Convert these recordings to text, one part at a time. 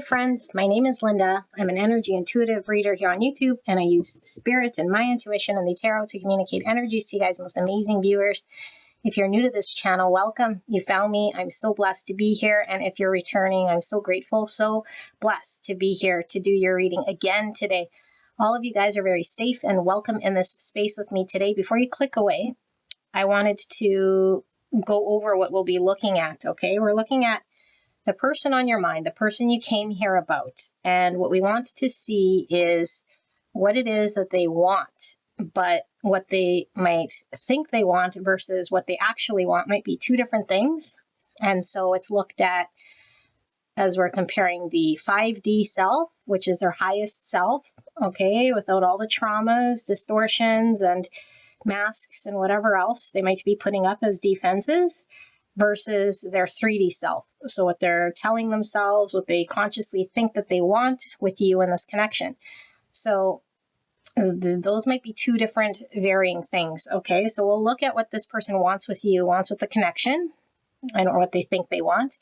friends. My name is Linda. I'm an energy intuitive reader here on YouTube, and I use spirit and my intuition and the tarot to communicate energies to you guys, most amazing viewers. If you're new to this channel, welcome. You found me. I'm so blessed to be here. And if you're returning, I'm so grateful, so blessed to be here to do your reading again today. All of you guys are very safe and welcome in this space with me today. Before you click away, I wanted to go over what we'll be looking at, okay? We're looking at the person on your mind, the person you came here about. And what we want to see is what it is that they want, but what they might think they want versus what they actually want might be two different things. And so it's looked at as we're comparing the 5D self, which is their highest self, okay, without all the traumas, distortions, and masks and whatever else they might be putting up as defenses, versus their 3D self. So what they're telling themselves, what they consciously think that they want with you in this connection. So those might be two different varying things. Okay, so we'll look at what this person wants with you, wants with the connection, and what they think they want.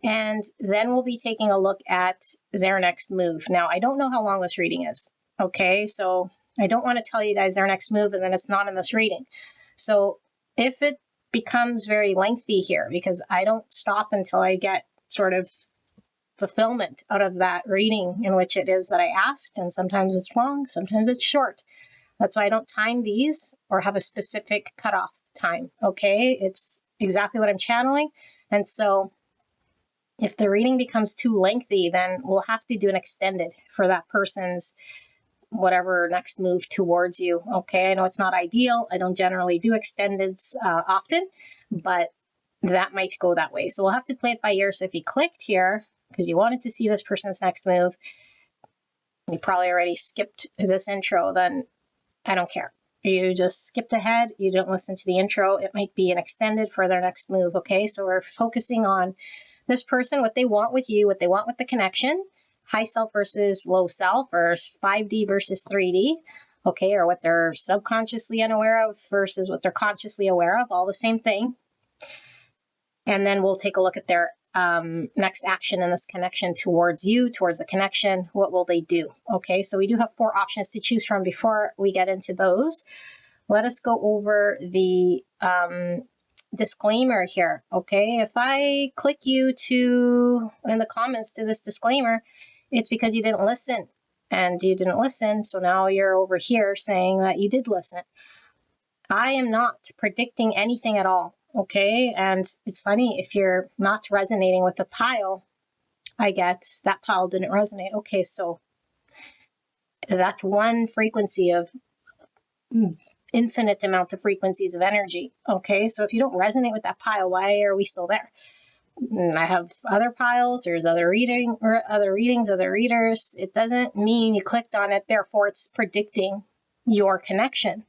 And then we'll be taking a look at their next move. Now, I don't know how long this reading is. Okay, so I don't want to tell you guys their next move and then it's not in this reading. So if it becomes very lengthy here, because I don't stop until I get sort of fulfillment out of that reading in which it is that I asked, and sometimes it's long, sometimes it's short. That's why I don't time these or have a specific cutoff time, okay? It's exactly what I'm channeling. And so if the reading becomes too lengthy, then we'll have to do an extended for that person's whatever next move towards you. Okay, I know it's not ideal. I don't generally do extendeds often, but that might go that way. So we'll have to play it by ear. So if you clicked here because you wanted to see this person's next move, you probably already skipped this intro, then I don't care. You just skipped ahead. You don't listen to the intro. It might be an extended for their next move. Okay, so we're focusing on this person, what they want with you, what they want with the connection. High self versus low self, or 5D versus 3D, okay, or what they're subconsciously unaware of versus what they're consciously aware of, all the same thing. And then we'll take a look at their next action in this connection towards you, towards the connection. What will they do? Okay, so we do have 4 options to choose from. Before we get into those, let us go over the disclaimer here, okay? If I click you to, in the comments to this disclaimer, it's because you didn't listen, and you didn't listen, so now you're over here saying that you did listen. I am not predicting anything at all, okay? And it's funny, if you're not resonating with the pile, I get that pile didn't resonate. Okay, so that's one frequency of infinite amounts of frequencies of energy, okay? So if you don't resonate with that pile, why are we still there? I have other piles, there's other readings, other readers. It doesn't mean you clicked on it, therefore it's predicting your connection.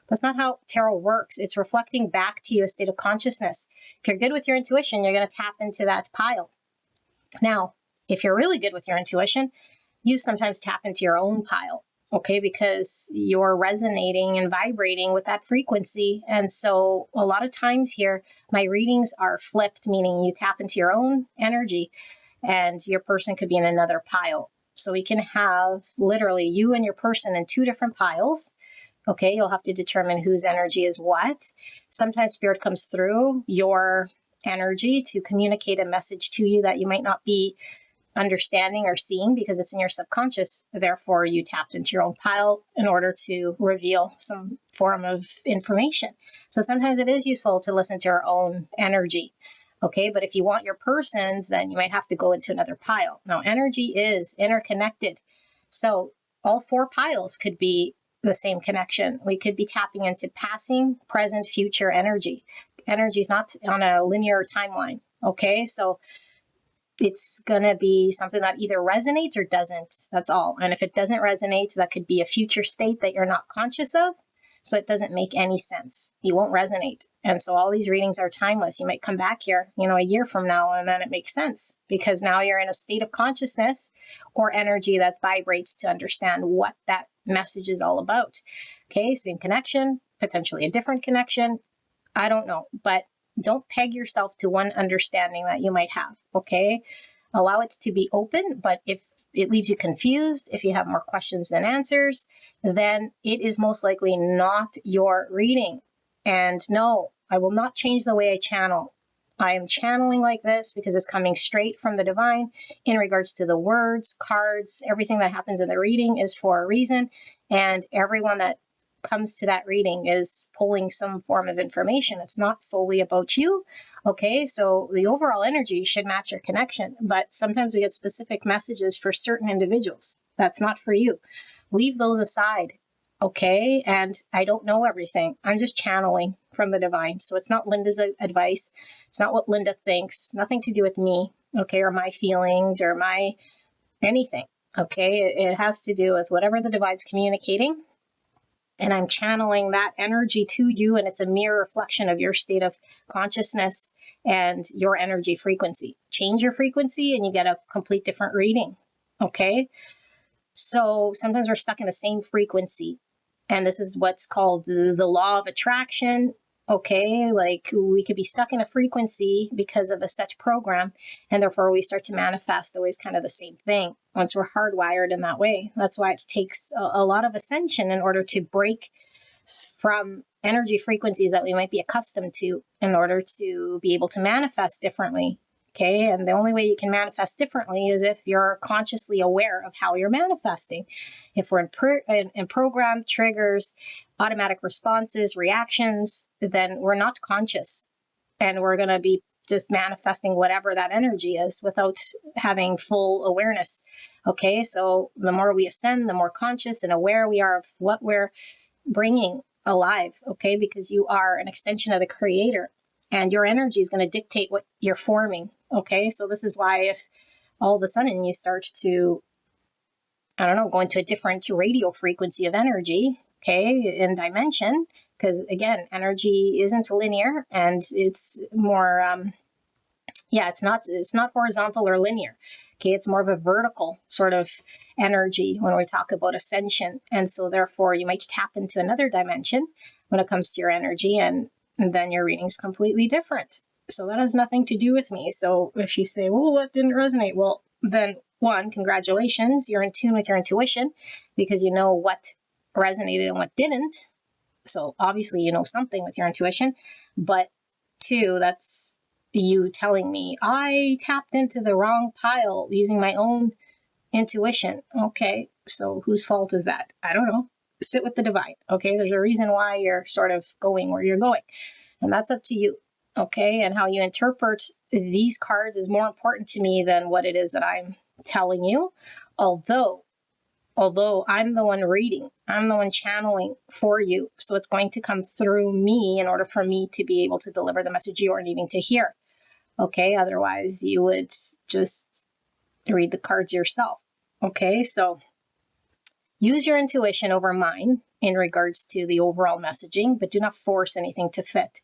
That's not how tarot works. It's reflecting back to you a state of consciousness. If you're good with your intuition, you're going to tap into that pile. Now, if you're really good with your intuition, you sometimes tap into your own pile. Okay, because you're resonating and vibrating with that frequency. And so a lot of times here, my readings are flipped, meaning you tap into your own energy and your person could be in another pile. So we can have literally you and your person in 2 different piles. Okay, you'll have to determine whose energy is what. Sometimes spirit comes through your energy to communicate a message to you that you might not be understanding or seeing because it's in your subconscious. Therefore, you tapped into your own pile in order to reveal some form of information. So sometimes it is useful to listen to your own energy. Okay, but if you want your person's, then you might have to go into another pile. Now, energy is interconnected. So all 4 piles could be the same connection. We could be tapping into passing, present, future energy. Energy is not on a linear timeline. Okay, so it's going to be something that either resonates or doesn't. That's all. And if it doesn't resonate, that could be a future state that you're not conscious of. So it doesn't make any sense. You won't resonate. And so all these readings are timeless. You might come back here, a year from now, and then it makes sense because now you're in a state of consciousness or energy that vibrates to understand what that message is all about. Okay, same connection, potentially a different connection. I don't know, but don't peg yourself to one understanding that you might have, okay? allow it to be open. But if it leaves you confused, if you have more questions than answers, then it is most likely not your reading. And no, I will not change the way I channel. I am channeling like this because it's coming straight from the divine in regards to the words, cards, everything that happens in the reading is for a reason. And everyone that comes to that reading is pulling some form of information. It's not solely about you. Okay, so the overall energy should match your connection, but sometimes we get specific messages for certain individuals. That's not for you. Leave those aside. Okay, and I don't know everything. I'm just channeling from the divine. So it's not Linda's advice. It's not what Linda thinks. Nothing to do with me, okay, or my feelings or my anything. Okay, it has to do with whatever the divine's communicating. And I'm channeling that energy to you, and it's a mirror reflection of your state of consciousness and your energy frequency. Change your frequency and you get a complete different reading. Okay, so sometimes we're stuck in the same frequency. And this is what's called the law of attraction. Okay, like we could be stuck in a frequency because of a set program, and therefore we start to manifest always kind of the same thing once we're hardwired in that way. That's why it takes a lot of ascension in order to break from energy frequencies that we might be accustomed to in order to be able to manifest differently. Okay, and the only way you can manifest differently is if you're consciously aware of how you're manifesting. If we're in program triggers, automatic responses, reactions, then we're not conscious, and we're going to be just manifesting whatever that energy is without having full awareness. Okay, so the more we ascend, the more conscious and aware we are of what we're bringing alive. Okay, because you are an extension of the Creator, and your energy is going to dictate what you're forming. Okay, so this is why if all of a sudden you start to, I don't know, go into a different radio frequency of energy, okay, in dimension, because again, energy isn't linear, and it's more, it's not horizontal or linear. Okay, it's more of a vertical sort of energy when we talk about ascension. And so therefore you might tap into another dimension when it comes to your energy, and then your reading's completely different. So that has nothing to do with me. So if you say, well, what didn't resonate? Well, then one, congratulations, you're in tune with your intuition because you know what resonated and what didn't. So obviously you know something with your intuition. But two, that's you telling me I tapped into the wrong pile using my own intuition. Okay, so whose fault is that? I don't know. Sit with the divine. Okay, there's a reason why you're sort of going where you're going, and that's up to you. Okay, and how you interpret these cards is more important to me than what it is that I'm telling you. Although I'm the one reading, I'm the one channeling for you. So it's going to come through me in order for me to be able to deliver the message you are needing to hear. Okay, otherwise you would just read the cards yourself. Okay, so use your intuition over mine in regards to the overall messaging, but do not force anything to fit.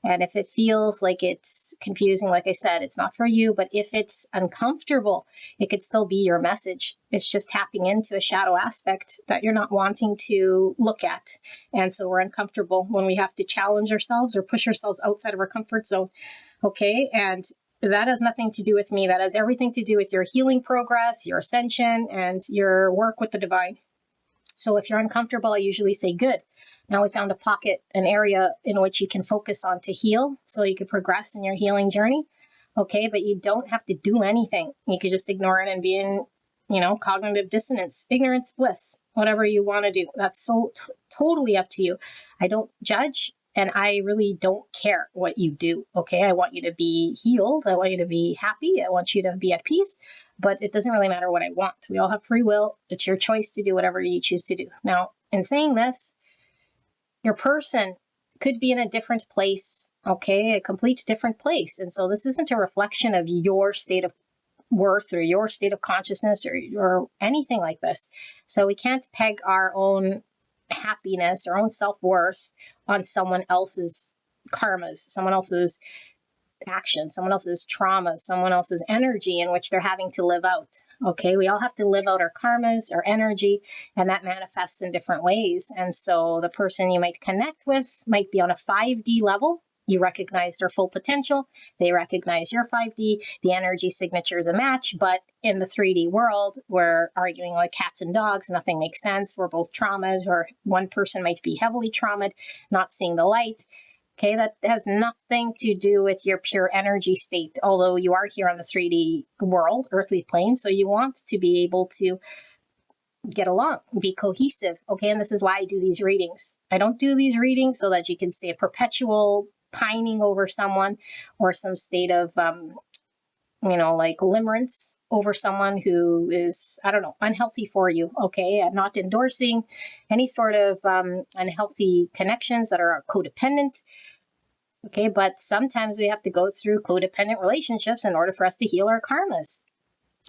And if it feels like it's confusing, like I said, it's not for you. But if it's uncomfortable, it could still be your message. It's just tapping into a shadow aspect that you're not wanting to look at. And so we're uncomfortable when we have to challenge ourselves or push ourselves outside of our comfort zone. Okay, and that has nothing to do with me. That has everything to do with your healing progress, your ascension, and your work with the divine. So if you're uncomfortable, I usually say, good. Now we found a pocket, an area in which you can focus on to heal so you can progress in your healing journey. Okay, but you don't have to do anything. You could just ignore it and be in, cognitive dissonance, ignorance, bliss, whatever you want to do. That's so totally up to you. I don't judge, and I really don't care what you do. Okay, I want you to be healed. I want you to be happy. I want you to be at peace. But it doesn't really matter what I want. We all have free will. It's your choice to do whatever you choose to do. Now, in saying this, your person could be in a different place, okay, a complete different place. And so this isn't a reflection of your state of worth or your state of consciousness or anything like this. So we can't peg our own happiness, our own self-worth on someone else's karmas, someone else's action, someone else's trauma, someone else's energy in which they're having to live out. Okay, we all have to live out our karmas, our energy, and that manifests in different ways. And so the person you might connect with might be on a 5D level. You recognize their full potential. They recognize your 5D. The energy signature is a match. But in the 3D world, we're arguing like cats and dogs. Nothing makes sense. We're both traumatized, or one person might be heavily traumatized, not seeing the light. Okay, that has nothing to do with your pure energy state, although you are here on the 3D world, earthly plane. So you want to be able to get along, be cohesive. Okay, and this is why I do these readings. I don't do these readings so that you can stay in perpetual pining over someone or some state of, like limerence over someone who is, I don't know, unhealthy for you. Okay, I'm not endorsing any sort of unhealthy connections that are codependent. Okay, but sometimes we have to go through codependent relationships in order for us to heal our karmas.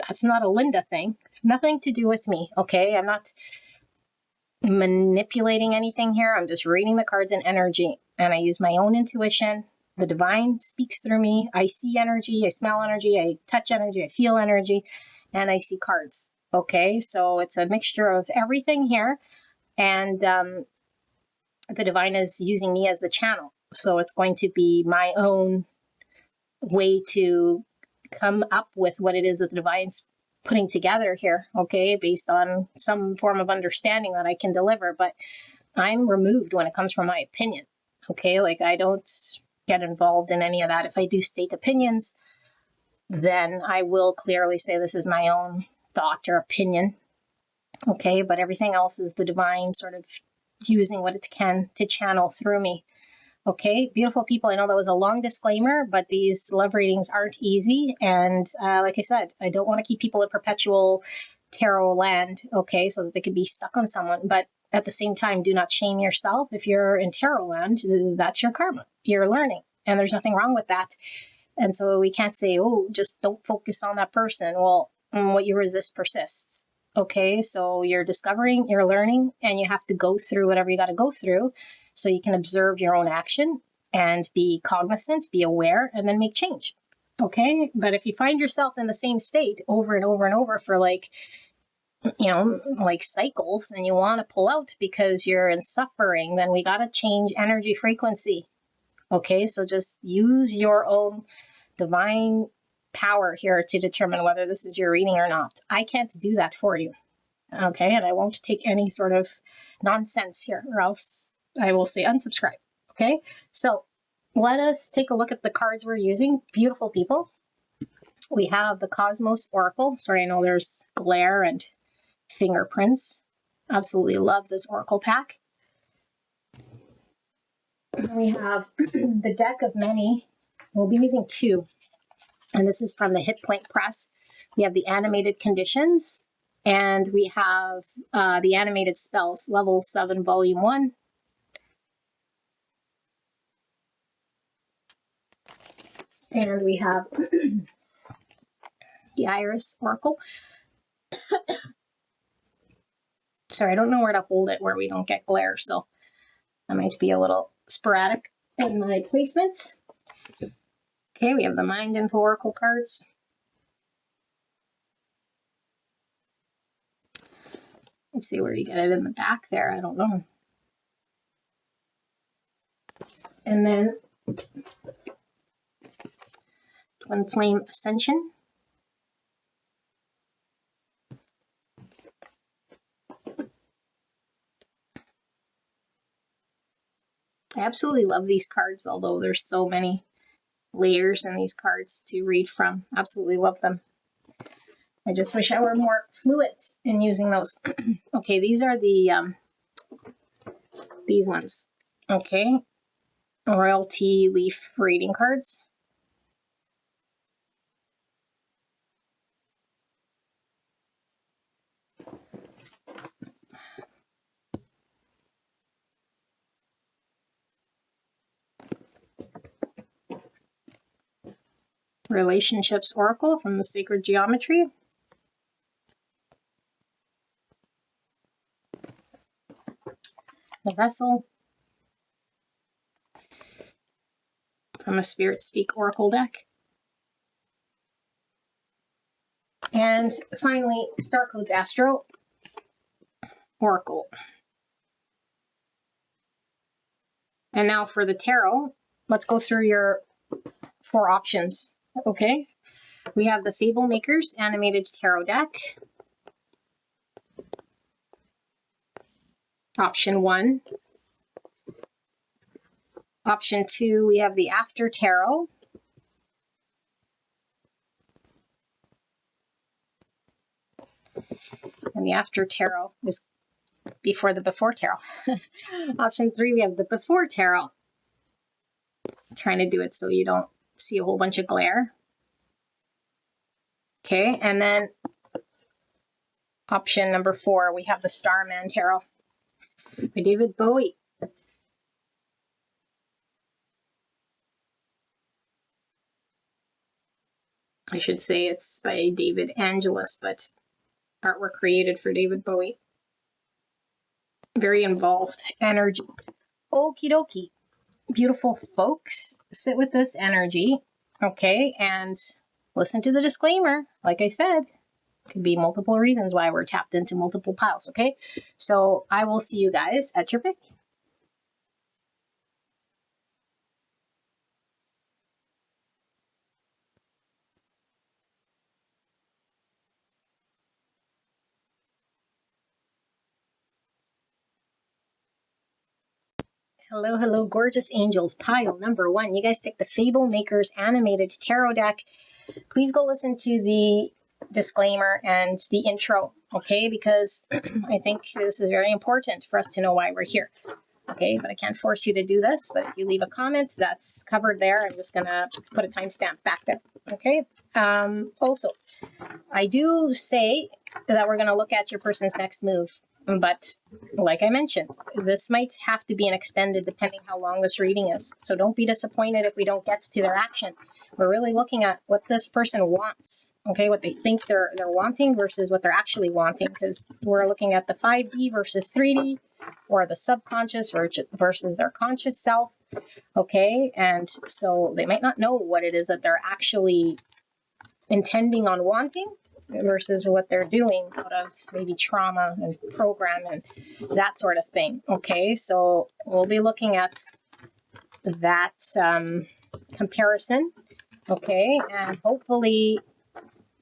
That's not a Linda thing. Nothing to do with me, okay? I'm not manipulating anything here. I'm just reading the cards in energy, and I use my own intuition. The divine speaks through me. I see energy, I smell energy, I touch energy, I feel energy, and I see cards, okay? So it's a mixture of everything here, and the divine is using me as the channel. So it's going to be my own way to come up with what it is that the divine's putting together here, okay, based on some form of understanding that I can deliver. But I'm removed when it comes from my opinion, okay? Like, I don't get involved in any of that. If I do state opinions, then I will clearly say this is my own thought or opinion, okay? But everything else is the divine sort of using what it can to channel through me. Okay, beautiful people. I know that was a long disclaimer, but these love readings aren't easy. And like I said, I don't want to keep people in perpetual tarot land, okay, so that they could be stuck on someone. But at the same time, do not shame yourself. If you're in tarot land, that's your karma. You're learning, and there's nothing wrong with that. And so we can't say, oh, just don't focus on that person. Well, what you resist persists. Okay, so you're discovering, you're learning, and you have to go through whatever you got to go through so you can observe your own action and be cognizant, be aware, and then make change. Okay, but if you find yourself in the same state over and over and over for like cycles, and you want to pull out because you're in suffering, then we got to change energy frequency. Okay, so just use your own divine power here to determine whether this is your reading or not. I can't do that for you. Okay, and I won't take any sort of nonsense here, or else I will say unsubscribe. Okay, so let us take a look at the cards we're using. Beautiful people. We have the Cosmos Oracle. Sorry, I know there's glare and fingerprints. Absolutely love this Oracle pack. We have the deck of many. We'll be using two, and this is from the Hit Point Press. We have the animated conditions, and we have the animated spells, level 7, volume 1. And we have the Iris Oracle. Sorry, I don't know where to hold it where we don't get glare, so I might be a little sporadic in my placements. Okay, we have the Mind Info Oracle cards. Let's see where you get it in the back there. I don't know. And then Twin Flame Ascension. I absolutely love these cards, although there's so many layers in these cards to read from. Absolutely love them. I just wish I were more fluid in using those. Okay, these are the these ones. Okay, royalty leaf reading cards. Relationships Oracle from the Sacred Geometry. The Vessel from a Spirit Speak Oracle deck. And finally, Star Codes Astro Oracle. And now for the tarot, let's go through your 4 options. Okay. We have the Fable Makers Animated Tarot Deck. Option 1. Option 2, we have the After Tarot. And the After Tarot is before the Before Tarot. Option 3, we have the Before Tarot. I'm trying to do it so you don't see a whole bunch of glare. Okay, and then option number 4, we have the Starman Tarot by David Bowie. I should say it's by David Angelus, but artwork created for David Bowie. Very involved energy. Okie dokie. Beautiful folks, sit with this energy, okay, and listen to the disclaimer. Like I said, could be multiple reasons why we're tapped into multiple piles, okay? So I will see you guys at your pick. Hello, hello, gorgeous angels. Pile number 1. You guys picked the Fable Makers Animated Tarot Deck. Please go listen to the disclaimer and the intro, okay? Because I think this is very important for us to know why we're here. Okay, but I can't force you to do this. But if you leave a comment, that's covered there. I'm just going to put a timestamp back there. Okay. Also, I do say that we're going to look at your person's next move. But like I mentioned, this might have to be an extended depending how long this reading is. So don't be disappointed if we don't get to their action. We're really looking at what this person wants, okay, what they think they're wanting versus what they're actually wanting, because we're looking at the 5D versus 3D, or the subconscious versus their conscious self, okay? And so they might not know what it is that they're actually intending on wanting versus what they're doing out of maybe trauma and program and that sort of thing, okay? So we'll be looking at that comparison, okay? And hopefully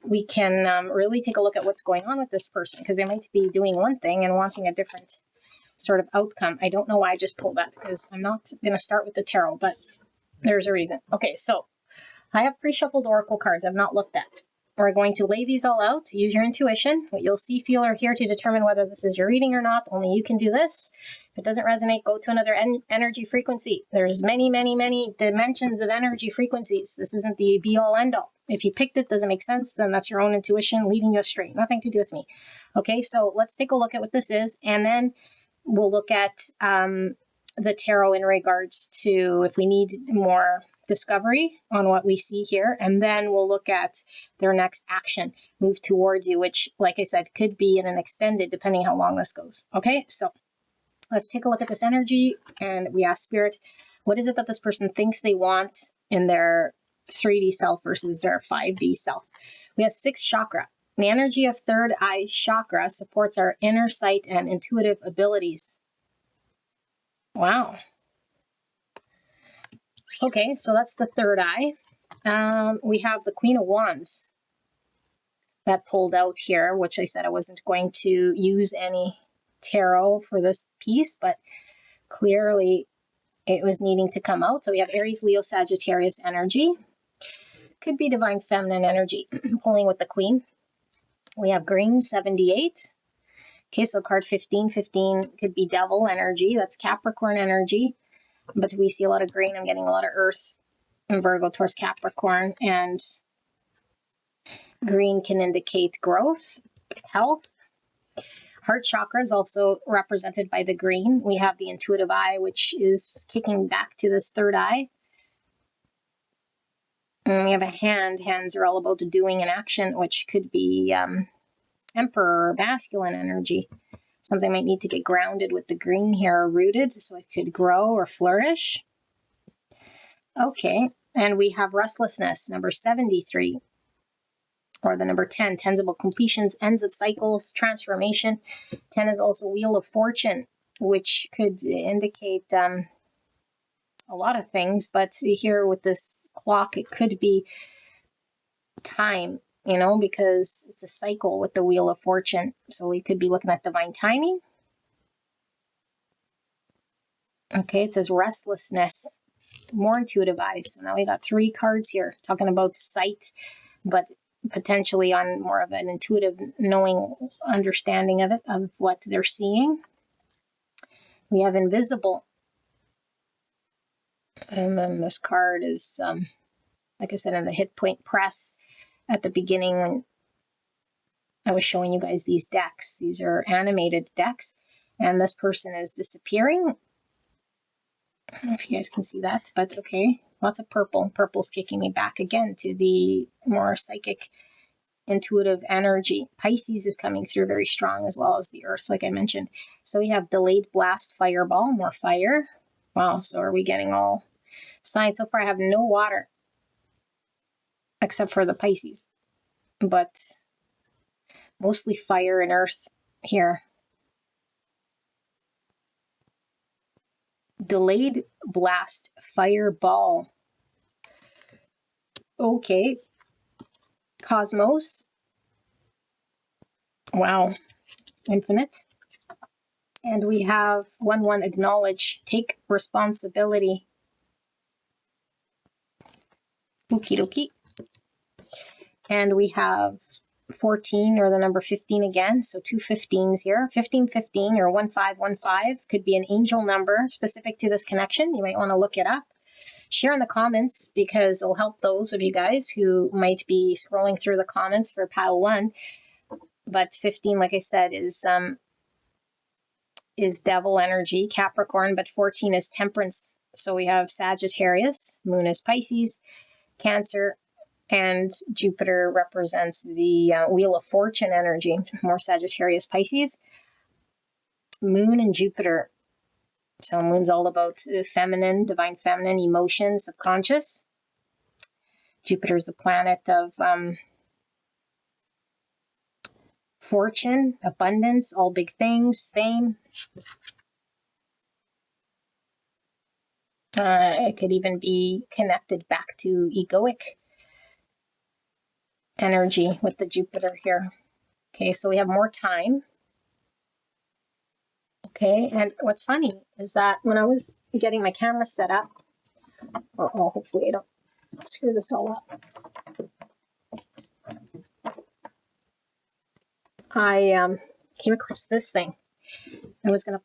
we can really take a look at what's going on with this person, because they might be doing one thing and wanting a different sort of outcome. I don't know why I just pulled that, because I'm not going to start with the tarot, but there's a reason. Okay, so I have pre-shuffled oracle cards I've not looked at. We're going to lay these all out, use your intuition. What you'll see, feel, or hear to determine whether this is your reading or not. Only you can do this. If it doesn't resonate, go to another energy frequency. There's many, many, many dimensions of energy frequencies. This isn't the be-all, end-all. If you picked it, doesn't make sense, then that's your own intuition leading you astray. Nothing to do with me. Okay, so let's take a look at what this is, and then we'll look at the tarot in regards to if we need more discovery on what we see here. And then we'll look at their next action, move towards you, which, like I said, could be in an extended, depending how long this goes. Okay, so let's take a look at this energy. And we ask Spirit, what is it that this person thinks they want in their 3D self versus their 5D self? We have 6 chakra. The energy of third eye chakra supports our inner sight and intuitive abilities. Wow. Okay, so that's the third eye. We have the Queen of Wands that pulled out here, which I said I wasn't going to use any tarot for this piece, but clearly it was needing to come out. So we have Aries, Leo, Sagittarius energy. Could be divine feminine energy pulling with the Queen. We have green, 78. Okay, so card 15 could be devil energy. That's Capricorn energy. But we see a lot of green. I'm getting a lot of earth and Virgo towards Capricorn. And green can indicate growth, health. Heart chakra is also represented by the green. We have the intuitive eye, which is kicking back to this third eye. And we have a hand. Hands are all about doing an action, which could be Emperor, masculine energy. Something might need to get grounded with the green here, rooted, so it could grow or flourish. Okay, and we have restlessness, number 73, or the number 10. 10's about completions, ends of cycles, transformation. 10 is also Wheel of Fortune, which could indicate a lot of things, but here with this clock, it could be time, because it's a cycle with the Wheel of Fortune. So we could be looking at divine timing. Okay, it says restlessness, more intuitive eyes. So now we got 3 cards here talking about sight, but potentially on more of an intuitive knowing understanding of it, of what they're seeing. We have invisible. And then this card is, like I said, in the hit point press at the beginning when I was showing you guys these decks. These are animated decks, and this person is disappearing. I don't know if you guys can see that, but okay. Lots of purple. Purple's kicking me back again to the more psychic, intuitive energy. Pisces is coming through very strong, as well as the Earth, like I mentioned. So we have delayed blast, fireball, more fire. Wow, so are we getting all signs? So far I have no water, except for the Pisces, but mostly fire and earth here. Delayed blast, fireball. Okay. Cosmos. Wow. Infinite. And we have 1-1, acknowledge, take responsibility. Okie dokie. And we have 14, or the number 15 again. So 2 15s here. 1515 or 1515 could be an angel number specific to this connection. You might want to look it up. Share in the comments, because it'll help those of you guys who might be scrolling through the comments for pile 1. But 15, like I said, is devil energy, Capricorn, but 14 is temperance. So we have Sagittarius, moon is Pisces, Cancer, and Jupiter represents the Wheel of Fortune energy, more Sagittarius, Pisces. Moon and Jupiter. So moon's all about feminine, divine feminine, emotions, subconscious. Jupiter's the planet of fortune, abundance, all big things, fame. It could even be connected back to egoic energy with the Jupiter here. Okay, so we have more time. Okay, and what's funny is that when I was getting my camera set up, hopefully I don't screw this all up. I came across this thing. I was going to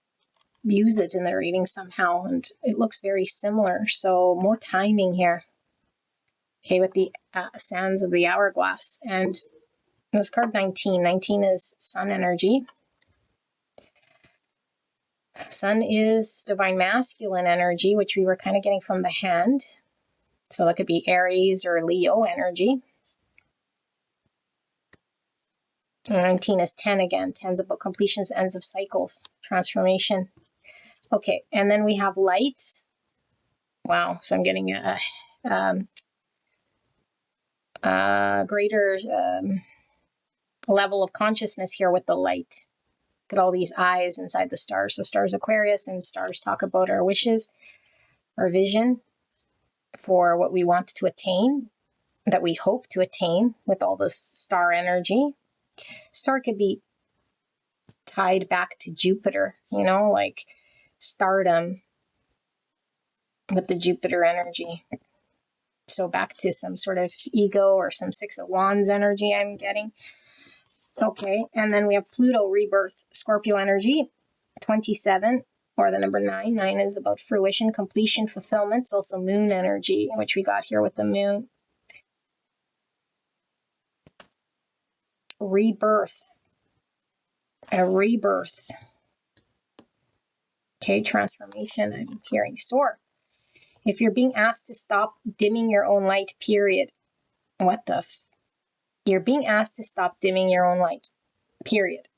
use it in the reading somehow, and it looks very similar. So more timing here. Okay, with the sands of the hourglass. And this card 19. 19 is sun energy. Sun is divine masculine energy, which we were kind of getting from the hand. So that could be Aries or Leo energy. 19 is 10 again. 10's about completions, ends of cycles, transformation. Okay, and then we have light. Wow, so I'm getting a greater level of consciousness here with the light. Look at all these eyes inside the stars. So stars Aquarius, and stars talk about our wishes, our vision for what we want to attain, that we hope to attain with all this star energy. Star could be tied back to Jupiter, like stardom with the Jupiter energy. So back to some sort of ego or some 6 of Wands energy I'm getting. Okay, and then we have Pluto, rebirth, Scorpio energy, 27, or the number 9. 9 is about fruition, completion, fulfillment. It's also moon energy, which we got here with the moon. Rebirth. A rebirth. Okay, transformation. I'm hearing soar. If you're being asked to stop dimming your own light, period. What the You're being asked to stop dimming your own light, period.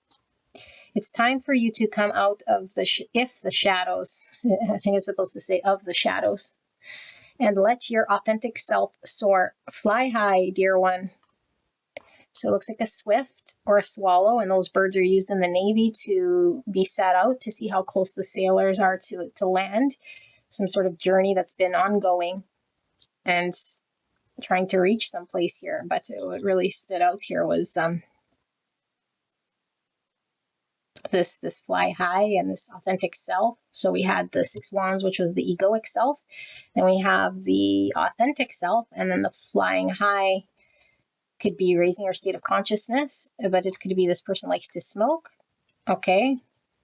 It's time for you to come out of the shadows. I think it's supposed to say of the shadows. And let your authentic self soar. Fly high, dear one. So it looks like a swift or a swallow, and those birds are used in the Navy to be set out to see how close the sailors are to land. some sort of journey that's been ongoing and trying to reach someplace here. But what really stood out here was this fly high and this authentic self. So we had the 6 wands, which was the egoic self. Then we have the authentic self, and then the flying high could be raising your state of consciousness, but it could be this person likes to smoke. Okay,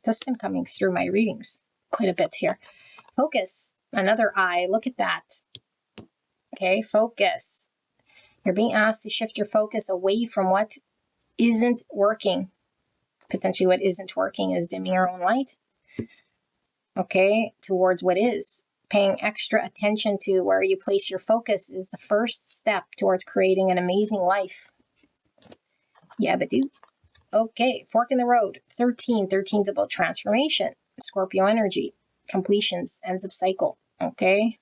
that's been coming through my readings quite a bit here. Focus, another eye, look at that. Okay, focus. You're being asked to shift your focus away from what isn't working. Potentially what isn't working is dimming your own light. Okay, towards what is. Paying extra attention to where you place your focus is the first step towards creating an amazing life. Yeah, but do. Okay, fork in the road. 13. 13 is about transformation. Scorpio energy. Completions. Ends of cycle. Okay.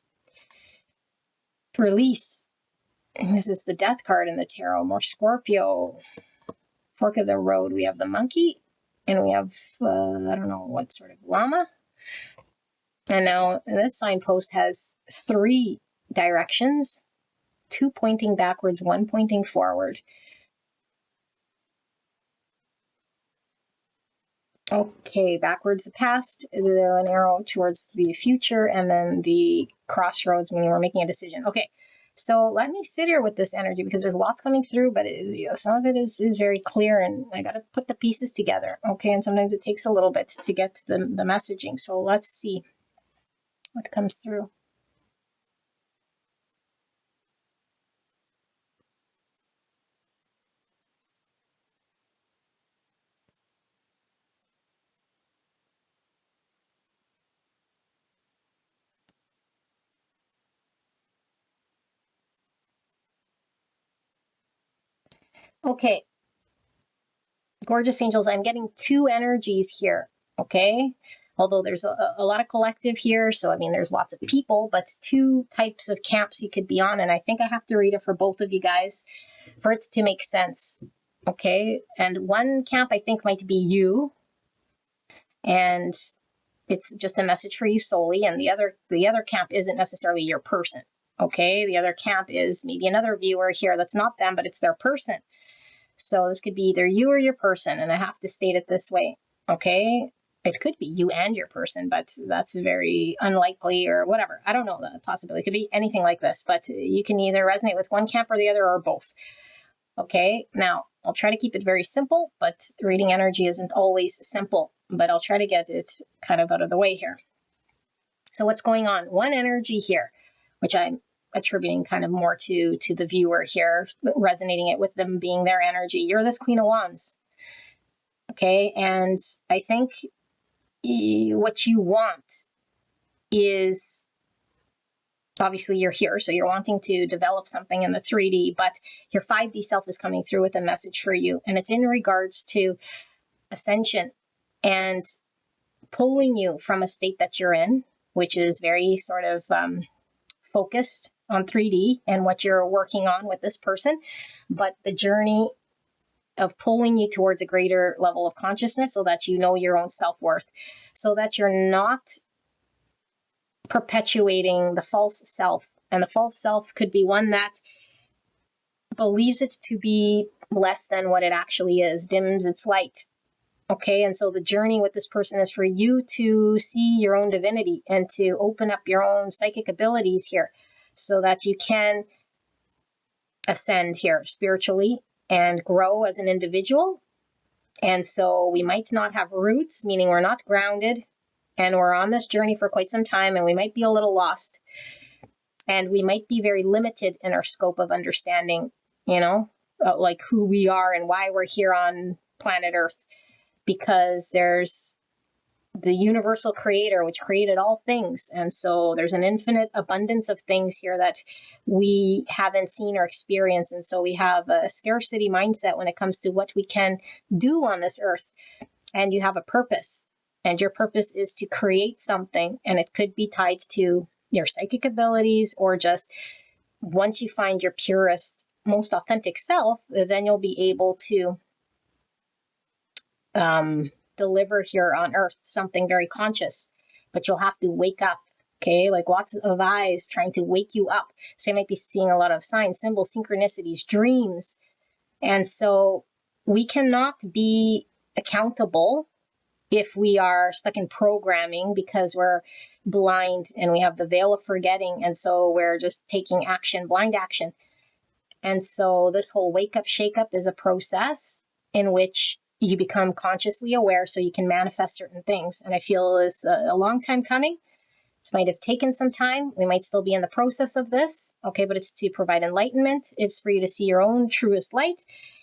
Release. This is the death card in the tarot. More Scorpio. Fork of the road. We have the monkey. And we have, I don't know what sort of llama. And now this signpost has 3 directions. 2 pointing backwards, 1 pointing forward. Okay, backwards the past, an arrow towards the future, and then the crossroads, meaning we're making a decision. Okay, so let me sit here with this energy because there's lots coming through, but some of it is very clear, and I got to put the pieces together. Okay, and sometimes it takes a little bit to get the messaging. So let's see what comes through. Okay, gorgeous angels, I'm getting 2 energies here, okay? Although there's a lot of collective here, so I mean, there's lots of people, but 2 types of camps you could be on, and I think I have to read it for both of you guys for it to make sense, okay? And one camp I think might be you, and it's just a message for you solely, and the other camp isn't necessarily your person, okay? The other camp is maybe another viewer here that's not them, but it's their person. So this could be either you or your person, and I have to state it this way, okay? It could be you and your person, but that's very unlikely or whatever. I don't know the possibility. It could be anything like this, but you can either resonate with one camp or the other or both. Okay, now I'll try to keep it very simple, but reading energy isn't always simple, but I'll try to get it kind of out of the way here. So what's going on? One energy here, which I'm attributing kind of more to the viewer here, resonating it with them being their energy. You're this Queen of Wands. Okay, and I think what you want is, obviously you're here, so you're wanting to develop something in the 3D, but your 5D self is coming through with a message for you, and it's in regards to ascension and pulling you from a state that you're in, which is very sort of focused on 3D and what you're working on with this person, but the journey of pulling you towards a greater level of consciousness so that you know your own self-worth, so that you're not perpetuating the false self. And the false self could be one that believes it to be less than what it actually is, dims its light. Okay, and so the journey with this person is for you to see your own divinity and to open up your own psychic abilities here so that you can ascend here spiritually and grow as an individual. And so we might not have roots, meaning we're not grounded, and we're on this journey for quite some time, and we might be a little lost, and we might be very limited in our scope of understanding, like who we are and why we're here on planet Earth, because there's the universal creator, which created all things. And so there's an infinite abundance of things here that we haven't seen or experienced. And so we have a scarcity mindset when it comes to what we can do on this earth. And you have a purpose, and your purpose is to create something. And it could be tied to your psychic abilities, or just once you find your purest, most authentic self, then you'll be able to deliver here on earth something very conscious, but you'll have to wake up Okay, like lots of eyes trying to wake you up. So you might be seeing a lot of signs, symbols, synchronicities, dreams. And so we cannot be accountable if we are stuck in programming because we're blind and we have the veil of forgetting. And so we're just taking action, blind action. And so this whole wake up, shake up is a process in which you become consciously aware so you can manifest certain things. And I feel this a long time coming. This might have taken some time. We might still be in the process of this. Okay, but it's to provide enlightenment. It's for you to see your own truest light.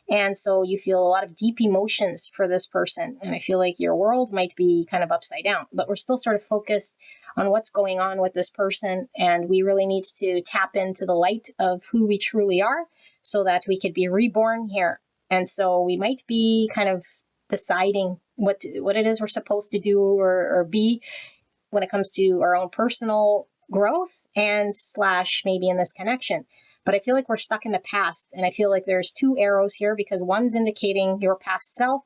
And so you feel a lot of deep emotions for this person. And I feel like your world might be kind of upside down, but we're still sort of focused on what's going on with this person. And we really need to tap into the light of who we truly are so that we could be reborn here. And so we might be kind of deciding what it is we're supposed to do or be when it comes to our own personal growth and / maybe in this connection. But I feel like we're stuck in the past. And I feel like there's 2 arrows here because one's indicating your past self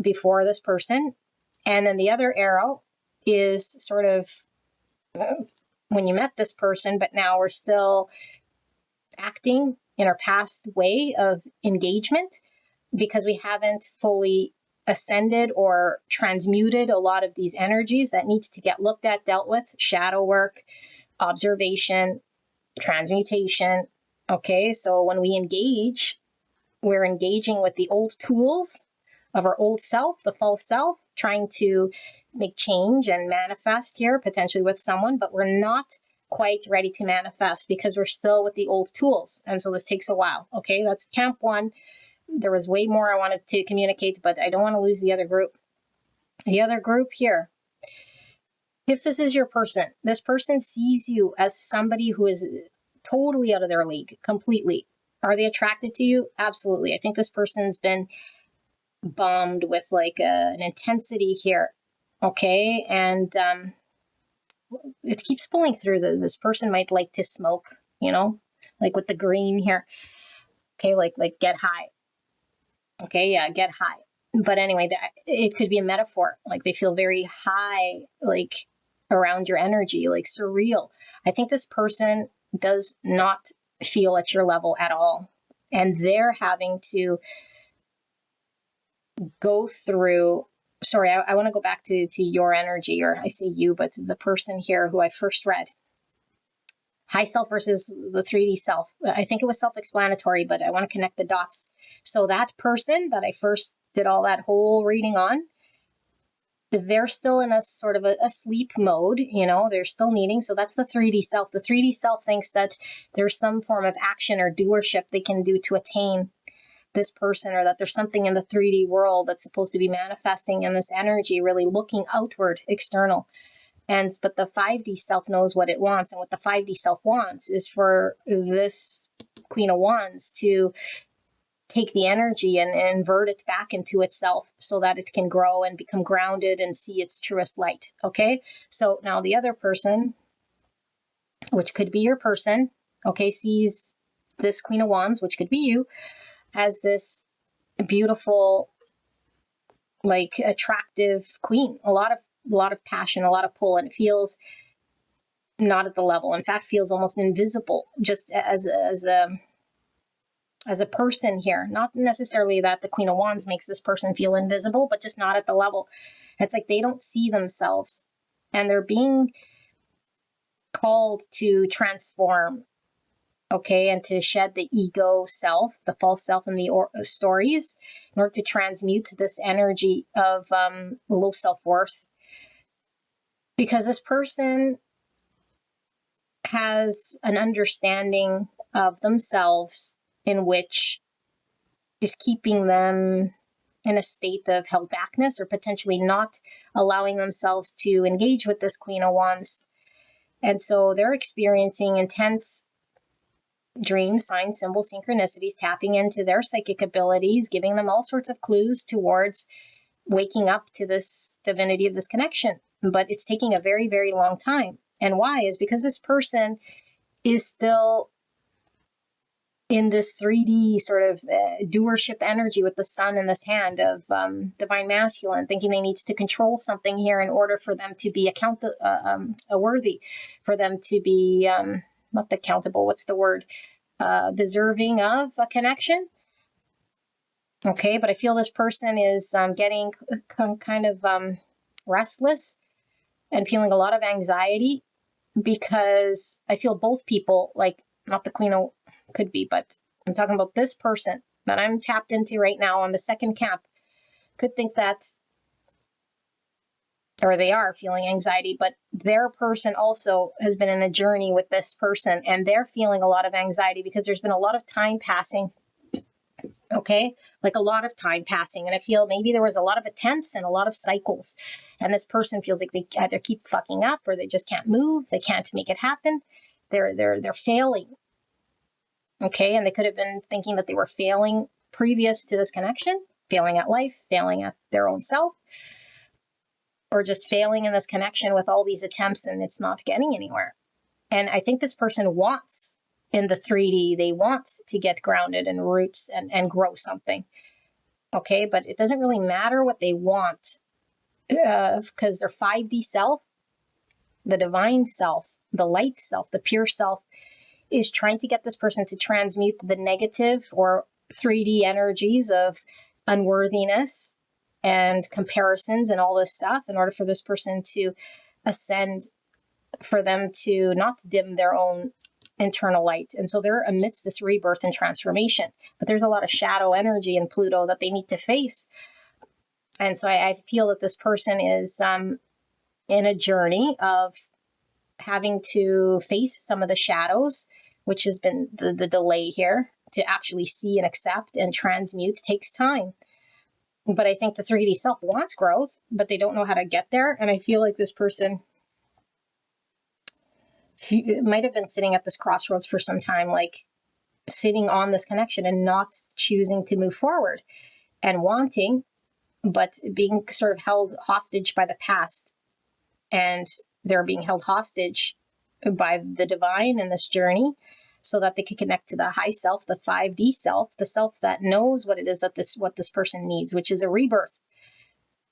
before this person. And then the other arrow is sort of when you met this person, but now we're still acting in our past way of engagement because we haven't fully ascended or transmuted a lot of these energies that needs to get looked at, dealt with, shadow work, observation, transmutation. Okay, so when we engage, we're engaging with the old tools of our old self, the false self, trying to make change and manifest here, potentially with someone, but we're not quite ready to manifest because we're still with the old tools. And so this takes a while. Okay, that's camp 1. There was way more I wanted to communicate, but I don't want to lose the other group. The other group here, if this is your person, this person sees you as somebody who is totally out of their league, completely. Are they attracted to you? Absolutely. I think this person's been bombed with like an intensity here. Okay. And it keeps pulling through. This person might like to smoke, like with the green here. Okay. Like get high. Okay, yeah, get high. But anyway, it could be a metaphor. Like they feel very high, like around your energy, like surreal. I think this person does not feel at your level at all. And they're having to go through, sorry, I want to go back to your energy, or I say you, but the person here who I first read. High self versus the 3D self. I think it was self-explanatory, but I want to connect the dots. So that person that I first did all that whole reading on, they're still in a sort of a sleep mode, they're still needing. So that's the 3D self. The 3D self thinks that there's some form of action or doership they can do to attain this person, or that there's something in the 3D world that's supposed to be manifesting in this energy, really looking outward, external. But the 5D self knows what it wants. And what the 5D self wants is for this Queen of Wands to take the energy and invert it back into itself so that it can grow and become grounded and see its truest light. Okay. So now the other person, which could be your person, okay, sees this Queen of Wands, which could be you, as this beautiful, like attractive queen, a lot of passion, a lot of pull, and it feels not at the level. In fact, feels almost invisible, just as a person here. Not necessarily that the Queen of Wands makes this person feel invisible, but just not at the level. It's like they don't see themselves, and they're being called to transform, okay, and to shed the ego self, the false self in the stories, in order to transmute this energy of low self-worth. Because this person has an understanding of themselves in which is keeping them in a state of held backness, or potentially not allowing themselves to engage with this Queen of Wands. And so they're experiencing intense dreams, signs, symbols, synchronicities, tapping into their psychic abilities, giving them all sorts of clues towards waking up to this divinity of this connection. But it's taking a very, very long time. And why is because this person is still in this 3D sort of doership energy with the sun in this hand of divine masculine, thinking they need to control something here in order for them to be worthy, for them to be not accountable, what's the word, deserving of a connection. Okay, but I feel this person is getting kind of restless and feeling a lot of anxiety, because I feel both people, like not the queen of, could be, but I'm talking about this person that I'm tapped into right now on the second camp, could think that, or they are feeling anxiety, but their person also has been in a journey with this person, and they're feeling a lot of anxiety because there's been a lot of time passing. Okay, like a lot of time passing, and I feel maybe there was a lot of attempts and a lot of cycles, and this person feels like they either keep fucking up or they just can't move, they can't make it happen, they're failing. Okay, and they could have been thinking that they were failing previous to this connection, failing at life, failing at their own self, or just failing in this connection with all these attempts and it's not getting anywhere. And I think this person wants, in the 3D, they want to get grounded in roots and grow something. Okay, but it doesn't really matter what they want, because their 5D self, the divine self, the light self, the pure self, is trying to get this person to transmute the negative or 3D energies of unworthiness and comparisons and all this stuff in order for this person to ascend, for them to not dim their own internal light. And so they're amidst this rebirth and transformation, but there's a lot of shadow energy in Pluto that they need to face. And so I feel that this person is in a journey of having to face some of the shadows, which has been the delay here to actually see and accept and transmute takes time. But I think the 3D self wants growth, but they don't know how to get there. And I feel like this person might have been sitting at this crossroads for some time, like sitting on this connection and not choosing to move forward and wanting, but being sort of held hostage by the past. And they're being held hostage by the divine in this journey so that they can connect to the high self, the 5D self, the self that knows what it is that what this person needs, which is a rebirth,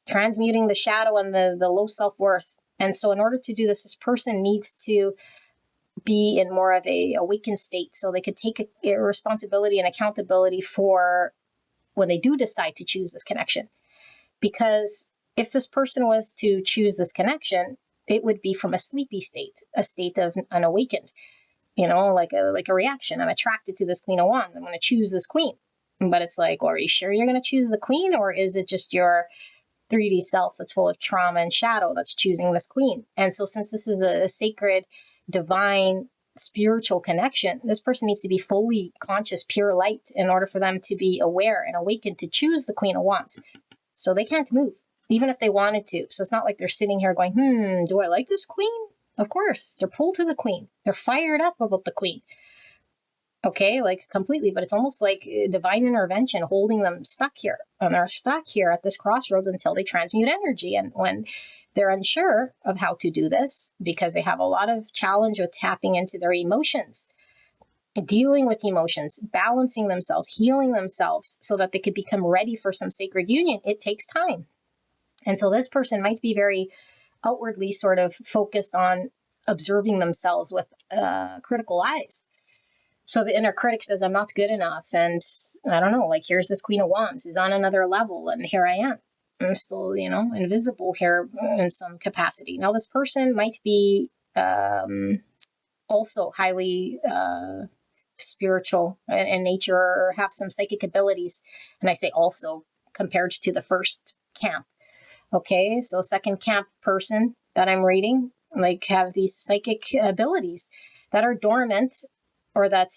transmuting the shadow and the low self-worth. And so in order to do this person needs to be in more of a awakened state so they could take a responsibility and accountability for when they do decide to choose this connection. Because if this person was to choose this connection, it would be from a sleepy state, a state of unawakened, like a reaction. I'm attracted to this Queen of Wands. I'm going to choose this queen. But it's like, well, are you sure you're going to choose the queen? Or is it just your 3D self that's full of trauma and shadow that's choosing this queen? And so since this is a sacred, divine, spiritual connection, this person needs to be fully conscious, pure light in order for them to be aware and awakened to choose the Queen of Wands. So they can't move, even if they wanted to. So it's not like they're sitting here going, do I like this queen? Of course, they're pulled to the queen. They're fired up about the queen. Okay, like completely, but it's almost like divine intervention holding them stuck here. And they're stuck here at this crossroads until they transmute energy. And when they're unsure of how to do this, because they have a lot of challenge with tapping into their emotions, dealing with emotions, balancing themselves, healing themselves so that they could become ready for some sacred union, it takes time. And so this person might be very outwardly sort of focused on observing themselves with critical eyes. So the inner critic says, I'm not good enough. And I don't know, like here's this Queen of Wands who's on another level. And here I am. I'm still, invisible here in some capacity. Now this person might be also highly spiritual in nature or have some psychic abilities. And I say also compared to the first camp. Okay, so second camp person that I'm reading, like have these psychic abilities that are dormant or that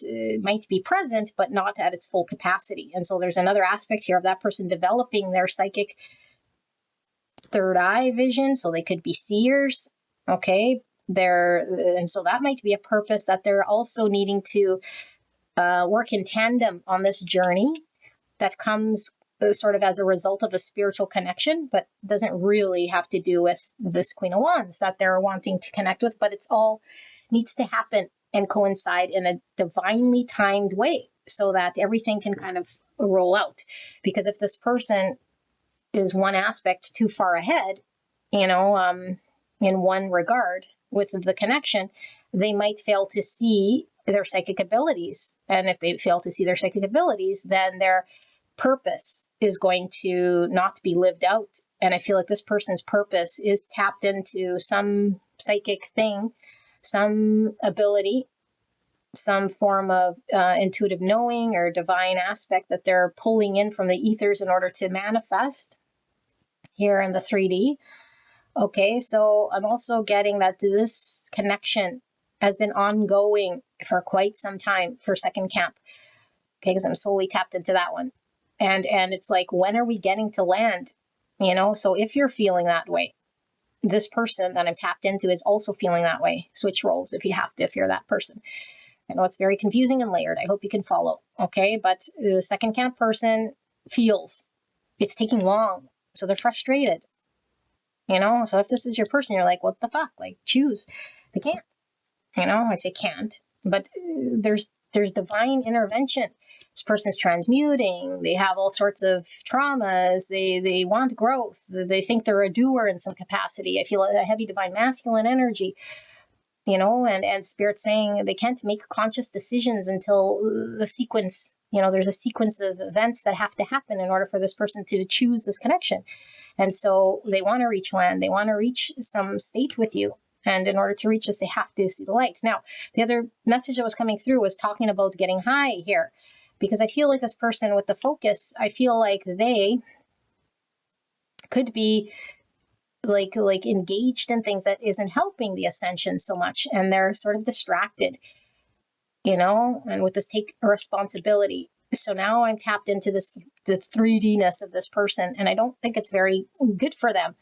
might be present, but not at its full capacity. And so there's another aspect here of that person developing their psychic third eye vision. So they could be seers. Okay, and so that might be a purpose that they're also needing to work in tandem on this journey that comes sort of as a result of a spiritual connection, but doesn't really have to do with this Queen of Wands that they're wanting to connect with, but it's all needs to happen and coincide in a divinely timed way so that everything can kind of roll out. Because if this person is one aspect too far ahead, in one regard with the connection, they might fail to see their psychic abilities. And if they fail to see their psychic abilities, then their purpose is going to not be lived out. And I feel like this person's purpose is tapped into some psychic thing, some ability, some form of intuitive knowing or divine aspect that they're pulling in from the ethers in order to manifest here in the 3D. Okay, so I'm also getting that this connection has been ongoing for quite some time for second camp. Okay, because I'm solely tapped into that one. And it's like, when are we getting to land? So if you're feeling that way, this person that I'm tapped into is also feeling that way. Switch roles if you have to, if you're that person. I know it's very confusing and layered. I hope you can follow. Okay, but the second camp person feels it's taking long. So they're frustrated. So if this is your person, you're like, what the fuck? Like, choose. They can't. I say can't, but there's divine intervention. This person's transmuting. They have all sorts of traumas. They want growth. They think they're a doer in some capacity. I feel a heavy divine masculine energy, and Spirit saying they can't make conscious decisions until the sequence, there's a sequence of events that have to happen in order for this person to choose this connection. And so they want to reach land. They want to reach some state with you. And in order to reach this, they have to see the light. Now, the other message that was coming through was talking about getting high here, because I feel like this person with the focus, I feel like they could be like engaged in things that isn't helping the ascension so much. And they're sort of distracted, and with this take a responsibility. So now I'm tapped into the 3D-ness of this person. And I don't think it's very good for them,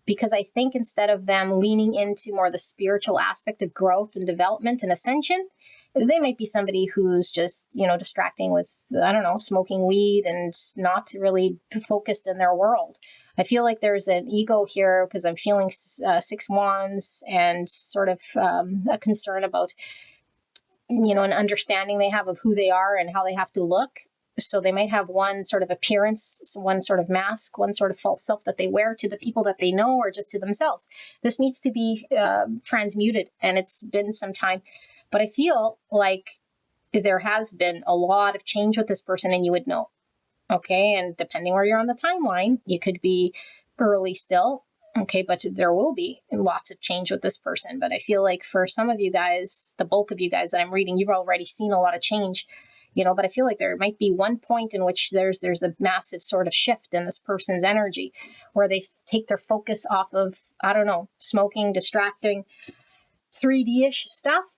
because I think instead of them leaning into more the spiritual aspect of growth and development and ascension, they might be somebody who's just, distracting with, smoking weed and not really focused in their world. I feel like there's an ego here because I'm feeling 6 wands and sort of a concern about, an understanding they have of who they are and how they have to look. So they might have one sort of appearance, one sort of mask, one sort of false self that they wear to the people that they know or just to themselves. This needs to be transmuted, and it's been some time. But I feel like there has been a lot of change with this person, and you would know. Okay, and depending where you're on the timeline, you could be early still. Okay, but there will be lots of change with this person. But I feel like for some of you guys, the bulk of you guys that I'm reading, you've already seen a lot of change. But I feel like there might be one point in which there's a massive sort of shift in this person's energy where they take their focus off of, smoking, distracting, 3D-ish stuff,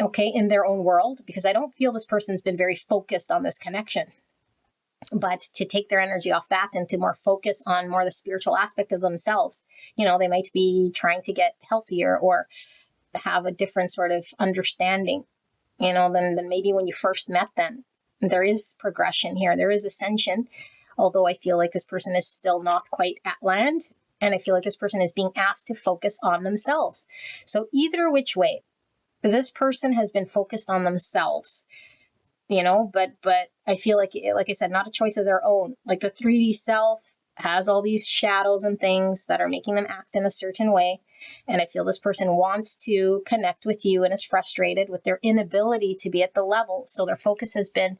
okay, in their own world, because I don't feel this person's been very focused on this connection. But to take their energy off that and to more focus on more the spiritual aspect of themselves, they might be trying to get healthier or have a different sort of understanding, than maybe when you first met them. There is progression here. There is ascension, although I feel like this person is still not quite at land. And I feel like this person is being asked to focus on themselves. So either which way, this person has been focused on themselves, but I feel like I said, not a choice of their own. Like the 3D self has all these shadows and things that are making them act in a certain way. And I feel this person wants to connect with you and is frustrated with their inability to be at the level. So their focus has been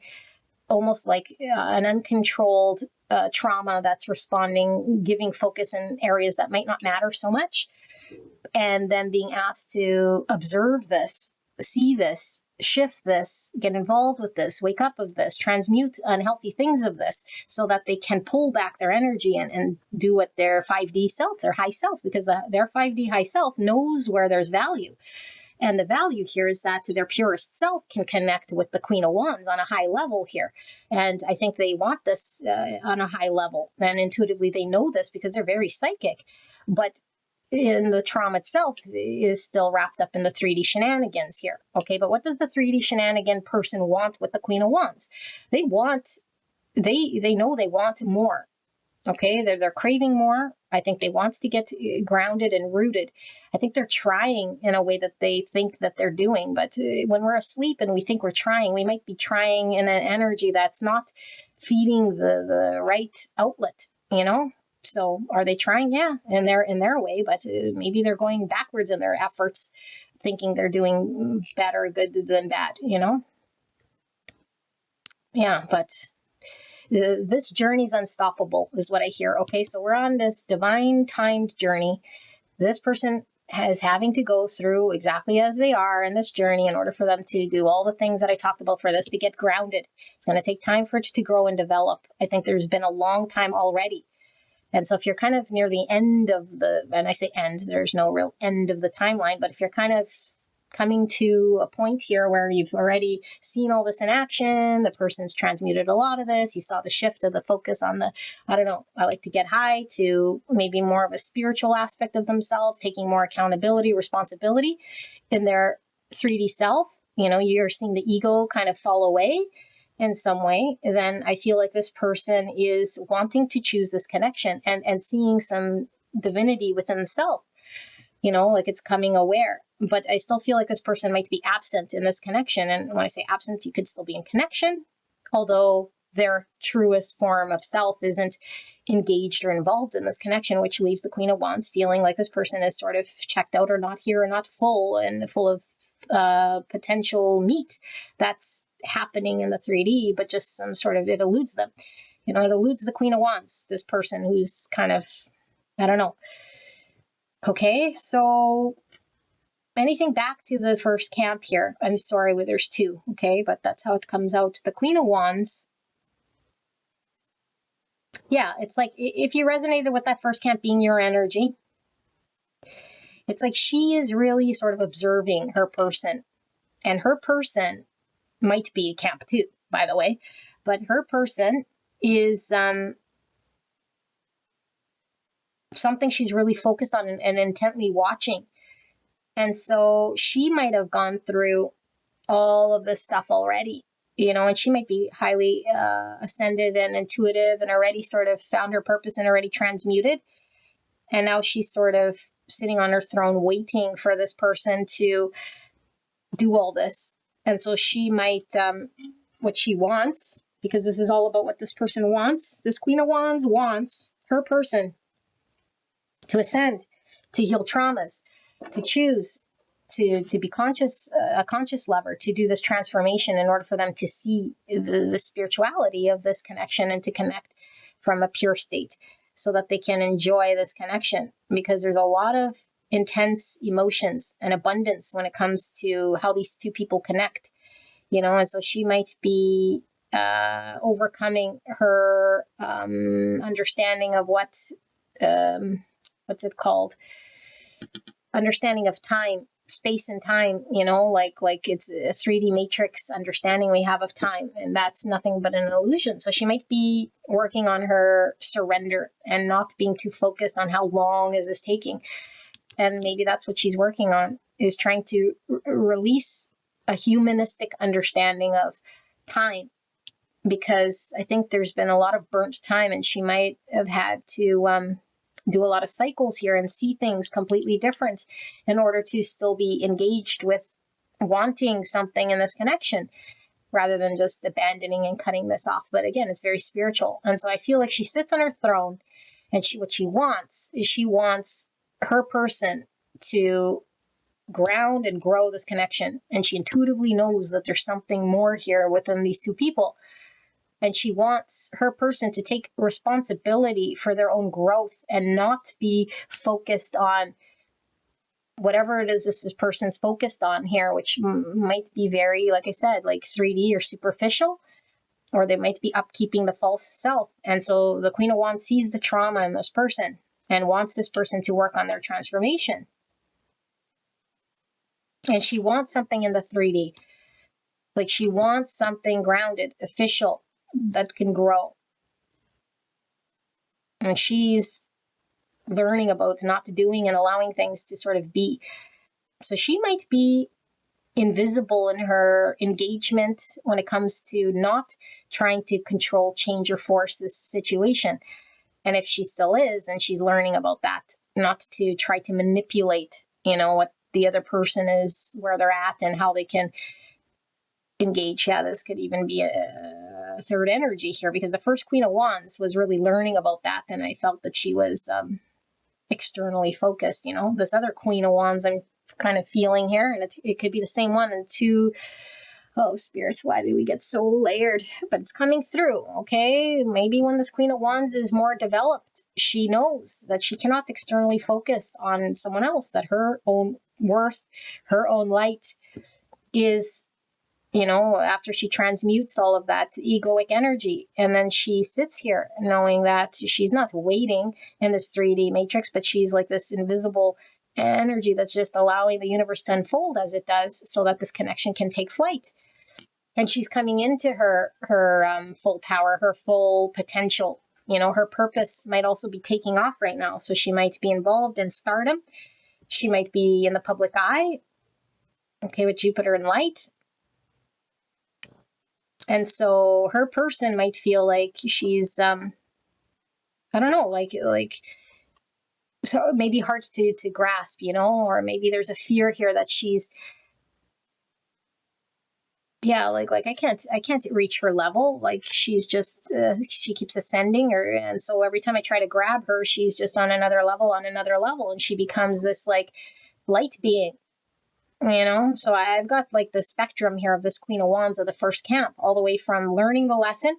almost like an uncontrolled trauma that's responding, giving focus in areas that might not matter so much. And then being asked to observe this, see this, shift this, get involved with this, wake up of this, transmute unhealthy things of this, so that they can pull back their energy and do what their 5D self, their high self, because their 5D high self knows where there's value. And the value here is that their purest self can connect with the Queen of Wands on a high level here. And I think they want this on a high level. And intuitively they know this because they're very psychic. But in the trauma itself is still wrapped up in the 3D shenanigans here. Okay, but what does the 3D shenanigan person want with the Queen of Wands? They know they want more. Okay, they're craving more. I think they want to get grounded and rooted. I think they're trying in a way that they think that they're doing. But when we're asleep and we think we're trying, we might be trying in an energy that's not feeding the right outlet, you know? So are they trying? Yeah, in their way, but maybe they're going backwards in their efforts, thinking they're doing better good than bad, you know? Yeah, but this journey is unstoppable is what I hear. Okay, so we're on this divine timed journey. This person is having to go through exactly as they are in this journey in order for them to do all the things that I talked about for this to get grounded. It's going to take time for it to grow and develop. I think there's been a long time already. And so if you're kind of near the end of and I say end, there's no real end of the timeline, but if you're kind of coming to a point here where you've already seen all this in action, the person's transmuted a lot of this, you saw the shift of the focus on I don't know, I like to get high, to maybe more of a spiritual aspect of themselves, taking more accountability, responsibility in their 3D self. You're seeing the ego kind of fall away in some way, then I feel like this person is wanting to choose this connection and seeing some divinity within the self, like it's coming aware. But I still feel like this person might be absent in this connection. And when I say absent, you could still be in connection, although their truest form of self isn't engaged or involved in this connection, which leaves the Queen of Wands feeling like this person is sort of checked out or not here or not full and full of potential meat that's happening in the 3D, but just some sort of, it eludes them. It eludes the Queen of Wands, this person who's kind of, I don't know. Okay, so anything back to the first camp here. I'm sorry, there's two, okay? But that's how it comes out. The Queen of Wands. Yeah, it's like if you resonated with that first camp being your energy, it's like she is really sort of observing her person. And her person might be camp 2, by the way. But her person is something she's really focused on and intently watching. And so she might have gone through all of this stuff already, and she might be highly ascended and intuitive and already sort of found her purpose and already transmuted. And now she's sort of sitting on her throne waiting for this person to do all this. And so she might, what she wants, because this is all about what this person wants, this Queen of Wands wants her person to ascend, to heal traumas, to choose, to be conscious, a conscious lover, to do this transformation in order for them to see the spirituality of this connection and to connect from a pure state so that they can enjoy this connection, because there's a lot of intense emotions and abundance when it comes to how these two people connect, and so she might be overcoming her understanding of what's it called? Understanding of time, space and time, like it's a 3D matrix understanding we have of time, and that's nothing but an illusion. So she might be working on her surrender and not being too focused on how long is this taking. And maybe that's what she's working on, is trying to release a humanistic understanding of time, because I think there's been a lot of burnt time and she might have had to do a lot of cycles here and see things completely different in order to still be engaged with wanting something in this connection rather than just abandoning and cutting this off. But again, it's very spiritual. And so I feel like she sits on her throne, and what she wants is she wants her person to ground and grow this connection. And she intuitively knows that there's something more here within these two people. And she wants her person to take responsibility for their own growth and not be focused on whatever it is this person's focused on here, which might be very, like I said, like 3D or superficial, or they might be upkeeping the false self. And so the Queen of Wands sees the trauma in this person and wants this person to work on their transformation. And she wants something in the 3D. Like she wants something grounded, official, that can grow. And she's learning about not doing and allowing things to sort of be. So she might be invisible in her engagement when it comes to not trying to control, change, or force this situation. And if she still is, then she's learning about that, not to try to manipulate, what the other person is, where they're at, and how they can engage. Yeah, this could even be a third energy here, because the first Queen of Wands was really learning about that. And I felt that she was externally focused. This other Queen of Wands I'm kind of feeling here, and it could be the same one and two. Oh, spirits, why do we get so layered? But it's coming through, okay? Maybe when this Queen of Wands is more developed, she knows that she cannot externally focus on someone else, that her own worth, her own light is, after she transmutes all of that egoic energy. And then she sits here knowing that she's not waiting in this 3D matrix, but she's like this invisible energy that's just allowing the universe to unfold as it does, so that this connection can take flight. And she's coming into her full power, her full potential. Her purpose might also be taking off right now. So she might be involved in stardom. She might be in the public eye, okay, with Jupiter and light. And so her person might feel like she's, I don't know, like so maybe hard to grasp, or maybe there's a fear here that she's, like I can't reach her level. Like she's just, she keeps ascending, and so every time I try to grab her, she's just on another level, and she becomes this like light being, So I've got like the spectrum here of this Queen of Wands of the first camp, all the way from learning the lesson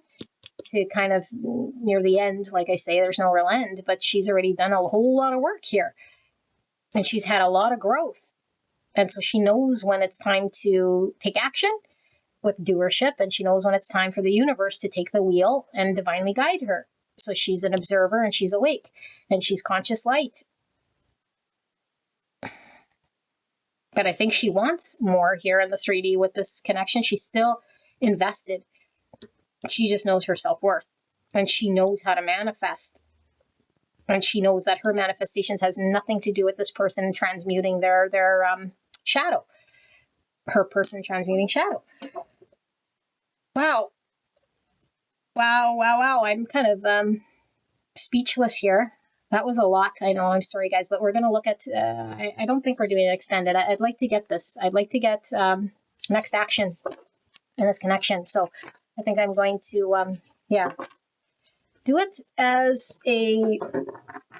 to kind of near the end. Like I say, there's no real end, but she's already done a whole lot of work here, and she's had a lot of growth. And so she knows when it's time to take action with doership, and she knows when it's time for the universe to take the wheel and divinely guide her. So she's an observer, and she's awake, and she's conscious light. But I think she wants more here in the 3D with this connection. She's still invested. She just knows her self-worth, and she knows how to manifest. And she knows that her manifestations has nothing to do with this person transmuting their shadow. Her person transmuting shadow. Wow. I'm kind of speechless here. That was a lot. I know. I'm sorry, guys, but we're going to look at, I don't think we're doing it extended. I'd like to get this. I'd like to get next action in this connection. So I think I'm going to, do it as a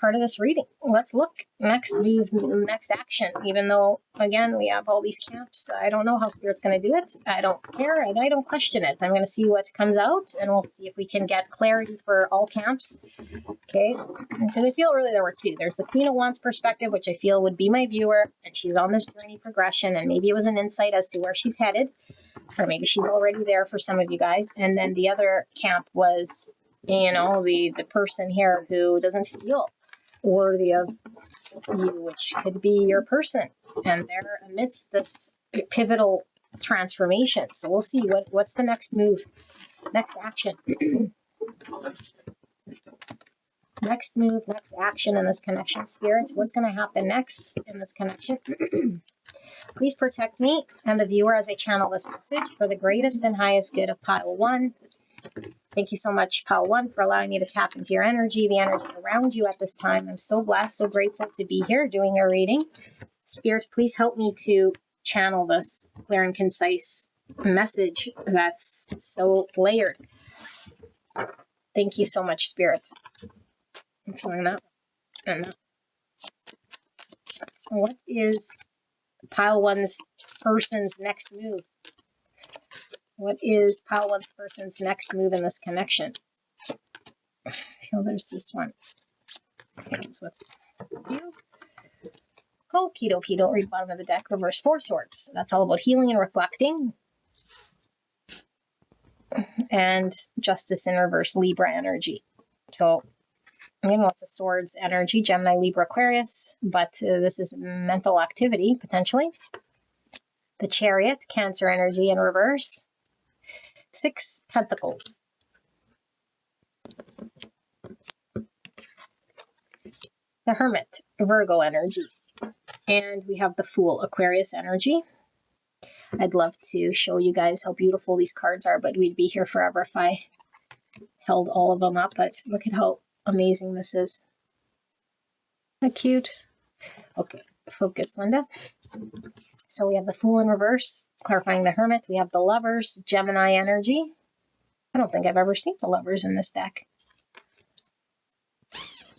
part of this reading. Let's look. Next move, next action. Even though, again, we have all these camps. I don't know how Spirit's going to do it. I don't care, and I don't question it. I'm going to see what comes out, and we'll see if we can get clarity for all camps. Okay? Because I feel really there were two. There's the Queen of Wands perspective, which I feel would be my viewer, and she's on this journey progression, and maybe it was an insight as to where she's headed, or maybe she's already there for some of you guys. And then the other camp was, the person here who doesn't feel worthy of you, which could be your person, and they're amidst this pivotal transformation. So we'll see what's the next move, next action. Next move, next action in this connection, Spirit. What's going to happen next in this connection? Please protect me and the viewer as I channel this message for the greatest and highest good of Pile 1. Thank you so much, Pile 1, for allowing me to tap into your energy, the energy around you at this time. I'm so blessed, so grateful to be here doing your reading. Spirit, please help me to channel this clear and concise message that's so layered. Thank you so much, Spirit. I'm feeling that. What is Pile 1's person's next move? What is Pile 1's person's next move in this connection? I feel there's this one. Comes with you. Okie dokie, don't read bottom of the deck. Reverse 4 Swords. That's all about healing and reflecting. And Justice in reverse, Libra energy. So, lots of swords energy, Gemini, Libra, Aquarius. But this is mental activity, potentially. The Chariot, Cancer energy in reverse. 6 Pentacles. The Hermit, Virgo energy. And we have the Fool, Aquarius energy. I'd love to show you guys how beautiful these cards are, but we'd be here forever if I held all of them up. But look at how amazing this is. How cute. Okay, focus, Linda. So we have the Fool in reverse, clarifying the Hermit. We have the Lovers, Gemini energy. I don't think I've ever seen the Lovers in this deck.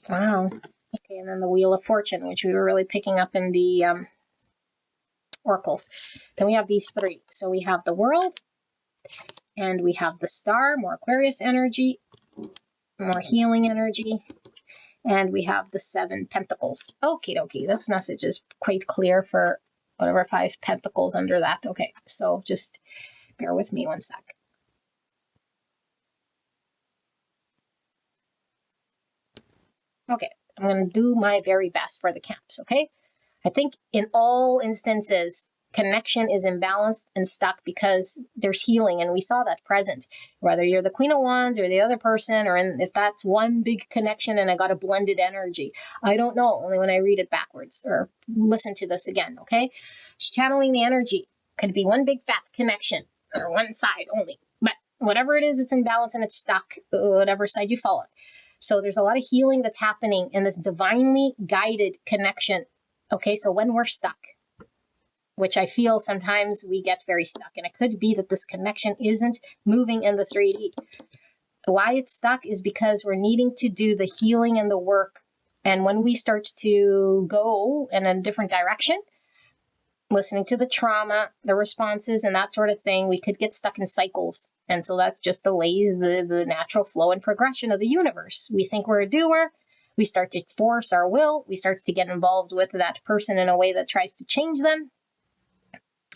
Wow. Okay, and then the Wheel of Fortune, which we were really picking up in the oracles. Then we have these three. So we have the World, and we have the Star, more Aquarius energy, more healing energy, and we have the 7 Pentacles. Okie dokie, this message is quite clear for whatever 5 Pentacles under that. Okay, so just bear with me one sec. Okay, I'm going to do my very best for the camps, okay? I think in all instances, connection is imbalanced and stuck because there's healing, and we saw that present. Whether you're the Queen of Wands or the other person, or if that's one big connection and I got a blended energy. I don't know, only when I read it backwards or listen to this again, okay? Channeling the energy could be one big fat connection or one side only. But whatever it is, it's in balance and it's stuck, whatever side you follow. So there's a lot of healing that's happening in this divinely guided connection. Okay, so when we're stuck, which I feel sometimes we get very stuck, and it could be that this connection isn't moving in the 3D. Why it's stuck is because we're needing to do the healing and the work. And when we start to go in a different direction, listening to the trauma, the responses, and that sort of thing, we could get stuck in cycles. And so that just delays the natural flow and progression of the universe. We think we're a doer. We start to force our will. We start to get involved with that person in a way that tries to change them.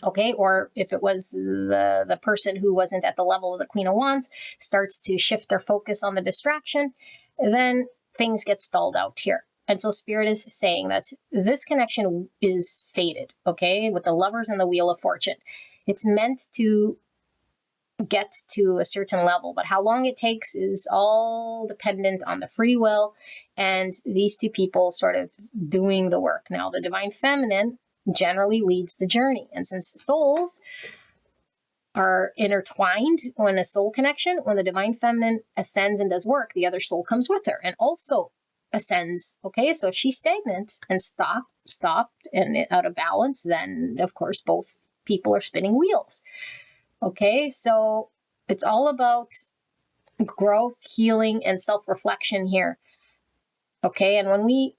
Okay, or if it was the person who wasn't at the level of the Queen of Wands, starts to shift their focus on the distraction, then things get stalled out here. And so Spirit is saying that this connection is fated, okay, with the Lovers and the Wheel of Fortune. It's meant to get to a certain level, but how long it takes is all dependent on the free will and these two people sort of doing the work. Now, the Divine Feminine generally leads the journey, and since souls are intertwined when a soul connection, when the Divine Feminine ascends and does work, the other soul comes with her and also ascends. Okay, so if she's stagnant and stopped and out of balance, then of course both people are spinning wheels. Okay, so it's all about growth, healing, and self-reflection here. Okay, and when we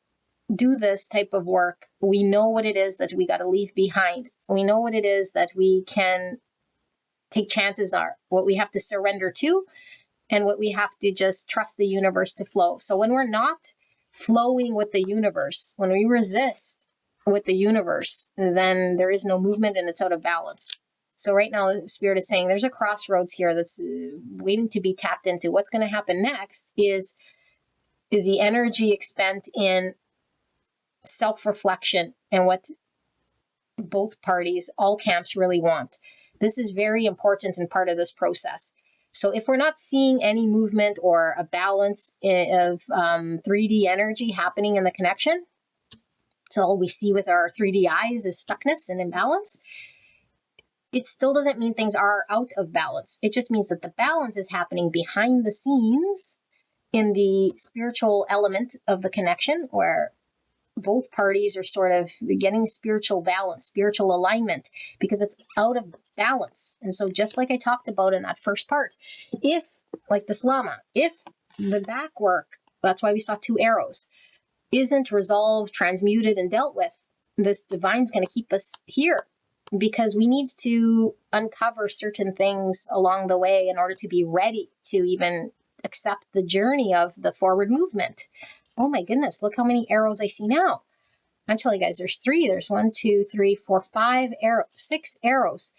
do this type of work, we know what it is that we got to leave behind. We know what it is that we can take chances are, what we have to surrender to, and what we have to just trust the universe to flow. So when we're not flowing with the universe, when we resist with the universe, then there is no movement and it's out of balance. So right now, the Spirit is saying there's a crossroads here that's waiting to be tapped into. What's going to happen next is the energy expend in self-reflection and what both parties, all camps really want. This is very important and part of this process. So if we're not seeing any movement or a balance of 3D energy happening in the connection, so all we see with our 3D eyes is stuckness and imbalance, it still doesn't mean things are out of balance. It just means that the balance is happening behind the scenes in the spiritual element of the connection, where both parties are sort of getting spiritual balance, spiritual alignment, because it's out of balance. And so just like I talked about in that first part, if, like this llama, if the back work, that's why we saw 2 arrows, isn't resolved, transmuted, and dealt with, this divine's going to keep us here, because we need to uncover certain things along the way in order to be ready to even accept the journey of the forward movement. Oh my goodness, look how many arrows I see now. I'm telling you guys, there's 3. There's 1, 2, 3, 4, 5 arrows, 6 arrows.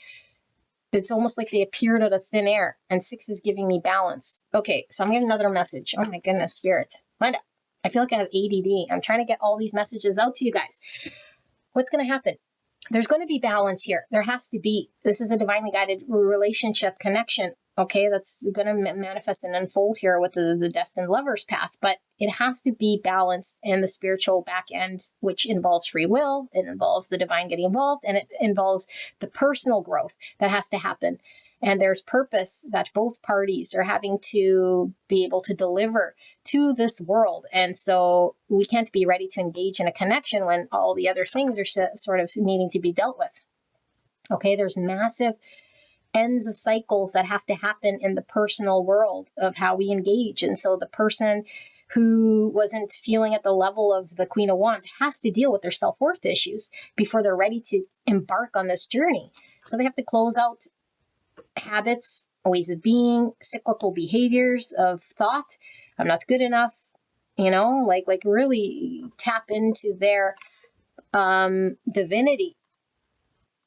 It's almost like they appeared out of thin air, and 6 is giving me balance. Okay, so I'm getting another message. Oh my goodness, Spirit. Linda, I feel like I have ADD. I'm trying to get all these messages out to you guys. What's going to happen? There's going to be balance here. There has to be. This is a divinely guided relationship connection. Okay, that's going to manifest and unfold here with the destined lover's path, but it has to be balanced in the spiritual back end, which involves free will, it involves the divine getting involved, and it involves the personal growth that has to happen. And there's purpose that both parties are having to be able to deliver to this world. And so we can't be ready to engage in a connection when all the other things are sort of needing to be dealt with. Okay, there's massive ends of cycles that have to happen in the personal world of how we engage. And so the person who wasn't feeling at the level of the Queen of Wands has to deal with their self-worth issues before they're ready to embark on this journey. So they have to close out habits, ways of being, cyclical behaviors of thought. I'm not good enough, like really tap into their divinity.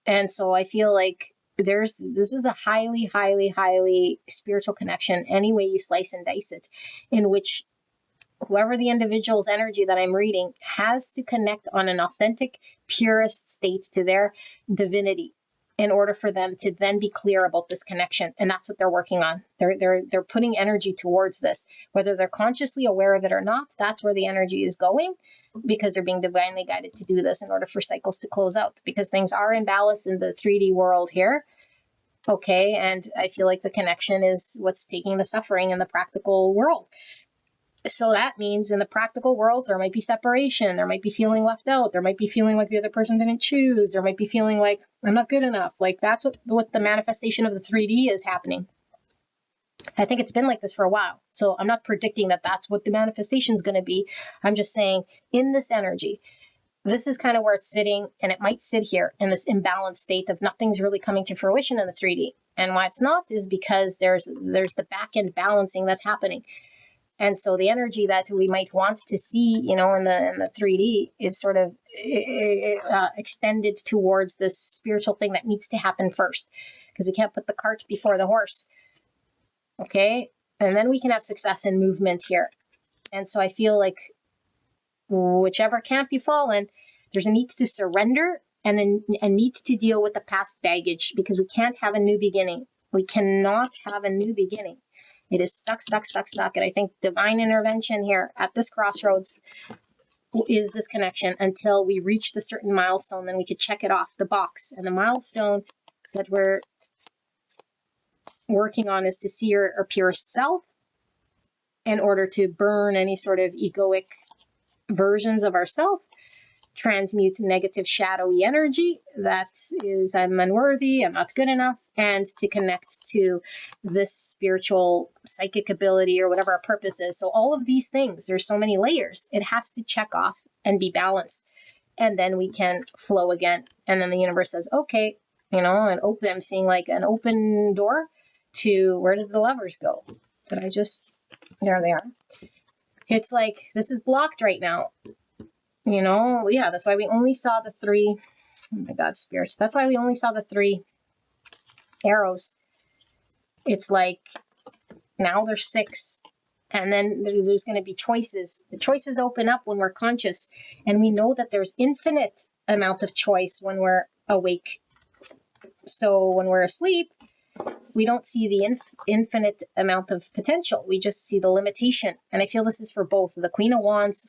And so I feel like this is a highly, highly, highly spiritual connection, any way you slice and dice it, in which whoever the individual's energy that I'm reading has to connect on an authentic, purest state to their divinity in order for them to then be clear about this connection. And that's what they're working on. They're putting energy towards this, whether they're consciously aware of it or not. That's where the energy is going, because they're being divinely guided to do this in order for cycles to close out, because things are imbalanced in the 3D world here. Okay. And I feel like the connection is what's taking the suffering in the practical world. So that means in the practical worlds, there might be separation. There might be feeling left out. There might be feeling like the other person didn't choose. There might be feeling like I'm not good enough. Like that's what the manifestation of the 3D is happening. I think it's been like this for a while. So I'm not predicting that that's what the manifestation is going to be. I'm just saying in this energy, this is kind of where it's sitting, and it might sit here in this imbalanced state of nothing's really coming to fruition in the 3D. And why it's not is because there's the back end balancing that's happening. And so the energy that we might want to see, in the 3D is sort of extended towards this spiritual thing that needs to happen first, because we can't put the cart before the horse. Okay. And then we can have success and movement here. And so I feel like whichever camp you fall in, there's a need to surrender and then a need to deal with the past baggage, because we can't have a new beginning. We cannot have a new beginning. It is stuck. And I think divine intervention here at this crossroads is this connection until we reached a certain milestone. Then we could check it off the box. And the milestone that we're working on is to see our purest self in order to burn any sort of egoic versions of ourself, transmute negative shadowy energy that is I'm unworthy, I'm not good enough, and to connect to this spiritual psychic ability or whatever our purpose is. So all of these things, there's so many layers. It has to check off and be balanced. And then we can flow again. And then the universe says, okay, and open, I'm seeing like an open door to where did the lovers go? There they are. It's like, this is blocked right now. Yeah, that's why we only saw the 3. Oh my God, spirits. That's why we only saw the 3 arrows. It's like now there's 6. And then there's going to be choices. The choices open up when we're conscious. And we know that there's infinite amount of choice when we're awake. So when we're asleep, we don't see the infinite amount of potential. We just see the limitation. And I feel this is for both the Queen of Wands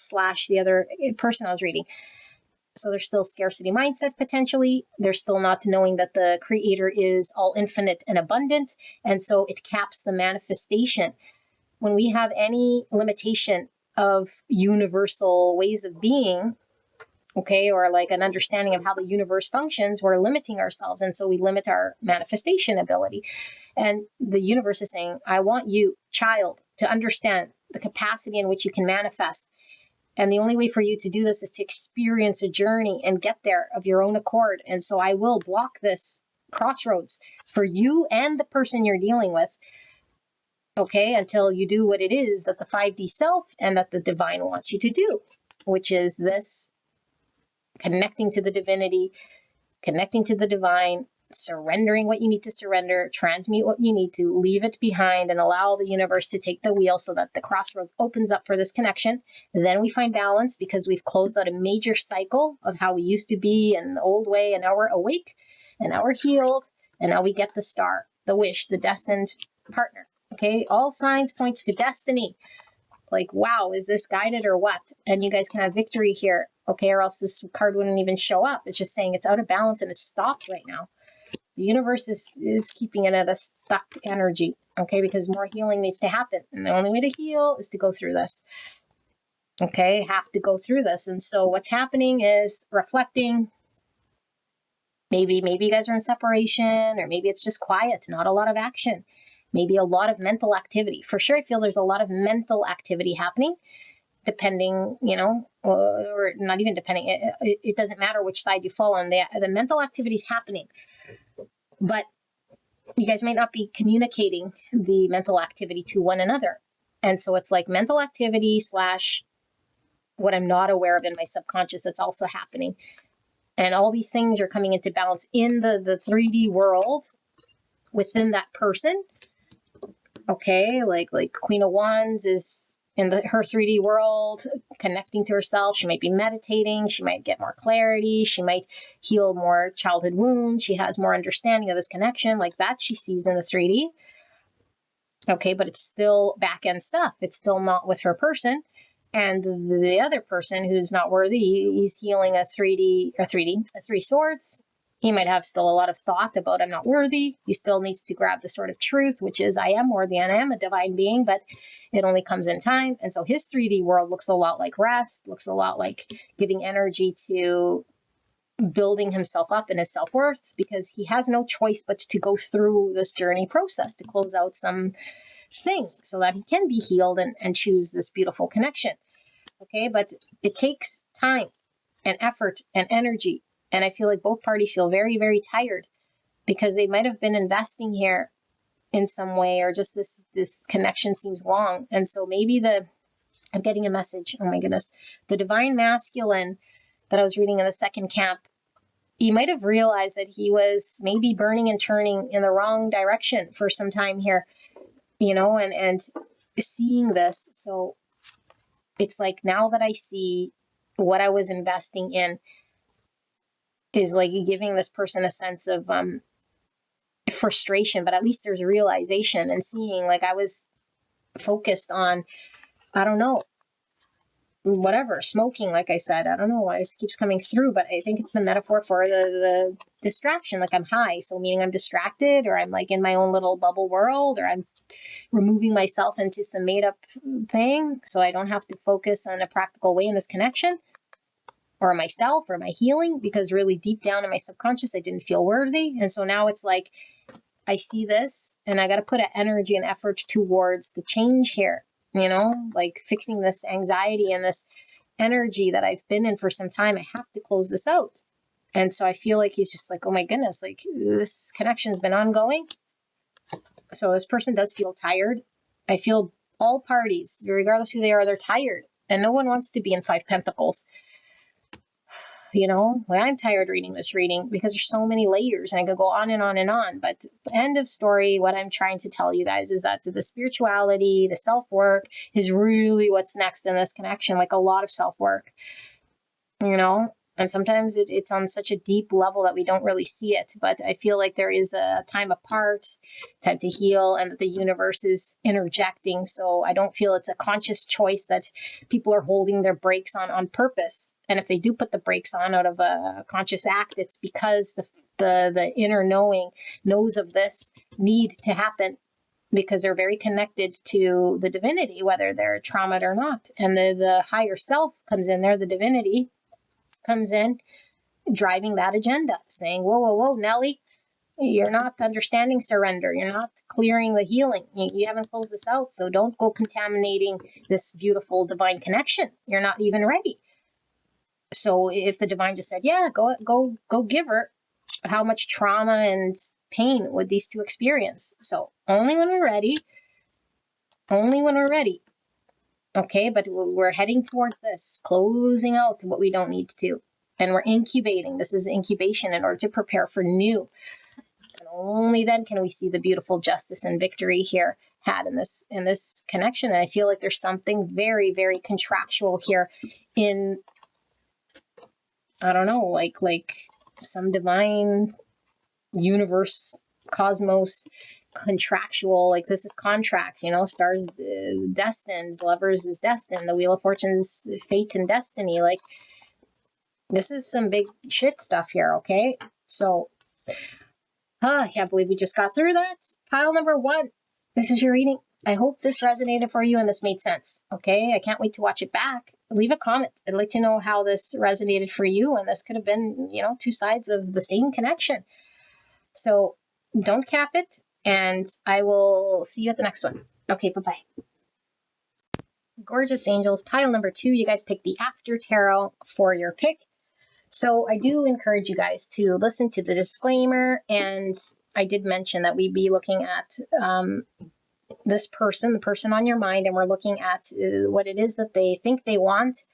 / the other person I was reading. So there's still scarcity mindset potentially. There's still not knowing that the creator is all infinite and abundant. And so it caps the manifestation. When we have any limitation of universal ways of being, okay, or like an understanding of how the universe functions, we're limiting ourselves. And so we limit our manifestation ability. And the universe is saying, I want you, child, to understand the capacity in which you can manifest. And the only way for you to do this is to experience a journey and get there of your own accord. And so I will block this crossroads for you and the person you're dealing with, okay, until you do what it is that the 5D self and that the divine wants you to do, which is this: connecting to the divinity, connecting to the divine, surrendering what you need to surrender, transmute what you need to, leave it behind, and allow the universe to take the wheel so that the crossroads opens up for this connection. Then we find balance because we've closed out a major cycle of how we used to be in the old way, and now we're awake, and now we're healed, and now we get the star, the wish, the destined partner. Okay, all signs point to destiny. Like, wow, is this guided or what? And you guys can have victory here. Okay, or else this card wouldn't even show up. It's just saying it's out of balance and it's stopped right now. The universe is keeping it at a stuck energy. Okay, because more healing needs to happen. And the only way to heal is to go through this. Okay, have to go through this. And so what's happening is reflecting. Maybe you guys are in separation, or maybe it's just quiet, not a lot of action. Maybe a lot of mental activity. For sure, I feel there's a lot of mental activity happening, depending, or not even depending. It doesn't matter which side you fall on. The mental activity is happening. But you guys might not be communicating the mental activity to one another. And so it's like mental activity / what I'm not aware of in my subconscious that's also happening. And all these things are coming into balance in the 3D world within that person. Okay, like Queen of Wands is in her 3D world, connecting to herself. She might be meditating. She might get more clarity. She might heal more childhood wounds. She has more understanding of this connection, like that she sees in the 3D. Okay, but it's still back-end stuff. It's still not with her person. And the other person who's not worthy, he's healing a 3 swords. He might have still a lot of thought about I'm not worthy. He still needs to grab the sword of truth, which is I am worthy and I am a divine being, but it only comes in time. And so his 3D world looks a lot like rest, looks a lot like giving energy to building himself up in his self-worth, because he has no choice but to go through this journey process to close out some thing so that he can be healed and choose this beautiful connection. Okay, but it takes time and effort and energy. And I feel like both parties feel very, very tired because they might have been investing here in some way, or just this connection seems long. And so maybe I'm getting a message. Oh my goodness. The divine masculine that I was reading in the second camp, he might have realized that he was maybe burning and turning in the wrong direction for some time here, and seeing this. So it's like, now that I see what I was investing in is like giving this person a sense of frustration, but at least there's a realization and seeing, like, I was focused on, I don't know, whatever, smoking, like I said. I don't know why this keeps coming through, but I think it's the metaphor for the distraction. Like, I'm high, so meaning I'm distracted, or I'm like in my own little bubble world, or I'm removing myself into some made up thing so I don't have to focus on a practical way in this connection or myself or my healing, because really deep down in my subconscious I didn't feel worthy. And so now it's like I see this and I got to put an energy and effort towards the change here, like fixing this anxiety and this energy that I've been in for some time. I have to close this out. And so I feel like he's just like, oh my goodness, like this connection's been ongoing. So this person does feel tired. I feel all parties, regardless who they are, they're tired. And no one wants to be in 5 Pentacles. I'm tired reading this reading because there's so many layers and I could go on and on and on. But end of story, what I'm trying to tell you guys is that the spirituality, the self-work is really what's next in this connection, like a lot of self-work, and sometimes it's on such a deep level that we don't really see it. But I feel like there is a time apart, time to heal, and that the universe is interjecting. So I don't feel it's a conscious choice that people are holding their brakes on purpose. And if they do put the brakes on out of a conscious act, it's because the inner knowing knows of this need to happen, because they're very connected to the divinity, whether they're traumatized or not. And the higher self comes in there, the divinity comes in driving that agenda, saying, whoa, Nelly, you're not understanding surrender. You're not clearing the healing. You haven't closed this out. So don't go contaminating this beautiful divine connection. You're not even ready. So if the divine just said, yeah, go give her, how much trauma and pain would these two experience? So only when we're ready. Okay, but we're heading towards this, closing out what we don't need to. And we're incubating. This is incubation in order to prepare for new. And only then can we see the beautiful justice and victory here had in this connection. And I feel like there's something very, very contractual here in, I don't know, like some divine universe, cosmos, contractual, like this is contracts, stars destined, lovers is destined, the wheel of fortune's fate and destiny. Like, this is some big shit stuff here. Okay, so I can't believe we just got through that. Pile number 1, this is your reading. I hope this resonated for you and this made sense. Okay. I can't wait to watch it back. Leave a comment. I'd like to know how this resonated for you. And this could have been, two sides of the same connection. So don't cap it. And I will see you at the next one. Okay. Bye-bye. Gorgeous angels, pile number 2. You guys picked the After Tarot for your pick. So I do encourage you guys to listen to the disclaimer. And I did mention that we'd be looking at this person, the person on your mind, and we're looking at what it is that they think they want,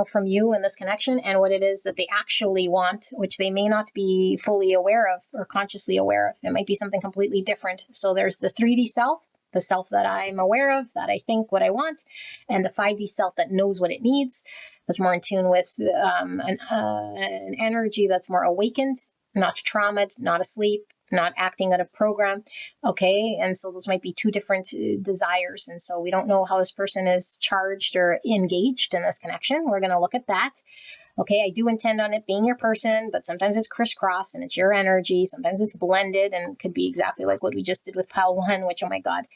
from you in this connection, and what it is that they actually want, which they may not be fully aware of or consciously aware of. It might be something completely different. So there's the 3D self, the self that I'm aware of, that I think what I want, and the 5D self that knows what it needs, that's more in tune with an energy that's more awakened, not traumatized, not asleep, not acting out of program. Okay. And so those might be two different desires. And so we don't know how this person is charged or engaged in this connection. We're going to look at that. Okay. I do intend on it being your person, but sometimes it's crisscross and it's your energy. Sometimes it's blended and could be exactly like what we just did with pile 1, which, oh my God,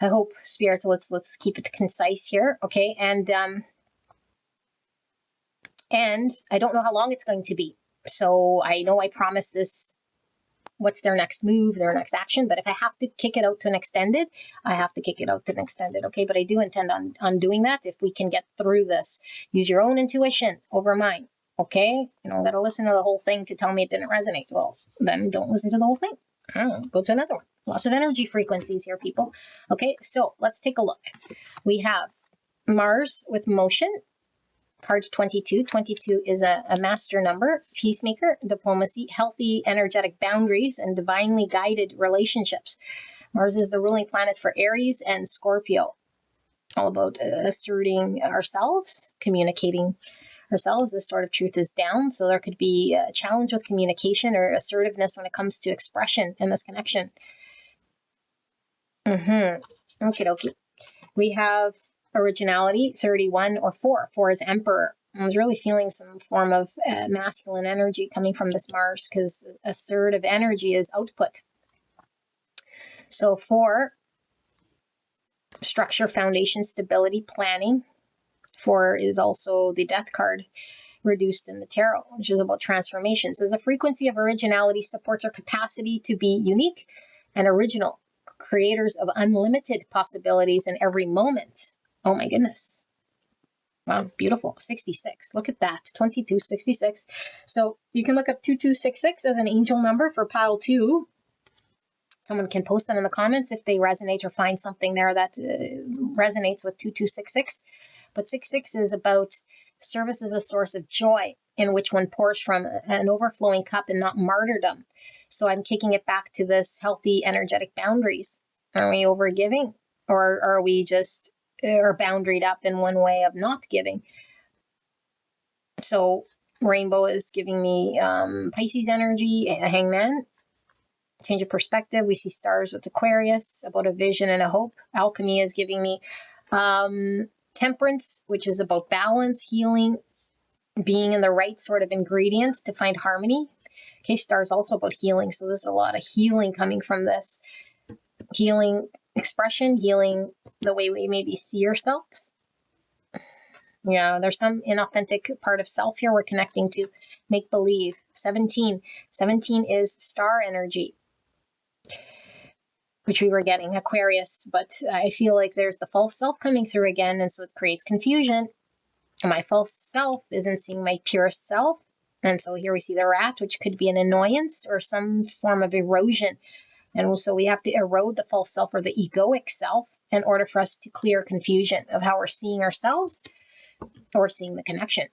I hope spirits, let's keep it concise here. Okay. And I don't know how long it's going to be. So I know I promised this, what's their next move, their next action. But if I have to kick it out to an extended, I have to kick it out to an extended. Okay. But I do intend on doing that if we can get through this. Use your own intuition over mine. Okay. Got to listen to the whole thing to tell me it didn't resonate. Well, then don't listen to the whole thing. Go to another one. Lots of energy frequencies here, people. Okay. So let's take a look. We have Mars with motion. Card 22. 22 is a master number, peacemaker, diplomacy, healthy, energetic boundaries, and divinely guided relationships. Mars is the ruling planet for Aries and Scorpio. All about asserting ourselves, communicating ourselves. This sort of truth is down. So there could be a challenge with communication or assertiveness when it comes to expression in this connection. Okay, dokie. We have originality, 31 or 4. 4 is emperor. I was really feeling some form of masculine energy coming from this Mars because assertive energy is output. So 4, structure, foundation, stability, planning. 4 is also the death card reduced in the tarot, which is about transformation. It says the frequency of originality supports our capacity to be unique and original, creators of unlimited possibilities in every moment. Oh my goodness. Wow, beautiful. 66. Look at that. 2266. So you can look up 2266 as an angel number for pile 2. Someone can post that in the comments if they resonate or find something there that resonates with 2266. But 66 is about service as a source of joy in which one pours from an overflowing cup and not martyrdom. So I'm kicking it back to this healthy, energetic boundaries. Are we overgiving, or are we just boundaried up in one way of not giving? So rainbow is giving me Pisces energy, a hangman, change of perspective. We see stars with Aquarius, about a vision and a hope. Alchemy is giving me temperance, which is about balance, healing, being in the right sort of ingredient to find harmony. Okay, star is also about healing. So there's a lot of healing coming from this. Healing expression, healing the way we maybe see ourselves. Yeah, there's some inauthentic part of self here we're connecting to. Make believe. 17. 17 is star energy, which we were getting, Aquarius. But I feel like there's the false self coming through again, and so it creates confusion. My false self isn't seeing my purest self. And so here we see the rat, which could be an annoyance or some form of erosion. And so we have to erode the false self or the egoic self in order for us to clear confusion of how we're seeing ourselves or seeing the connection.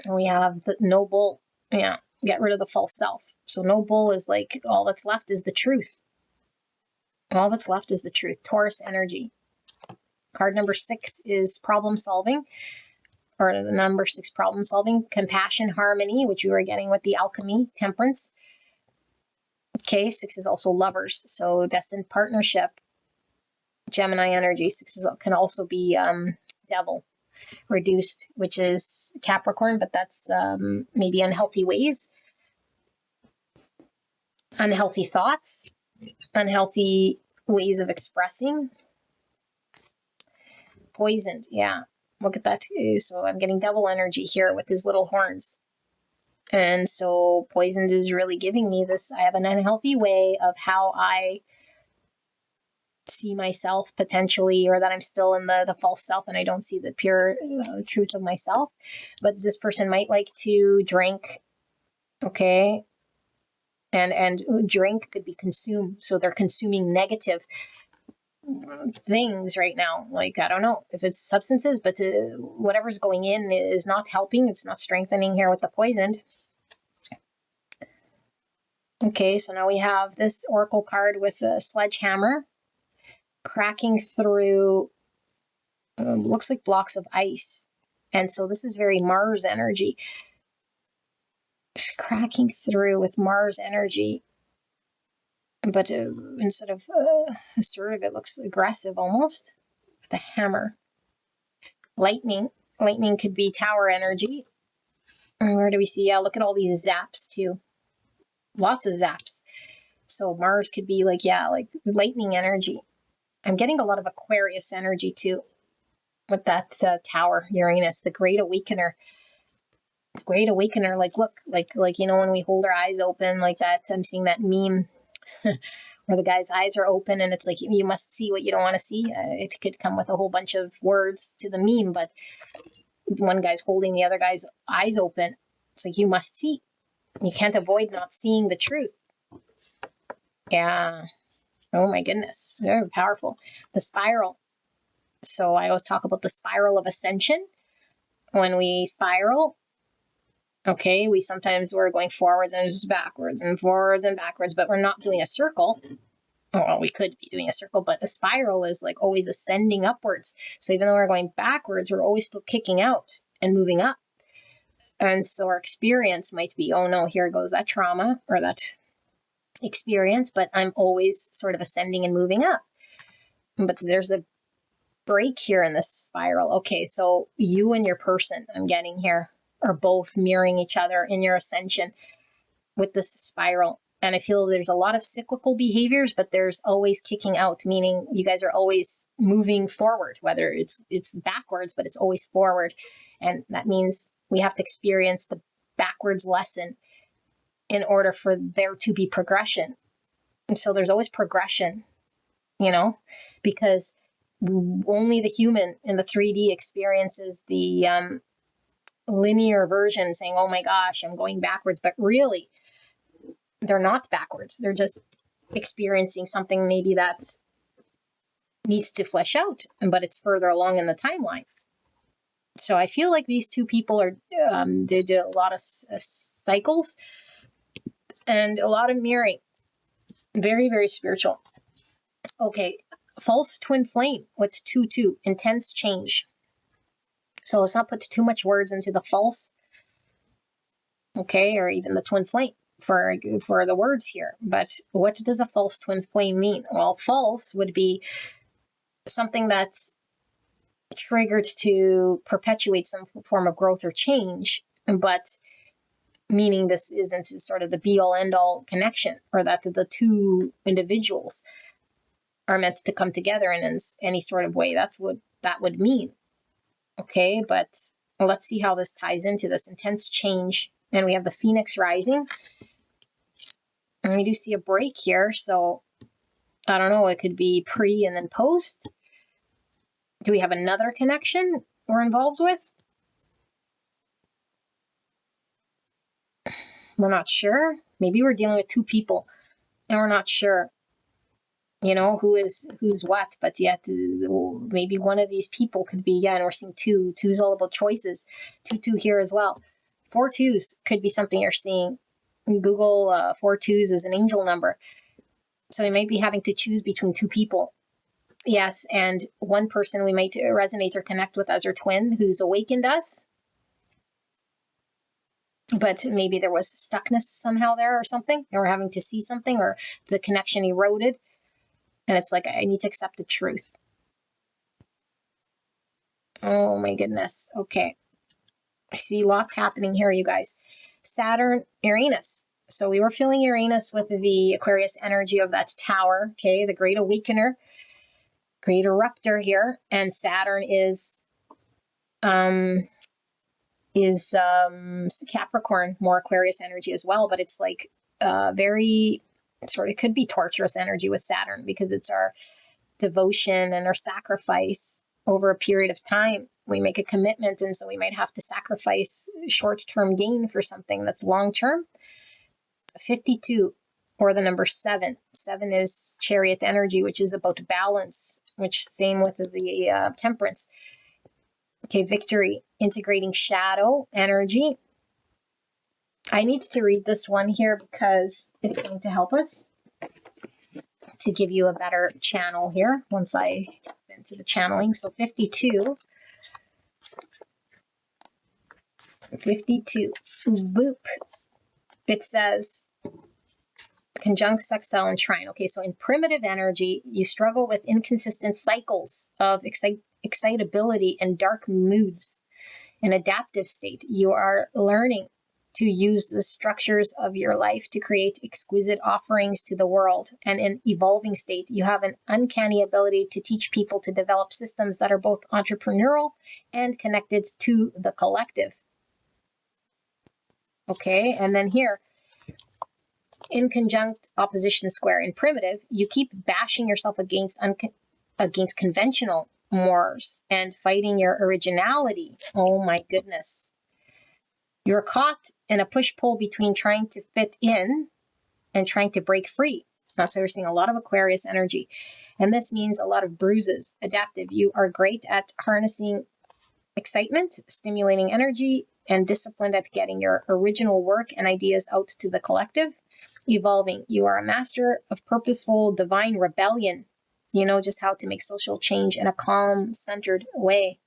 And we have the no bull. Yeah, get rid of the false self. So no bull is like all that's left is the truth. All that's left is the truth. Taurus energy. Card number 6 is problem solving, or the number 6 problem solving. Compassion, harmony, which we were getting with the alchemy, temperance. Okay, 6 is also lovers, so destined partnership. Gemini energy. 6 can also be devil reduced, which is Capricorn, but that's maybe unhealthy ways, unhealthy thoughts, unhealthy ways of expressing. Poisoned, yeah. Look at that. So I'm getting double energy here with his little horns. And so poisoned is really giving me this. I have an unhealthy way of how I see myself potentially, or that I'm still in the false self and I don't see the pure truth of myself. But this person might like to drink, okay? And drink could be consumed. So they're consuming negative things right now. Like, I don't know if it's substances, but whatever's going in is not helping. It's not strengthening here with the poisoned. Okay, so now we have this oracle card with a sledgehammer cracking through, looks like blocks of ice. And so this is very Mars energy. Just cracking through with Mars energy. But instead of assertive, it looks aggressive almost. With a hammer. Lightning. Lightning could be tower energy. And where do we see? Yeah, look at all these zaps too. Lots of zaps. So Mars could be like, yeah, like lightning energy. I'm getting a lot of Aquarius energy too. With that tower, Uranus, the Great Awakener. Great Awakener, like look, like you know, when we hold our eyes open like that. I'm seeing that meme where the guy's eyes are open and it's like you must see what you don't want to see. It could come with a whole bunch of words to the meme, but one guy's holding the other guy's eyes open. It's like you must see. You can't avoid not seeing the truth. Yeah. Oh my goodness. Very powerful. The spiral. So I always talk about the spiral of ascension. When we spiral, okay, we're going forwards and just backwards and forwards and backwards, but we're not doing a circle. Well, we could be doing a circle, but a spiral is like always ascending upwards. So even though we're going backwards, we're always still kicking out and moving up. And so our experience might be, oh no, here goes that trauma or that experience, but I'm always sort of ascending and moving up. But there's a break here in this spiral. Okay, so you and your person, I'm getting here, are both mirroring each other in your ascension with this spiral. And I feel there's a lot of cyclical behaviors, but there's always kicking out, meaning you guys are always moving forward, whether it's backwards, but it's always forward. And that means we have to experience the backwards lesson in order for there to be progression. And so there's always progression, you know, because only the human in the 3D experiences the linear version saying, oh my gosh, I'm going backwards. But really, they're not backwards. They're just experiencing something maybe that needs to flesh out, but it's further along in the timeline. So I feel like these two people are they did a lot of cycles and a lot of mirroring. Very, very spiritual. Okay, false twin flame. What's 2-2? Intense change. So let's not put too much words into the false, okay, or even the twin flame for the words here. But what does a false twin flame mean? Well, false would be something that's triggered to perpetuate some form of growth or change, but meaning this isn't sort of the be-all end-all connection, or that the two individuals are meant to come together in any sort of way. That's what that would mean. Okay, but let's see how this ties into this intense change. And we have the Phoenix rising. And we do see a break here. So I don't know, it could be pre and then post. Do we have another connection we're involved with? We're not sure. Maybe we're dealing with two people and we're not sure, you know, who's what, but yet maybe one of these people could be, yeah, and we're seeing two. Two's all about choices. 2-2 here as well. 4 2s could be something you're seeing. Google 4 2s as an angel number. So we might be having to choose between two people. Yes, and one person we might resonate or connect with as our twin who's awakened us. But maybe there was stuckness somehow there or something, and we're having to see something, or the connection eroded. And it's like, I need to accept the truth. Oh my goodness. Okay. I see lots happening here, you guys. Saturn, Uranus. So we were feeling Uranus with the Aquarius energy of that tower, okay, the great awakener, great eruptor here, and Saturn is Capricorn, more Aquarius energy as well, but it's like very sort of could be torturous energy with Saturn because it's our devotion and our sacrifice over a period of time. We make a commitment, and so we might have to sacrifice short-term gain for something that's long-term. 52, or the number 7. 7 is Chariot energy, which is about balance, which same with the Temperance. Okay, Victory, integrating shadow energy. I need to read this one here because it's going to help us to give you a better channel here once I tap into the channeling. So 52. Boop. It says conjunct, sextile, and trine. Okay, so in primitive energy, you struggle with inconsistent cycles of excitability and dark moods. In adaptive state, you are learning to use the structures of your life to create exquisite offerings to the world. And in evolving state, you have an uncanny ability to teach people to develop systems that are both entrepreneurial and connected to the collective. Okay, and then here, in conjunct, opposition square. In primitive, you keep bashing yourself against conventional mores and fighting your originality. Oh my goodness. You're caught in a push-pull between trying to fit in and trying to break free. That's why we're seeing a lot of Aquarius energy. And this means a lot of bruises. Adaptive, you are great at harnessing excitement, stimulating energy, and disciplined at getting your original work and ideas out to the collective. Evolving, you are a master of purposeful divine rebellion. You know just how to make social change in a calm, centered way.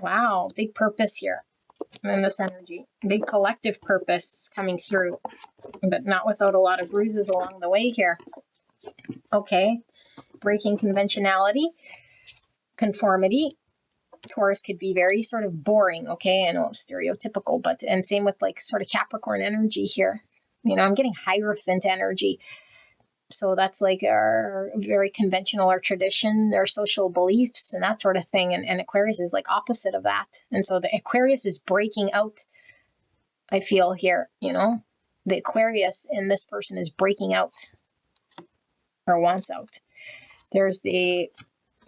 Wow, big purpose here in this energy. Big collective purpose coming through, but not without a lot of bruises along the way here. Okay, breaking conventionality, conformity. Taurus could be very sort of boring, okay, and stereotypical, and same with like sort of Capricorn energy here. You know, I'm getting Hierophant energy. So that's like our very conventional, our tradition, our social beliefs and that sort of thing. And Aquarius is like opposite of that. And so the Aquarius is breaking out, I feel here, you know, the Aquarius in this person is breaking out or wants out. There's the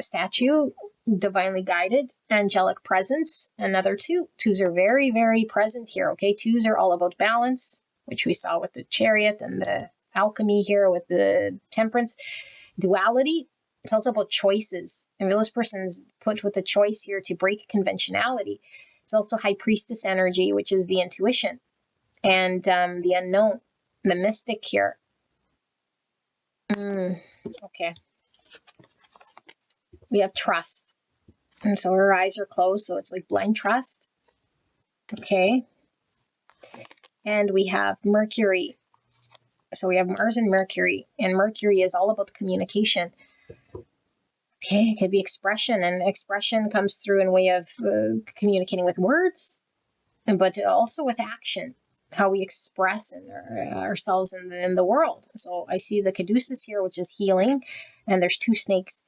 statue, divinely guided, angelic presence, another 2. 2s are very, very present here, okay? 2s are all about balance, which we saw with the Chariot and the alchemy here with the Temperance. Duality, it's also about choices. And this person's put with a choice here to break conventionality. It's also High Priestess energy, which is the intuition and the unknown, the mystic here. Okay. We have trust. And so her eyes are closed, so it's like blind trust. Okay. And we have Mercury. So we have Mars and Mercury is all about communication. Okay, it could be expression, and expression comes through in way of communicating with words, but also with action, how we express ourselves in the world. So I see the caduceus here, which is healing, and there's 2 snakes.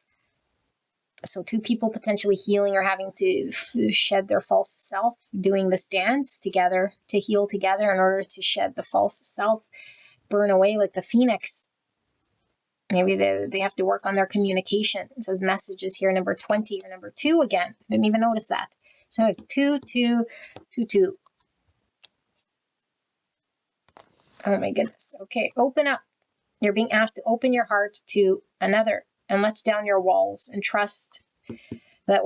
So 2 people potentially healing or having to shed their false self, doing this dance together to heal together in order to shed the false self, burn away like the phoenix. Maybe they have to work on their communication. It says messages here, number 20 or number 2 again. I didn't even notice that. So I have 2, 2, 2, 2. Oh my goodness. Okay, open up. You're being asked to open your heart to another and let down your walls and trust that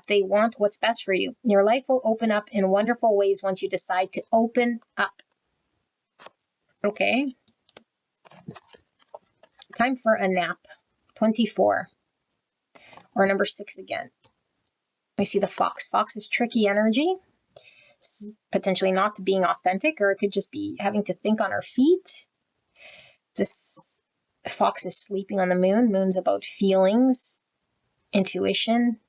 they want what's best for you. Your life will open up in wonderful ways once you decide to open up. Okay. Time for a nap. 24. Or number 6 again. We see the fox. Fox is tricky energy. It's potentially not being authentic, or it could just be having to think on our feet. This fox is sleeping on the moon. Moon's about feelings, intuition,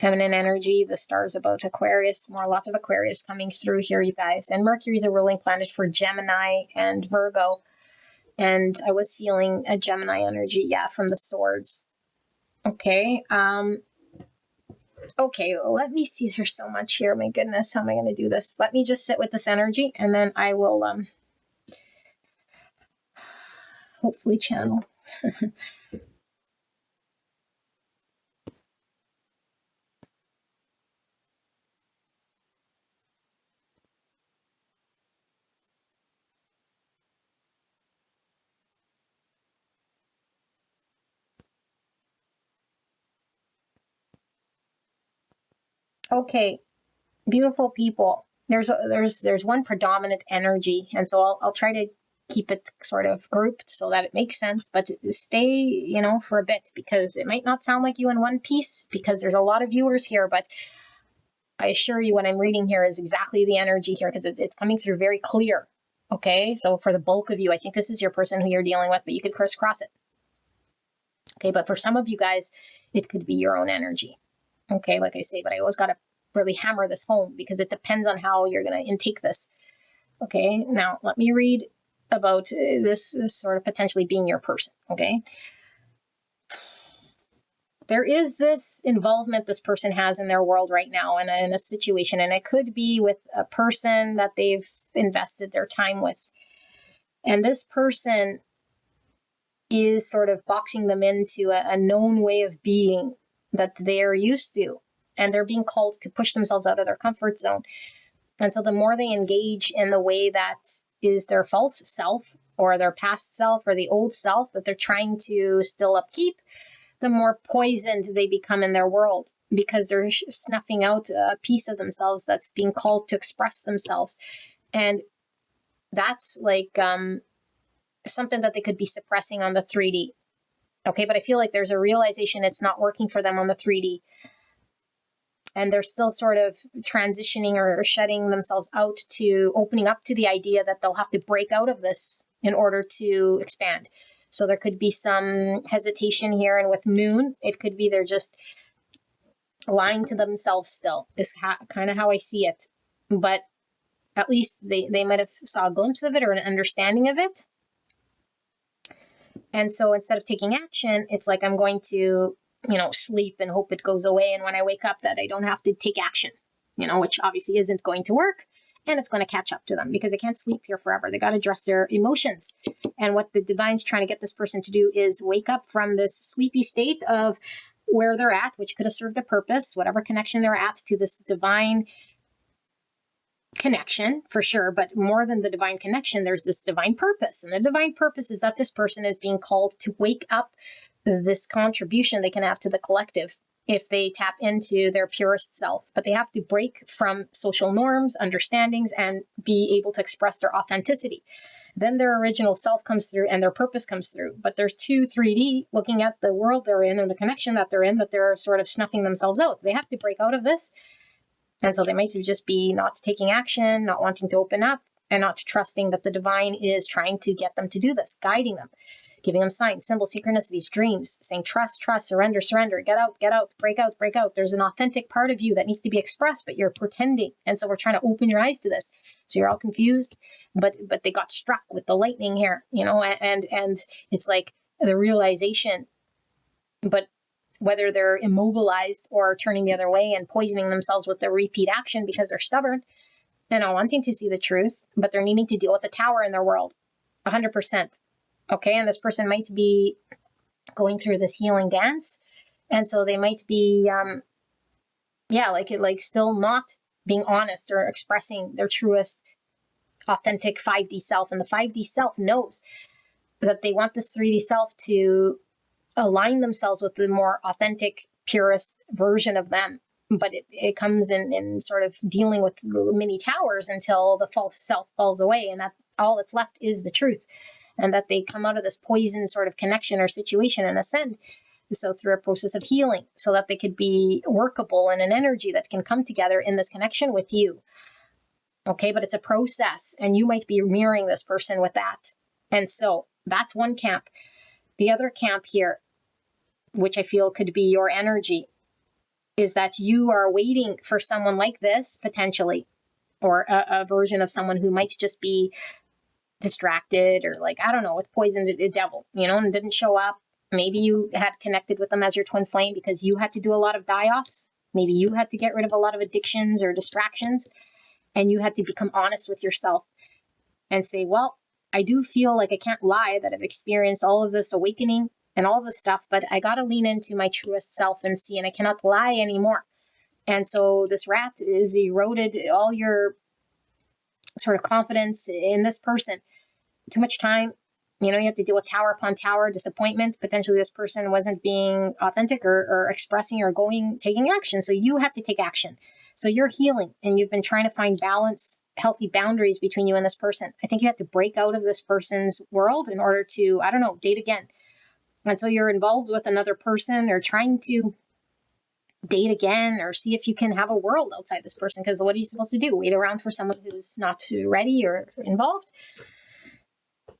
feminine energy. The stars about Aquarius, lots of Aquarius coming through here, you guys. And Mercury is a ruling planet for Gemini and Virgo. And I was feeling a Gemini energy, from the swords. Okay. Okay, let me see. There's so much here. My goodness, how am I going to do this? Let me just sit with this energy, and then I will hopefully channel. Okay, beautiful people. There's one predominant energy, and so I'll try to keep it sort of grouped so that it makes sense, but stay, for a bit, because it might not sound like you in one piece, because there's a lot of viewers here, but I assure you what I'm reading here is exactly the energy here, because it's coming through very clear. Okay, so for the bulk of you, I think this is your person who you're dealing with, but you could crisscross it. Okay, but for some of you guys, it could be your own energy. Okay, like I say, but I always got to really hammer this home, because it depends on how you're going to intake this. Okay, now let me read about this sort of potentially being your person. Okay, there is this involvement this person has in their world right now, in a situation, and it could be with a person that they've invested their time with. And this person is sort of boxing them into a known way of being that they're used to, and they're being called to push themselves out of their comfort zone. And so the more they engage in the way that is their false self, or their past self, or the old self that they're trying to still upkeep, the more poisoned they become in their world, because they're snuffing out a piece of themselves that's being called to express themselves. And that's like something that they could be suppressing on the 3D. Okay, but I feel like there's a realization it's not working for them on the 3D. And they're still sort of transitioning or shutting themselves out to opening up to the idea that they'll have to break out of this in order to expand. So there could be some hesitation here. And with Moon, it could be they're just lying to themselves still, is kind of how I see it. But at least they might have saw a glimpse of it or an understanding of it. And so instead of taking action, it's like, I'm going to, sleep and hope it goes away. And when I wake up, that I don't have to take action, which obviously isn't going to work. And it's going to catch up to them, because they can't sleep here forever. They got to address their emotions. And what the divine's trying to get this person to do is wake up from this sleepy state of where they're at, which could have served a purpose, whatever connection they're at to this divine connection, for sure. But more than the divine connection, there's this divine purpose. And the divine purpose is that this person is being called to wake up this contribution they can have to the collective if they tap into their purest self. But they have to break from social norms, understandings, and be able to express their authenticity. Then their original self comes through and their purpose comes through. But they're too 3D, looking at the world they're in and the connection that they're in, that they're sort of snuffing themselves out. They have to break out of this. And so they might just be not taking action, not wanting to open up, and not trusting that the divine is trying to get them to do this, guiding them, giving them signs, symbols, synchronicities, dreams, saying trust, surrender, get out, break out. There's an authentic part of you that needs to be expressed, but you're pretending. And so we're trying to open your eyes to this. So you're all confused, but they got struck with the lightning here, and it's like the realization, but whether they're immobilized or turning the other way and poisoning themselves with the repeat action because they're stubborn and not wanting to see the truth, but they're needing to deal with the tower in their world, 100%. Okay, and this person might be going through this healing dance, and so they might be, still not being honest or expressing their truest, authentic 5D self. And the 5D self knows that they want this 3D self to align themselves with the more authentic, purest version of them. But it comes in sort of dealing with many towers until the false self falls away, and that all that's left is the truth. And that they come out of this poison sort of connection or situation and ascend. So through a process of healing, so that they could be workable in an energy that can come together in this connection with you. Okay, but it's a process, and you might be mirroring this person with that. And so that's one camp. The other camp here, which I feel could be your energy, is that you are waiting for someone like this, potentially, or a version of someone who might just be distracted or like, I don't know, with poison the devil, and didn't show up. Maybe you had connected with them as your twin flame because you had to do a lot of die-offs. Maybe you had to get rid of a lot of addictions or distractions, and you had to become honest with yourself and say, well, I do feel like I can't lie that I've experienced all of this awakening and all this stuff, but I got to lean into my truest self and see, and I cannot lie anymore. And so this rat is eroded all your sort of confidence in this person. Too much time. You have to deal with tower upon tower disappointment. Potentially this person wasn't being authentic or expressing or taking action. So you have to take action. So you're healing and you've been trying to find balance, healthy boundaries between you and this person. I think you have to break out of this person's world in order to, I don't know, date again. And so you're involved with another person or trying to date again or see if you can have a world outside this person. Because what are you supposed to do? Wait around for someone who's not ready or involved?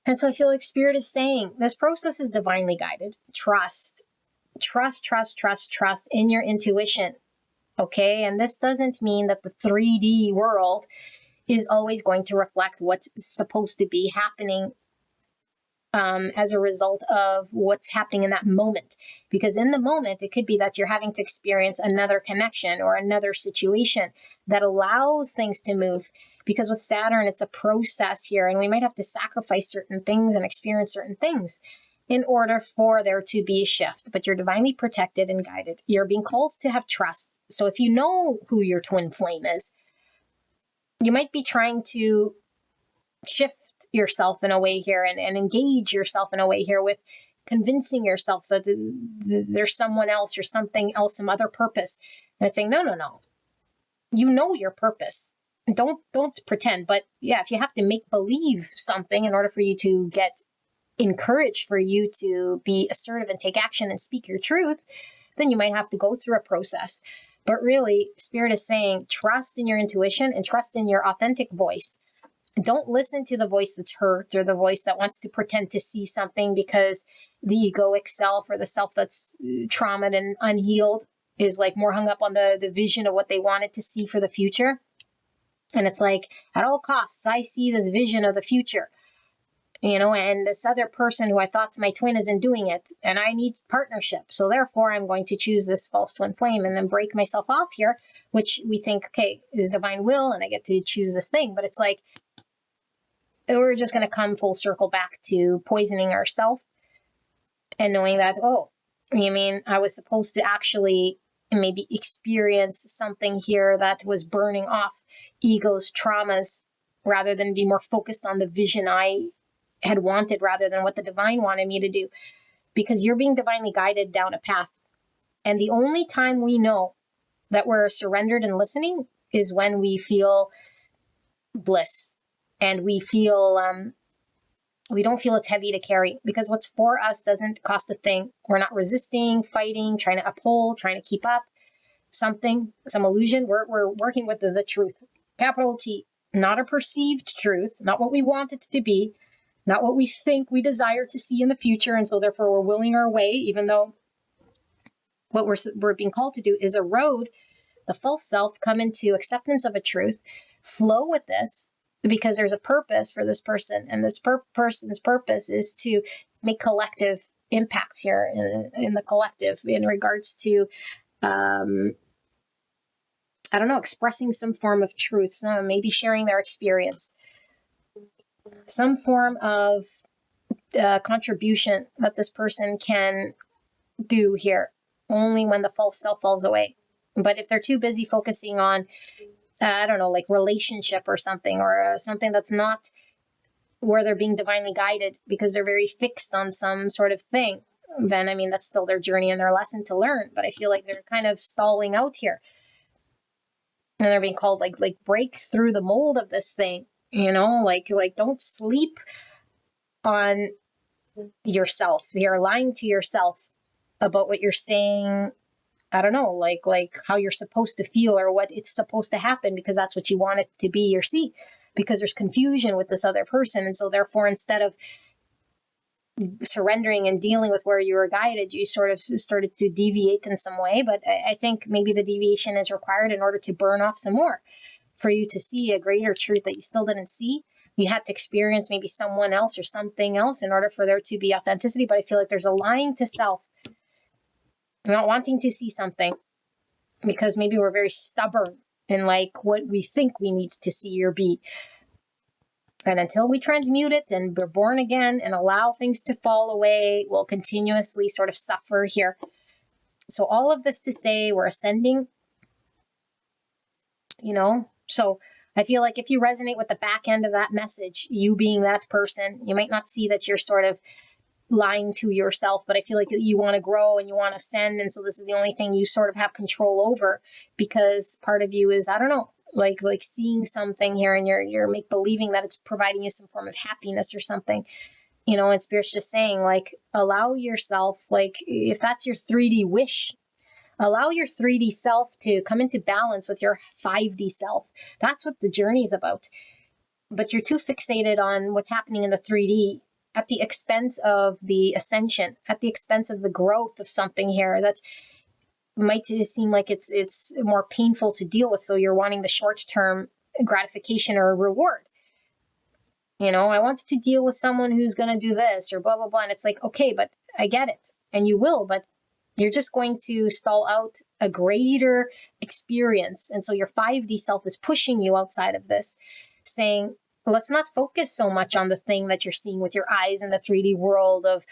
And so I feel like Spirit is saying this process is divinely guided. Trust in your intuition. Okay. And this doesn't mean that the 3D world is always going to reflect what's supposed to be happening as a result of what's happening in that moment. Because in the moment, it could be that you're having to experience another connection or another situation that allows things to move. Because with Saturn, it's a process here, and we might have to sacrifice certain things and experience certain things in order for there to be a shift. But you're divinely protected and guided. You're being called to have trust. So if you know who your twin flame is, you might be trying to shift yourself in a way here and engage yourself in a way here with convincing yourself that there's someone else or something else, some other purpose. And it's saying, no. You know your purpose. Don't pretend. But yeah, if you have to make believe something in order for you to get encouraged, for you to be assertive and take action and speak your truth, then you might have to go through a process. But really, Spirit is saying, trust in your intuition and trust in your authentic voice. Don't listen to the voice that's hurt or the voice that wants to pretend to see something because the egoic self or the self that's traumatized and unhealed is like more hung up on the vision of what they wanted to see for the future. And it's like, at all costs, I see this vision of the future, and this other person who I thought's my twin isn't doing it, and I need partnership. So therefore, I'm going to choose this false twin flame and then break myself off here, which we think, okay, is divine will, and I get to choose this thing. But it's like, we're just going to come full circle back to poisoning ourselves and knowing that, I was supposed to actually maybe experience something here that was burning off ego's traumas rather than be more focused on the vision I had wanted rather than what the divine wanted me to do. Because you're being divinely guided down a path. And the only time we know that we're surrendered and listening is when we feel bliss. And we feel, we don't feel it's heavy to carry, because what's for us doesn't cost a thing. We're not resisting, fighting, trying to uphold, trying to keep up something, some illusion. We're working with the truth, capital T, not a perceived truth, not what we want it to be, not what we think we desire to see in the future. And so therefore we're willing our way, even though what we're being called to do is erode the false self, come into acceptance of a truth, flow with this, because there's a purpose for this person, and this person's purpose is to make collective impacts here in the collective in regards to, expressing some form of truth, maybe sharing their experience, some form of contribution that this person can do here, only when the false self falls away. But if they're too busy focusing on like relationship or something, or something that's not where they're being divinely guided because they're very fixed on some sort of thing, then, that's still their journey and their lesson to learn. But I feel like they're kind of stalling out here. And they're being called like break through the mold of this thing, like don't sleep on yourself. You're lying to yourself about what you're saying. I don't know, like how you're supposed to feel or what it's supposed to happen, because that's what you want it to be or see, because there's confusion with this other person. And so therefore, instead of surrendering and dealing with where you were guided, you sort of started to deviate in some way. But I think maybe the deviation is required in order to burn off some more, for you to see a greater truth that you still didn't see. You had to experience maybe someone else or something else in order for there to be authenticity. But I feel like there's a lying to self, not wanting to see something because maybe we're very stubborn in like what we think we need to see or be. And until we transmute it and we're born again and allow things to fall away, we'll continuously sort of suffer here. So all of this to say, we're ascending, So I feel like if you resonate with the back end of that message, you being that person, you might not see that you're sort of lying to yourself, but I feel like you want to grow and you want to ascend. And so this is the only thing you sort of have control over, because part of you is, I don't know, like seeing something here and you're make believing that it's providing you some form of happiness or something, and Spirit's just saying, like, allow yourself, like, if that's your 3D wish, allow your 3D self to come into balance with your 5D self. That's what the journey is about. But you're too fixated on what's happening in the 3D at the expense of the ascension, at the expense of the growth of something here that might seem like it's more painful to deal with. So you're wanting the short-term gratification or reward. I want to deal with someone who's going to do this or blah, blah, blah. And it's like, okay, but I get it. And you will, but you're just going to stall out a greater experience. And so your 5D self is pushing you outside of this, saying, let's not focus so much on the thing that you're seeing with your eyes in the 3D world of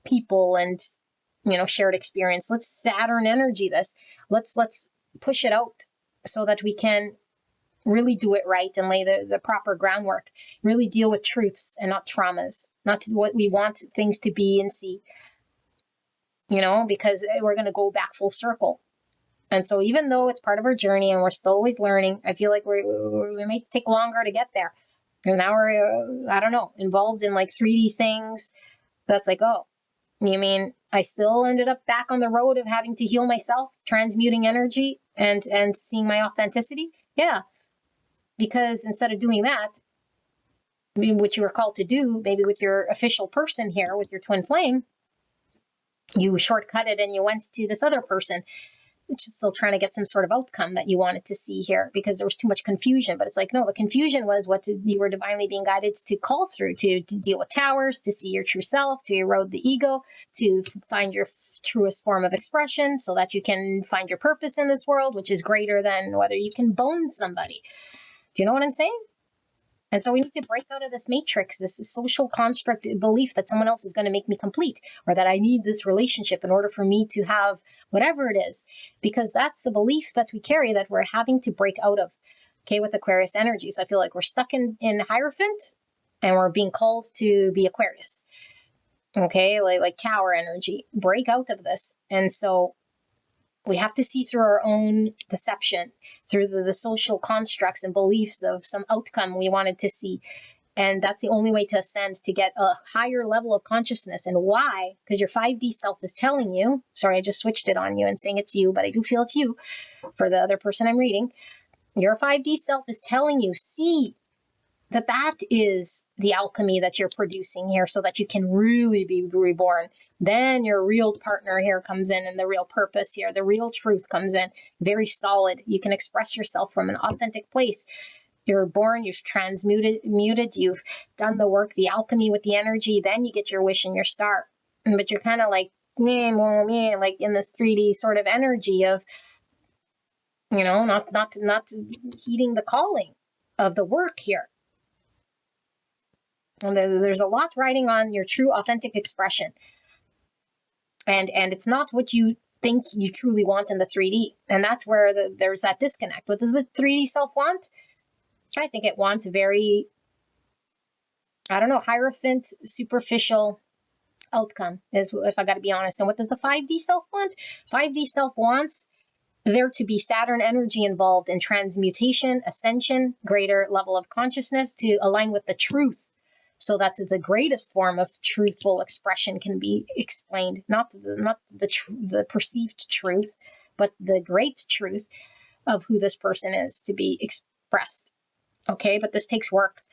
people and, shared experience. Let's Saturn energy this. Let's push it out so that we can really do it right and lay the proper groundwork, really deal with truths and not traumas, not what we want things to be and see, because we're going to go back full circle. And so even though it's part of our journey and we're still always learning, I feel like we may take longer to get there. And now we're, I don't know, involved in like 3D things. That's like, oh, you mean I still ended up back on the road of having to heal myself, transmuting energy and seeing my authenticity? Yeah. Because instead of doing that, what you were called to do, maybe with your official person here, with your twin flame, you shortcutted and you went to this other person, which is still trying to get some sort of outcome that you wanted to see here because there was too much confusion. But it's like, no, the confusion was what you were divinely being guided to call through, to deal with towers, to see your true self, to erode the ego, to find your truest form of expression so that you can find your purpose in this world, which is greater than whether you can bone somebody. Do you know what I'm saying? And so we need to break out of this matrix, this social construct belief that someone else is going to make me complete, or that I need this relationship in order for me to have whatever it is, because that's the belief that we carry that we're having to break out of, okay, with Aquarius energy. So I feel like we're stuck in Hierophant and we're being called to be Aquarius, okay, like Tower energy, break out of this. And so we have to see through our own deception, through the social constructs and beliefs of some outcome we wanted to see. And that's the only way to ascend, to get a higher level of consciousness. And why? Because your 5D self is telling you, sorry, I just switched it on you and saying it's you, but I do feel it's you for the other person I'm reading. Your 5D self is telling you, see, that is the alchemy that you're producing here so that you can really be reborn. Then your real partner here comes in and the real purpose here, the real truth comes in, very solid. You can express yourself from an authentic place. You're born, you've transmuted, you've done the work, the alchemy with the energy, then you get your wish and your star. But you're kind of like, like in this 3D sort of energy of, not heeding the calling of the work here. And there's a lot riding on your true authentic expression. And it's not what you think you truly want in the 3D. And that's where there's that disconnect. What does the 3D self want? I think it wants very, Hierophant, superficial outcome, is, if I got to be honest. And what does the 5D self want? 5D self wants there to be Saturn energy involved in transmutation, ascension, greater level of consciousness to align with the truth. So that's the greatest form of truthful expression can be explained, not the perceived truth, but the great truth of who this person is to be expressed. Okay, but this takes work.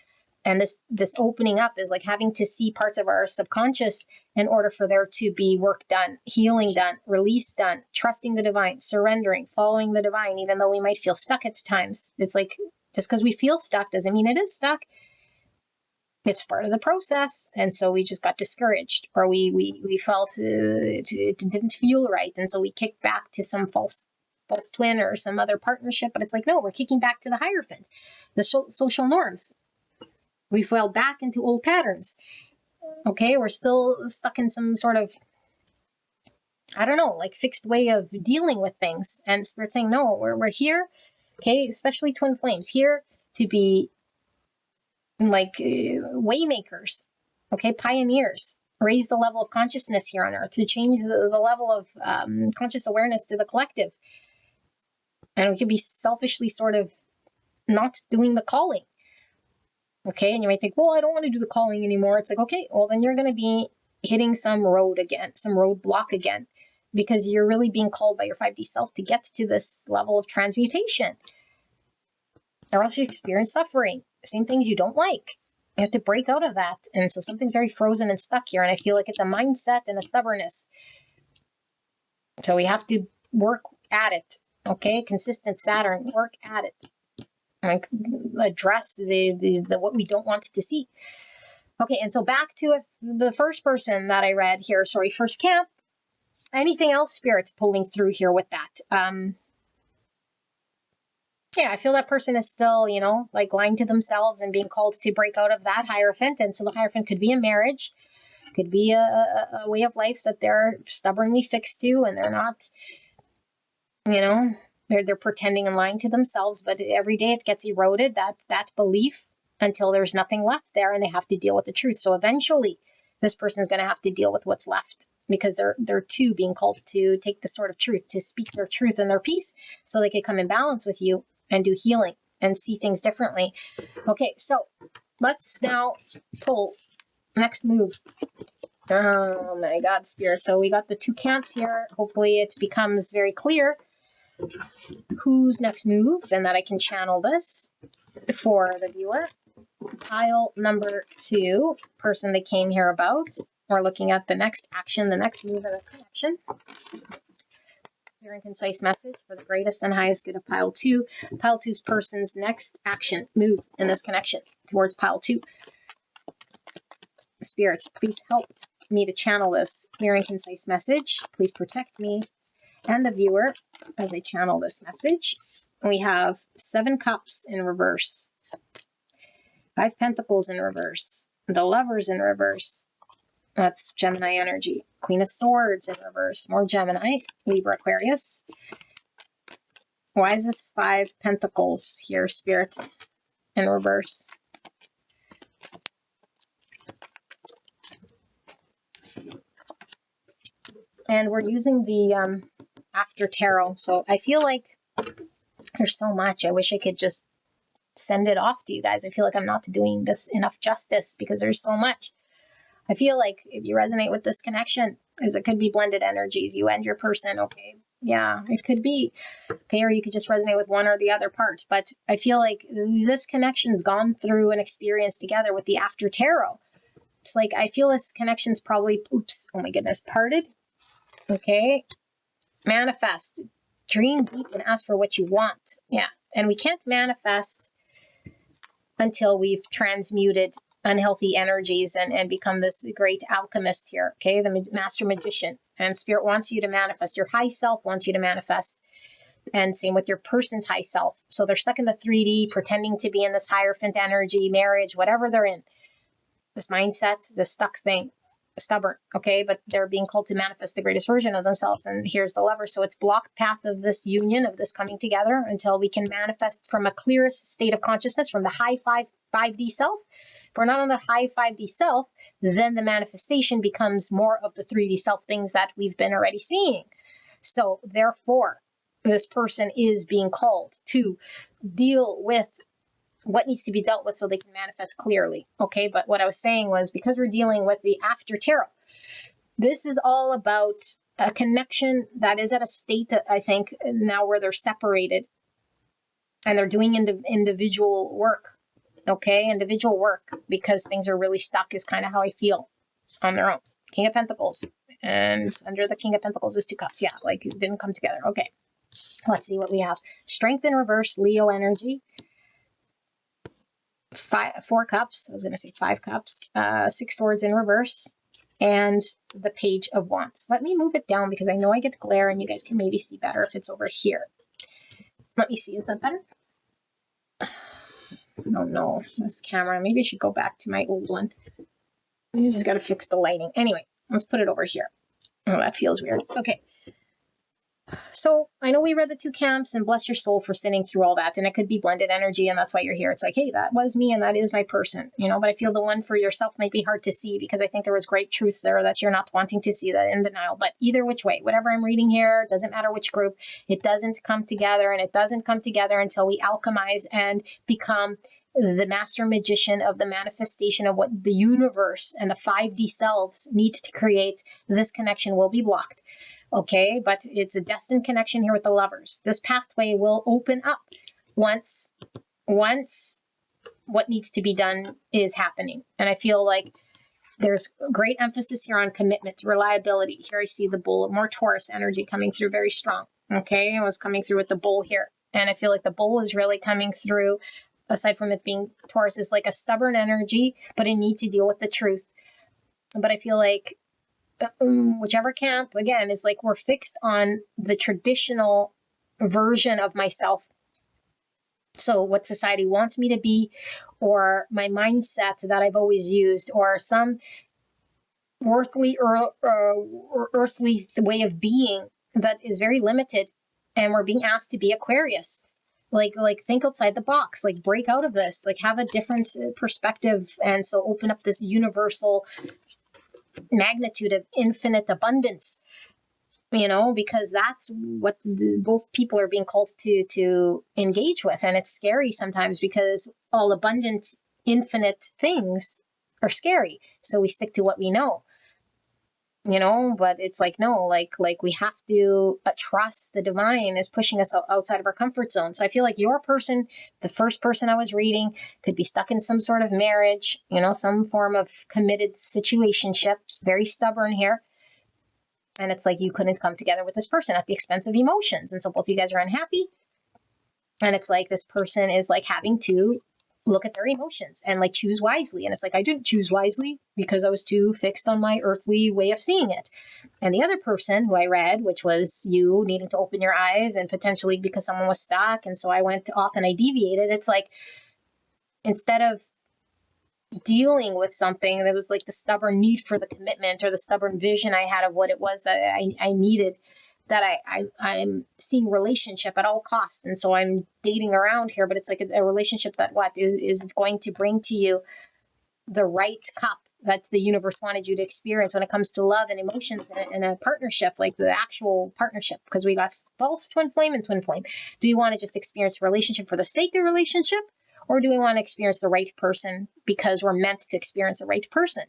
And this opening up is like having to see parts of our subconscious in order for there to be work done, healing done, release done, trusting the divine, surrendering, following the divine, even though we might feel stuck at times. It's like, just because we feel stuck doesn't mean it is stuck. It's part of the process. And so we just got discouraged, or we felt it didn't feel right. And so we kicked back to some false twin or some other partnership. But it's like, no, we're kicking back to the Hierophant, the social norms. We fell back into old patterns. Okay, we're still stuck in some sort of, I don't know, like fixed way of dealing with things. And Spirit's saying, no, we're here, okay, especially twin flames, here to be like waymakers, okay, pioneers, raise the level of consciousness here on Earth, to change the level of conscious awareness to the collective. And we could be selfishly sort of not doing the calling. Okay, and you might think, well, I don't want to do the calling anymore. It's like, okay, well, then you're going to be hitting some road again, some roadblock again, because you're really being called by your 5D self to get to this level of transmutation. Or else you experience suffering, same things you don't like. You have to break out of that. And so something's very frozen and stuck here. And I feel like it's a mindset and a stubbornness. So we have to work at it. Okay, consistent Saturn, work at it. Like address the what we don't want to see. Okay, and so back to the first person that I read here, first camp. Anything else Spirit's pulling through here with that? Yeah, I feel that person is still, like lying to themselves and being called to break out of that Hierophant. And so the Hierophant could be a marriage, could be a way of life that they're stubbornly fixed to, and they're not, they're pretending and lying to themselves, but every day it gets eroded, that belief, until there's nothing left there, and they have to deal with the truth. So eventually this person's going to have to deal with what's left, because they're too being called to take the sort of truth, to speak their truth and their peace, so they can come in balance with you and do healing and see things differently. Okay, so let's now pull next move. Oh my God, Spirit. So we got the two camps here. Hopefully it becomes very clear who's next move, and that I can channel this for the viewer. Pile number 2, person they came here about. We're looking at the next action, the next move in this connection. Clear and concise message for the greatest and highest good of pile 2. Pile 2's person's next action, move in this connection towards pile 2. Spirits, please help me to channel this clear and concise message. Please protect me and the viewer as I channel this message. We have 7 cups in reverse, 5 pentacles in reverse, the lovers in reverse. That's Gemini energy. Queen of Swords in reverse, more Gemini, Libra, Aquarius. Why is this 5 pentacles here, Spirit, in reverse? And we're using the after tarot. So I feel like there's so much. I wish I could just send it off to you guys. I feel like I'm not doing this enough justice, because there's so much. I feel like if you resonate with this connection, because it could be blended energies, you and your person, okay? Yeah, it could be. Okay, or you could just resonate with one or the other part. But I feel like this connection's gone through an experience together with the after tarot. It's like, I feel this connection's probably, oops, oh my goodness, parted. Okay, manifest, dream deep and ask for what you want. Yeah, and we can't manifest until we've transmuted unhealthy energies and become this great alchemist here, okay, the master magician. And Spirit wants you to manifest. Your high self wants you to manifest. And same with your person's high self. So they're stuck in the 3D, pretending to be in this Hierophant energy, marriage, whatever they're in. This mindset, this stuck thing, stubborn, okay? But they're being called to manifest the greatest version of themselves. And here's the lover. So it's blocked path of this union, of this coming together, until we can manifest from a clearest state of consciousness, from the high 5D self. If we're not on the high 5D self, then the manifestation becomes more of the 3D self, things that we've been already seeing. So therefore, this person is being called to deal with what needs to be dealt with so they can manifest clearly. Okay, but what I was saying was, because we're dealing with the after tarot, this is all about a connection that is at a state, I think, now where they're separated and they're doing individual work. Okay, individual work, because things are really stuck is kind of how I feel on their own. King of Pentacles. And under the King of Pentacles is 2 cups. Yeah, like it didn't come together. Okay, let's see what we have. Strength in reverse, Leo energy. 4 cups. I was going to say 5 cups. 6 swords in reverse. And the Page of Wands. Let me move it down because I know I get glare and you guys can maybe see better if it's over here. Let me see. Is that better? Oh no, this camera. Maybe I should go back to my old one. You just got to fix the lighting. Anyway, let's put it over here. Oh, that feels weird. Okay. So I know we read the 2 camps and bless your soul for sitting through all that. And it could be blended energy. And that's why you're here. It's like, hey, that was me and that is my person, you know, but I feel the one for yourself might be hard to see because I think there was great truths there that you're not wanting to see, that in denial. But either which way, whatever I'm reading here, doesn't matter which group, it doesn't come together, and it doesn't come together until we alchemize and become the master magician of the manifestation of what the universe and the 5D selves need to create. This connection will be blocked. Okay, but it's a destined connection here with the lovers. This pathway will open up once what needs to be done is happening. And I feel like there's great emphasis here on commitment, reliability. Here I see the bull, more Taurus energy coming through very strong. Okay, it was coming through with the bull here. And I feel like the bull is really coming through, aside from it being Taurus, is like a stubborn energy, but I need to deal with the truth. But I feel like whichever camp, again, is like we're fixed on the traditional version of myself. So what society wants me to be, or my mindset that I've always used, or some earthly way of being that is very limited, and we're being asked to be Aquarius. Like think outside the box, like break out of this, like have a different perspective, and so open up this universal magnitude of infinite abundance, you know, because that's what both people are being called to engage with. And it's scary sometimes because all abundant, infinite things are scary. So we stick to what we know, you know, but it's like, no, like we have to trust the divine is pushing us outside of our comfort zone. So I feel like your person, the first person I was reading, could be stuck in some sort of marriage, you know, some form of committed situationship, very stubborn here. And it's like you couldn't come together with this person at the expense of emotions. And so both of you guys are unhappy. And it's like this person is like having to look at their emotions and like choose wisely. And it's like, I didn't choose wisely because I was too fixed on my earthly way of seeing it. And the other person who I read, which was you needing to open your eyes and potentially because someone was stuck. And so I went off and I deviated. It's like, instead of dealing with something that was like the stubborn need for the commitment or the stubborn vision I had of what it was that I needed, that I'm seeing relationship at all costs. And so I'm dating around here, but it's like a relationship that is going to bring to you the right cup that the universe wanted you to experience when it comes to love and emotions and a partnership, like the actual partnership, because we got false twin flame and twin flame. Do you want to just experience a relationship for the sake of relationship? Or do we want to experience the right person because we're meant to experience the right person?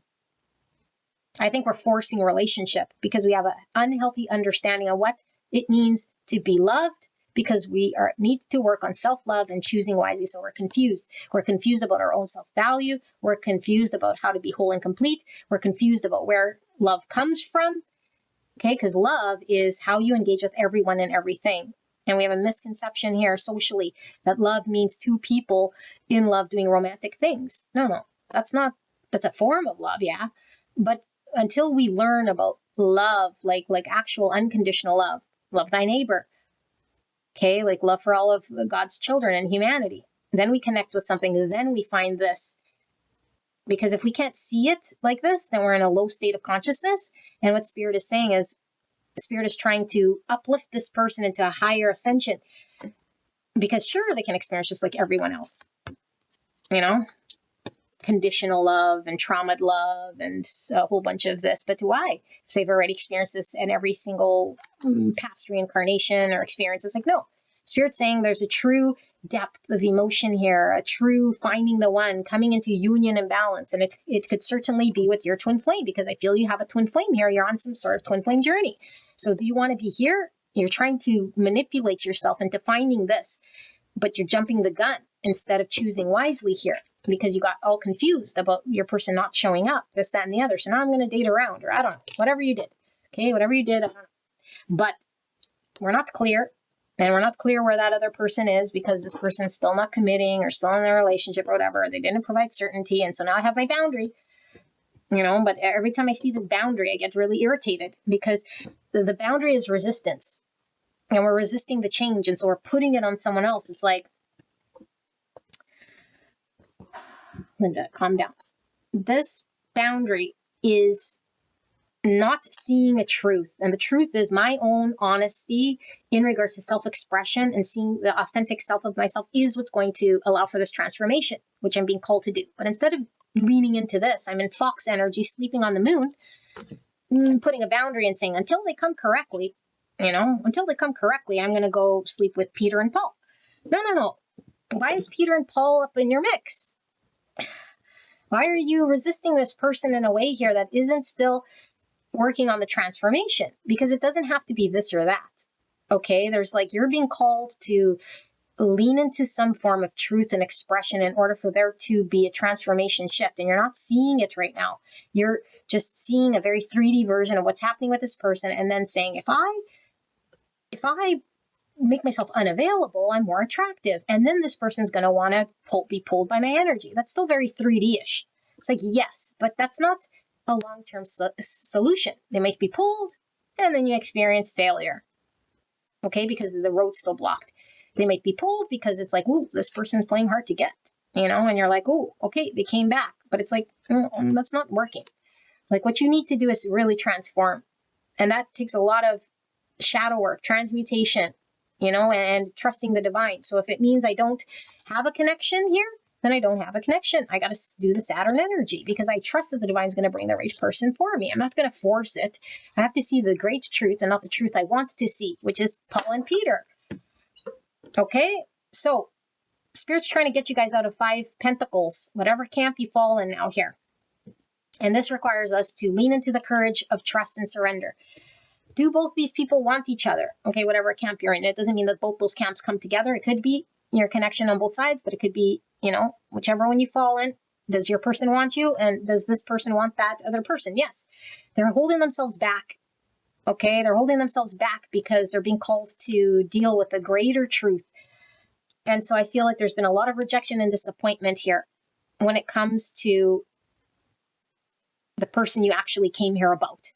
I think we're forcing a relationship because we have an unhealthy understanding of what it means to be loved, because we need to work on self-love and choosing wisely. So we're confused. We're confused about our own self-value. We're confused about how to be whole and complete. We're confused about where love comes from. Okay, because love is how you engage with everyone and everything. And we have a misconception here socially that love means 2 people in love doing romantic things. No, that's a form of love, yeah. But until we learn about love, like actual unconditional love thy neighbor, okay, like love for all of God's children and humanity, then we connect with something, then we find this. Because if we can't see it like this, then we're in a low state of consciousness. And what Spirit is saying is, Spirit is trying to uplift this person into a higher ascension, because sure, they can experience just like everyone else, you know, conditional love and traumatized love and a whole bunch of this. But do I? If they've already experienced this in every single past reincarnation or experience, it's like, no. Spirit's saying there's a true depth of emotion here, a true finding the one, coming into union and balance. And it could certainly be with your twin flame, because I feel you have a twin flame here. You're on some sort of twin flame journey. So do you want to be here? You're trying to manipulate yourself into finding this, but you're jumping the gun instead of choosing wisely here. because you got all confused about your person not showing up, this, that, and the other. So now I'm going to date around, or I don't know, whatever you did. Okay, whatever you did, I don't know. But we're not clear, and we're not clear where that other person is because this person's still not committing or still in their relationship or whatever. They didn't provide certainty. And so now I have my boundary, but every time I see this boundary, I get really irritated because the boundary is resistance, and we're resisting the change. And so we're putting it on someone else. It's like, Linda, calm down. This boundary is not seeing a truth. And the truth is my own honesty in regards to self-expression and seeing the authentic self of myself is what's going to allow for this transformation, which I'm being called to do. But instead of leaning into this, I'm in fox energy, sleeping on the moon, putting a boundary and saying, until they come correctly, I'm going to go sleep with Peter and Paul. No. Why is Peter and Paul up in your mix? Why are you resisting this person in a way here that isn't still working on the transformation? Because it doesn't have to be this or that. Okay, there's you're being called to lean into some form of truth and expression in order for there to be a transformation shift. And you're not seeing it right now. You're just seeing a very 3D version of what's happening with this person and then saying, if I make myself unavailable, I'm more attractive. And then this person's going to want to be pulled by my energy. That's still very 3D-ish. It's yes, but that's not a long-term solution. They might be pulled and then you experience failure. Okay, because the road's still blocked. They might be pulled because it's ooh, this person's playing hard to get, and you're ooh, okay, they came back. But it's that's not working. What you need to do is really transform. And that takes a lot of shadow work, transmutation, and trusting the divine. So if it means I don't have a connection here, then I don't have a connection. I got to do the Saturn energy because I trust that the divine is going to bring the right person for me. I'm not going to force it. I have to see the great truth and not the truth I want to see, which is Paul and Peter. Okay, so Spirit's trying to get you guys out of 5 pentacles, whatever camp you fall in now here. And this requires us to lean into the courage of trust and surrender. Do both these people want each other? Okay, whatever camp you're in. It doesn't mean that both those camps come together. It could be your connection on both sides, but it could be, whichever one you fall in. Does your person want you? And does this person want that other person? Yes. They're holding themselves back. Okay, they're holding themselves back because they're being called to deal with a greater truth. And so I feel there's been a lot of rejection and disappointment here when it comes to the person you actually came here about.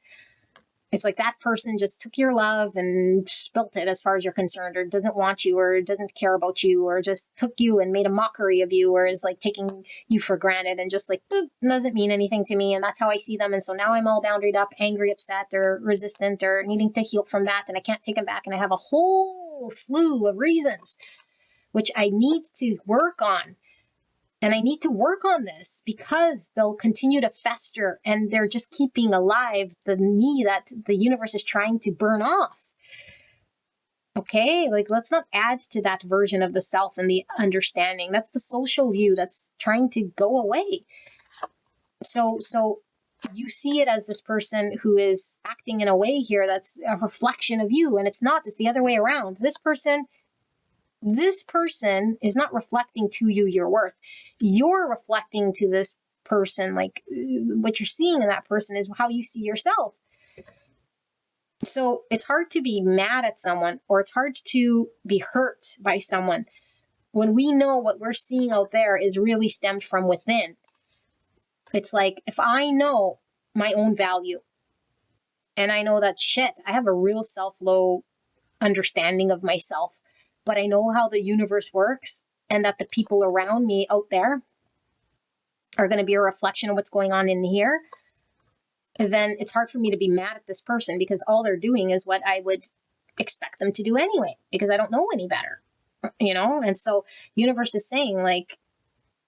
It's that person just took your love and spilt it as far as you're concerned, or doesn't want you, or doesn't care about you, or just took you and made a mockery of you, or is taking you for granted and just boop, doesn't mean anything to me. And that's how I see them. And so now I'm all boundaried up, angry, upset, or resistant, or needing to heal from that. And I can't take them back. And I have a whole slew of reasons, which I need to work on. And I need to work on this because they'll continue to fester and they're just keeping alive the me that the universe is trying to burn off. Okay, let's not add to that version of the self and the understanding. That's the social view that's trying to go away. So you see it as this person who is acting in a way here that's a reflection of you, and it's not. It's the other way around. This person is not reflecting to you your worth. You're reflecting to this person, what you're seeing in that person is how you see yourself. So it's hard to be mad at someone, or it's hard to be hurt by someone when we know what we're seeing out there is really stemmed from within. It's if I know my own value and I know that I have a real self-low understanding of myself, but I know how the universe works and that the people around me out there are going to be a reflection of what's going on in here, then it's hard for me to be mad at this person because all they're doing is what I would expect them to do anyway, because I don't know any better, And so the universe is saying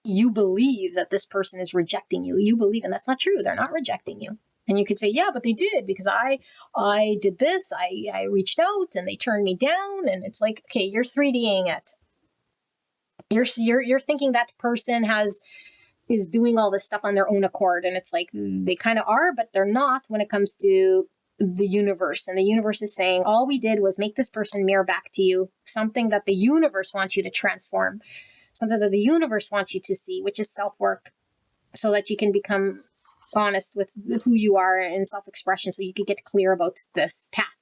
you believe that this person is rejecting you. You believe, and that's not true. They're not rejecting you. And you could say, yeah, but they did because I did this. I reached out and they turned me down. And it's okay, you're 3Ding it. You're thinking that person is doing all this stuff on their own accord. And it's they kind of are, but they're not when it comes to the universe. And the universe is saying, all we did was make this person mirror back to you something that the universe wants you to transform. something that the universe wants you to see, which is self-work, so that you can become honest with who you are in self-expression, so you can get clear about this path.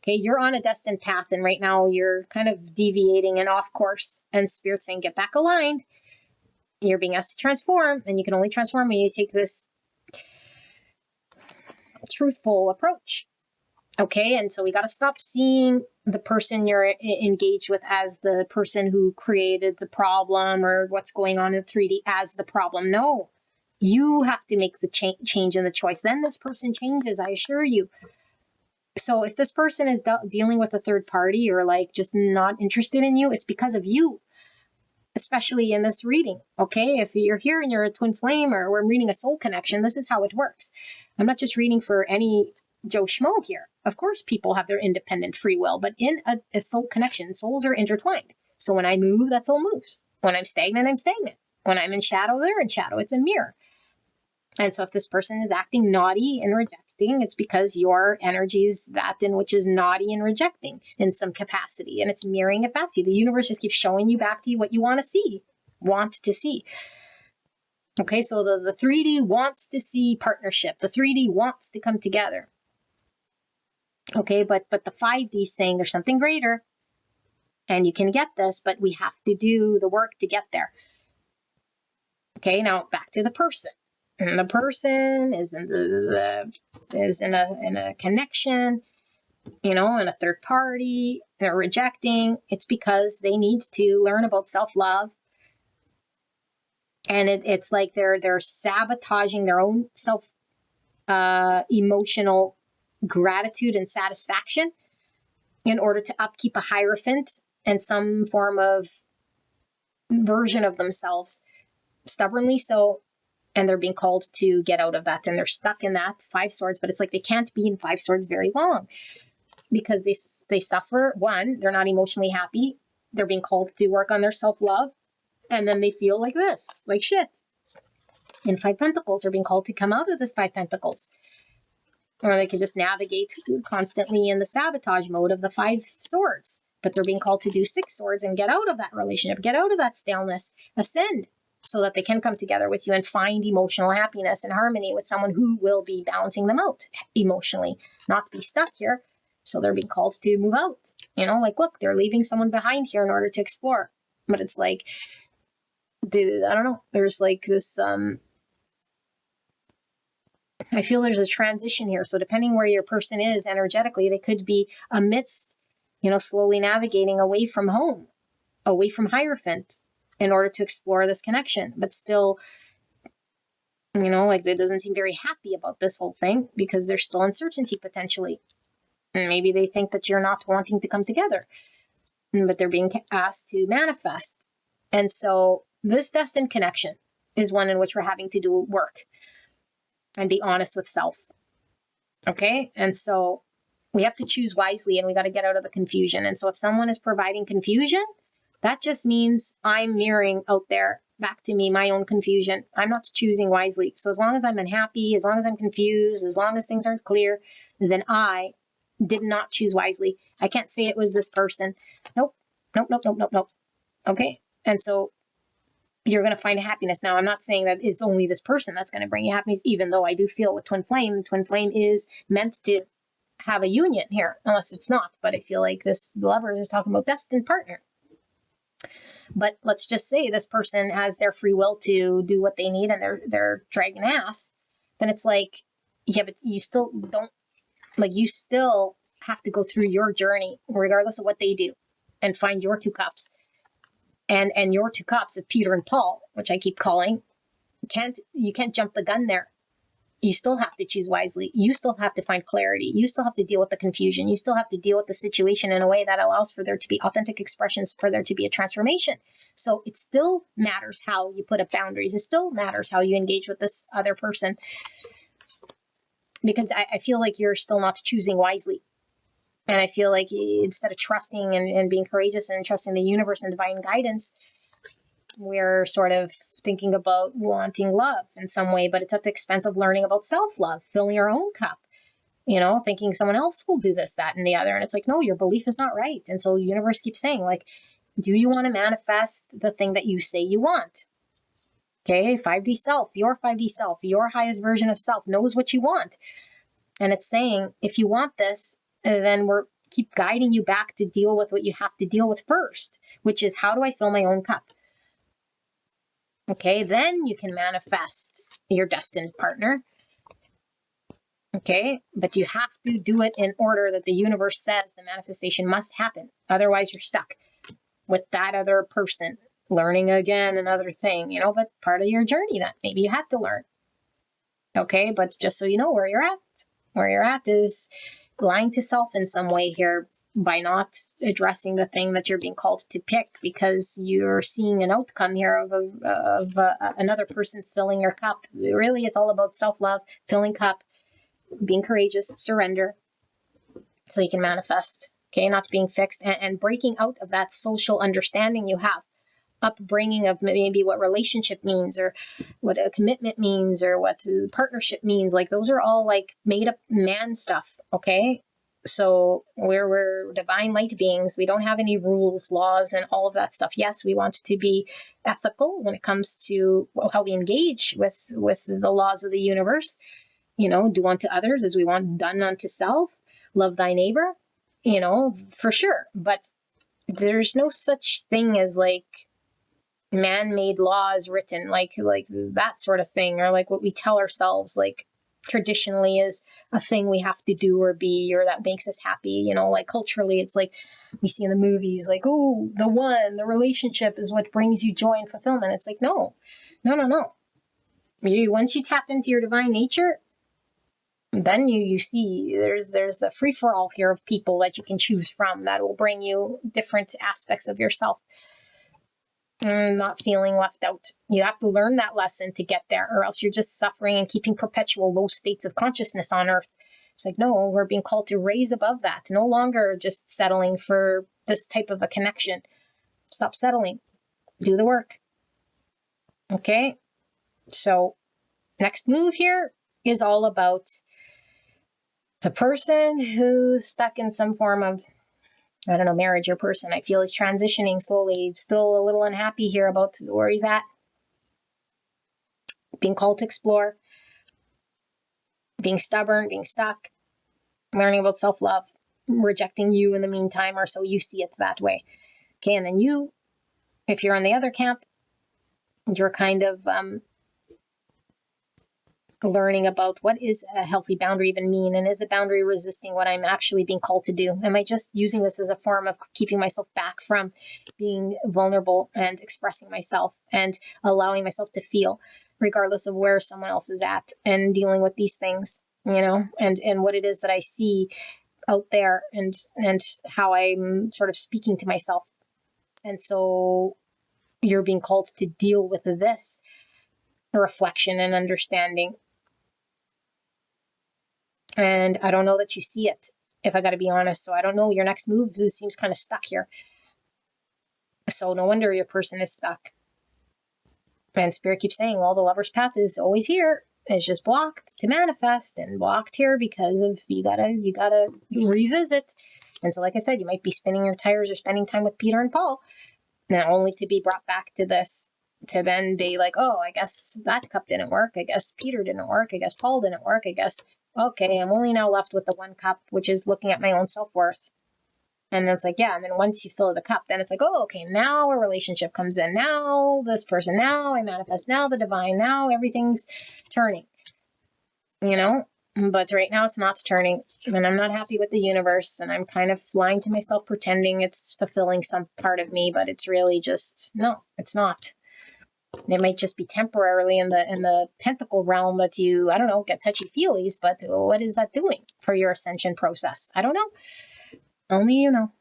Okay, you're on a destined path, and right now you're kind of deviating and off course, and Spirit's saying, get back aligned. You're being asked to transform, and you can only transform when you take this truthful approach. Okay, and so we got to stop seeing the person you're engaged with as the person who created the problem or what's going on in 3D as the problem. No, you have to make the change in the choice. Then this person changes, I assure you. So if this person is dealing with a third party or like just not interested in you, it's because of you, especially in this reading. Okay, if you're here and you're a twin flame, or we're reading a soul connection, this is how it works. I'm not just reading for any Joe Schmo here. Of course, people have their independent free will, but in a soul connection, souls are intertwined. So when I move, that soul moves. When I'm stagnant, I'm stagnant. When I'm in shadow, they're in shadow. It's a mirror. And so if this person is acting naughty and rejecting, it's because your energy is that in which is naughty and rejecting in some capacity. And it's mirroring it back to you. The universe just keeps showing you back to you what you want to see. Okay, so the 3D wants to see partnership. The 3D wants to come together. Okay, but the 5D is saying there's something greater, and you can get this, but we have to do the work to get there. Okay, now back to the person. And the person is in a connection, in a third party. They're rejecting. It's because they need to learn about self-love, and it's like they're sabotaging their own self emotional gratitude and satisfaction in order to upkeep a hierophant and some form of version of themselves, stubbornly so. And they're being called to get out of that. And they're stuck in that 5 swords, but it's like they can't be in 5 swords very long because they suffer. One, they're not emotionally happy. They're being called to work on their self-love. And then they feel like this, like shit. In 5 pentacles, they're being called to come out of this 5 pentacles. Or they can just navigate constantly in the sabotage mode of the 5 swords. But they're being called to do 6 swords and get out of that relationship, get out of that staleness, ascend, so that they can come together with you and find emotional happiness and harmony with someone who will be balancing them out emotionally, not to be stuck here. So they're being called to move out. Like, look, they're leaving someone behind here in order to explore. But it's like, I don't know, there's like this, I feel there's a transition here. So depending where your person is energetically, they could be amidst, slowly navigating away from home, away from Hierophant, in order to explore this connection, but still, like they doesn't seem very happy about this whole thing because there's still uncertainty potentially. And maybe they think that you're not wanting to come together, but they're being asked to manifest. And so this destined connection is one in which we're having to do work and be honest with self. Okay. And so we have to choose wisely, and we got to get out of the confusion. And so if someone is providing confusion, that just means I'm mirroring out there back to me my own confusion. I'm not choosing wisely. So as long as I'm unhappy, as long as I'm confused, as long as things aren't clear, then I did not choose wisely. I can't say it was this person. Nope. Okay. And so you're going to find happiness. Now, I'm not saying that it's only this person that's going to bring you happiness, even though I do feel with Twin Flame is meant to have a union here, unless it's not. But I feel like this lover is talking about destined partner. But let's just say this person has their free will to do what they need and they're dragging ass. Then it's like, yeah, but you still don't, like, you still have to go through your journey regardless of what they do and find your 2 cups. And your 2 cups of Peter and Paul, which I keep calling, you can't jump the gun there. You still have to choose wisely. You still have to find clarity. You still have to deal with the confusion. You still have to deal with the situation in a way that allows for there to be authentic expressions, for there to be a transformation. So it still matters how you put up boundaries. It still matters how you engage with this other person. Because I feel like you're still not choosing wisely. And I feel like instead of trusting and being courageous and trusting the universe and divine guidance, we're sort of thinking about wanting love in some way, but it's at the expense of learning about self-love, filling your own cup, thinking someone else will do this, that, and the other. And it's like, no, your belief is not right. And so the universe keeps saying, like, Do you want to manifest the thing that you say you want? Okay, 5D self, your highest version of self knows what you want. And it's saying, if you want this, then we're keep guiding you back to deal with what you have to deal with first, which is, how do I fill my own cup? Okay, then you can manifest your destined partner. Okay, but you have to do it in order that the universe says the manifestation must happen. Otherwise, you're stuck with that other person, learning again another thing, but part of your journey that maybe you had to learn. Okay, but just so you know where you're at. Where you're at is lying to self in some way here by not addressing the thing that you're being called to pick, because you're seeing an outcome here of another person filling your cup. Really, it's all about self-love, filling cup, being courageous, surrender, so you can manifest. Okay, not being fixed, and breaking out of that social understanding you have, upbringing of maybe what relationship means, or what a commitment means, or what partnership means. Like, those are all like made up man stuff. Okay, so we're divine light beings. We don't have any rules, laws, and all of that stuff. Yes, we want to be ethical when it comes to how we engage with the laws of the universe. Do unto others as we want done unto self. Love thy neighbor, for sure. But there's no such thing as like man-made laws written, like that sort of thing, or like what we tell ourselves like traditionally is a thing we have to do or be, or that makes us happy. Like culturally, it's like we see in the movies, like, oh, the relationship is what brings you joy and fulfillment. It's like, no. Once you tap into your divine nature, then you see there's a free-for-all here of people that you can choose from that will bring you different aspects of yourself. Not feeling left out. You have to learn that lesson to get there, or else you're just suffering and keeping perpetual low states of consciousness on earth. It's like, no, we're being called to raise above that. No longer just settling for this type of a connection. Stop settling. Do the work. Okay? So, next move here is all about the person who's stuck in some form of, marriage or person. I feel is transitioning slowly, still a little unhappy here about where he's at. Being called to explore, being stubborn, being stuck, learning about self-love, rejecting you in the meantime, or so you see it that way. Okay, and then you, if you're on the other camp, you're kind of learning about what is a healthy boundary even mean, and is a boundary resisting what I'm actually being called to do? Am I just using this as a form of keeping myself back from being vulnerable and expressing myself and allowing myself to feel, regardless of where someone else is at, and dealing with these things, and what it is that I see out there, and how I'm sort of speaking to myself. And so you're being called to deal with this reflection and understanding. And I don't know that you see it, if I got to be honest. So I don't know. Your next move seems kind of stuck here. So no wonder your person is stuck. And Spirit keeps saying, well, the lover's path is always here. It's just blocked to manifest, and blocked here because of you gotta revisit. And so, like I said, you might be spinning your tires or spending time with Peter and Paul, and only to be brought back to this, to then be like, oh, I guess that cup didn't work. I guess Peter didn't work. I guess Paul didn't work. I guess, okay, I'm only now left with the one cup, which is looking at my own self-worth. And then it's like, yeah, and then once you fill the cup, then it's like, oh, okay, now a relationship comes in. Now this person, now I manifest, now the divine, now everything's turning, But right now it's not turning, and I'm not happy with the universe, and I'm kind of lying to myself, pretending it's fulfilling some part of me, but it's really just, no, it's not. It might just be temporarily in the pentacle realm that you, I don't know, get touchy-feelies, but what is that doing for your ascension process? I don't know. Only you know.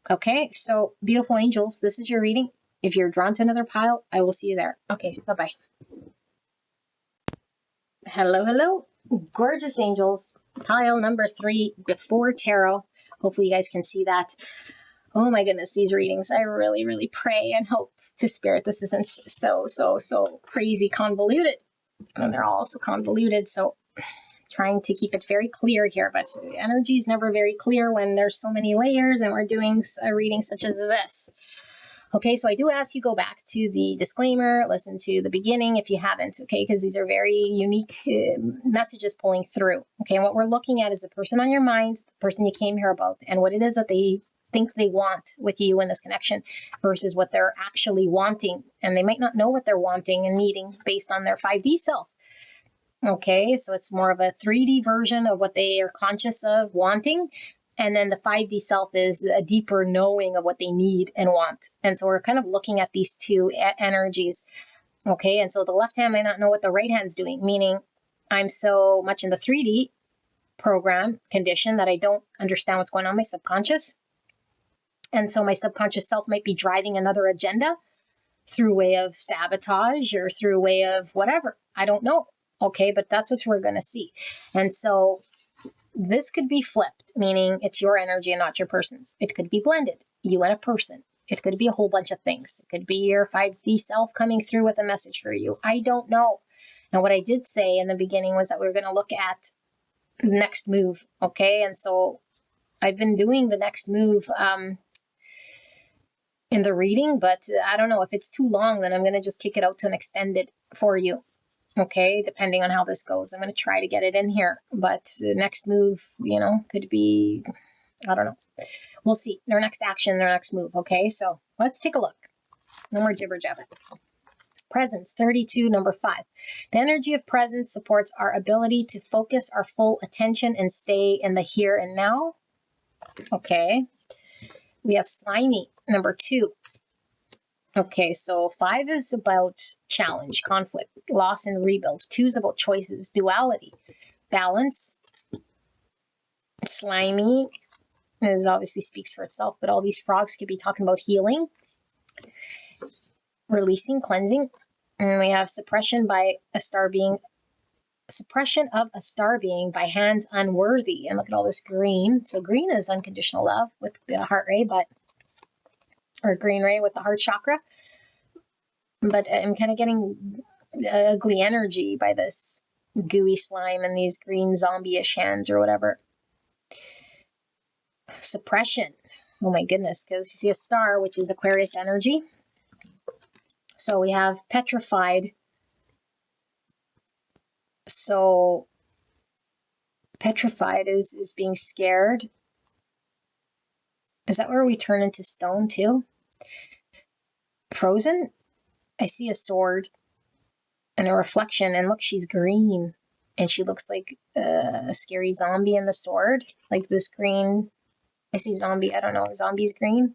Okay, so beautiful angels, this is your reading. If you're drawn to another pile, I will see you there. Okay, bye-bye. Hello. Gorgeous angels. Pile number 3 before tarot. Hopefully you guys can see that. Oh my goodness, these readings. I really, really pray and hope to Spirit this isn't so crazy convoluted. And they're all so convoluted, so trying to keep it very clear here, but energy is never very clear when there's so many layers and we're doing a reading such as this. Okay, so I do ask you go back to the disclaimer, listen to the beginning if you haven't, okay, because these are very unique messages pulling through. Okay, and what we're looking at is the person on your mind, the person you came here about, and what it is that they think they want with you in this connection versus what they're actually wanting. And they might not know what they're wanting and needing based on their 5D self. Okay, so it's more of a 3D version of what they are conscious of wanting. And then the 5D self is a deeper knowing of what they need and want. And so we're kind of looking at these two energies. Okay, and so the left hand might not know what the right hand's doing, meaning I'm so much in the 3D program condition that I don't understand what's going on in my subconscious. And so my subconscious self might be driving another agenda through way of sabotage or through way of whatever. I don't know. Okay, but that's what we're going to see. And so this could be flipped, meaning it's your energy and not your person's. It could be blended, you and a person. It could be a whole bunch of things. It could be your 5D self coming through with a message for you. I don't know. Now, what I did say in the beginning was that we were going to look at next move. Okay, and so I've been doing the next move in the reading, but I don't know if it's too long, then I'm going to just kick it out to an extended for you. Okay, depending on how this goes. I'm going to try to get it in here, but the next move, could be, I don't know. We'll see. Their next action, their next move. Okay, so let's take a look. No more jibber jabber. Presence, 32, number 5. The energy of presence supports our ability to focus our full attention and stay in the here and now. Okay. We have slimy, number 2. Okay, so 5 is about challenge, conflict, loss, and rebuild. 2 is about choices, duality, balance. Slimy is obviously speaks for itself, but all these frogs could be talking about healing, releasing, cleansing. And we have suppression of a star being by hands unworthy. And look at all this green. So green is unconditional love with the heart ray, or green ray with the heart chakra. But I'm kind of getting ugly energy by this gooey slime and these green zombie-ish hands or whatever. Suppression. Oh my goodness, because you see a star, which is Aquarius energy. So we have petrified. So petrified is being scared. Is that where we turn into stone too? Frozen? I see a sword and a reflection, and look, she's green, and she looks like a scary zombie in the sword, like this green. I see zombie. I don't know. Zombie's green.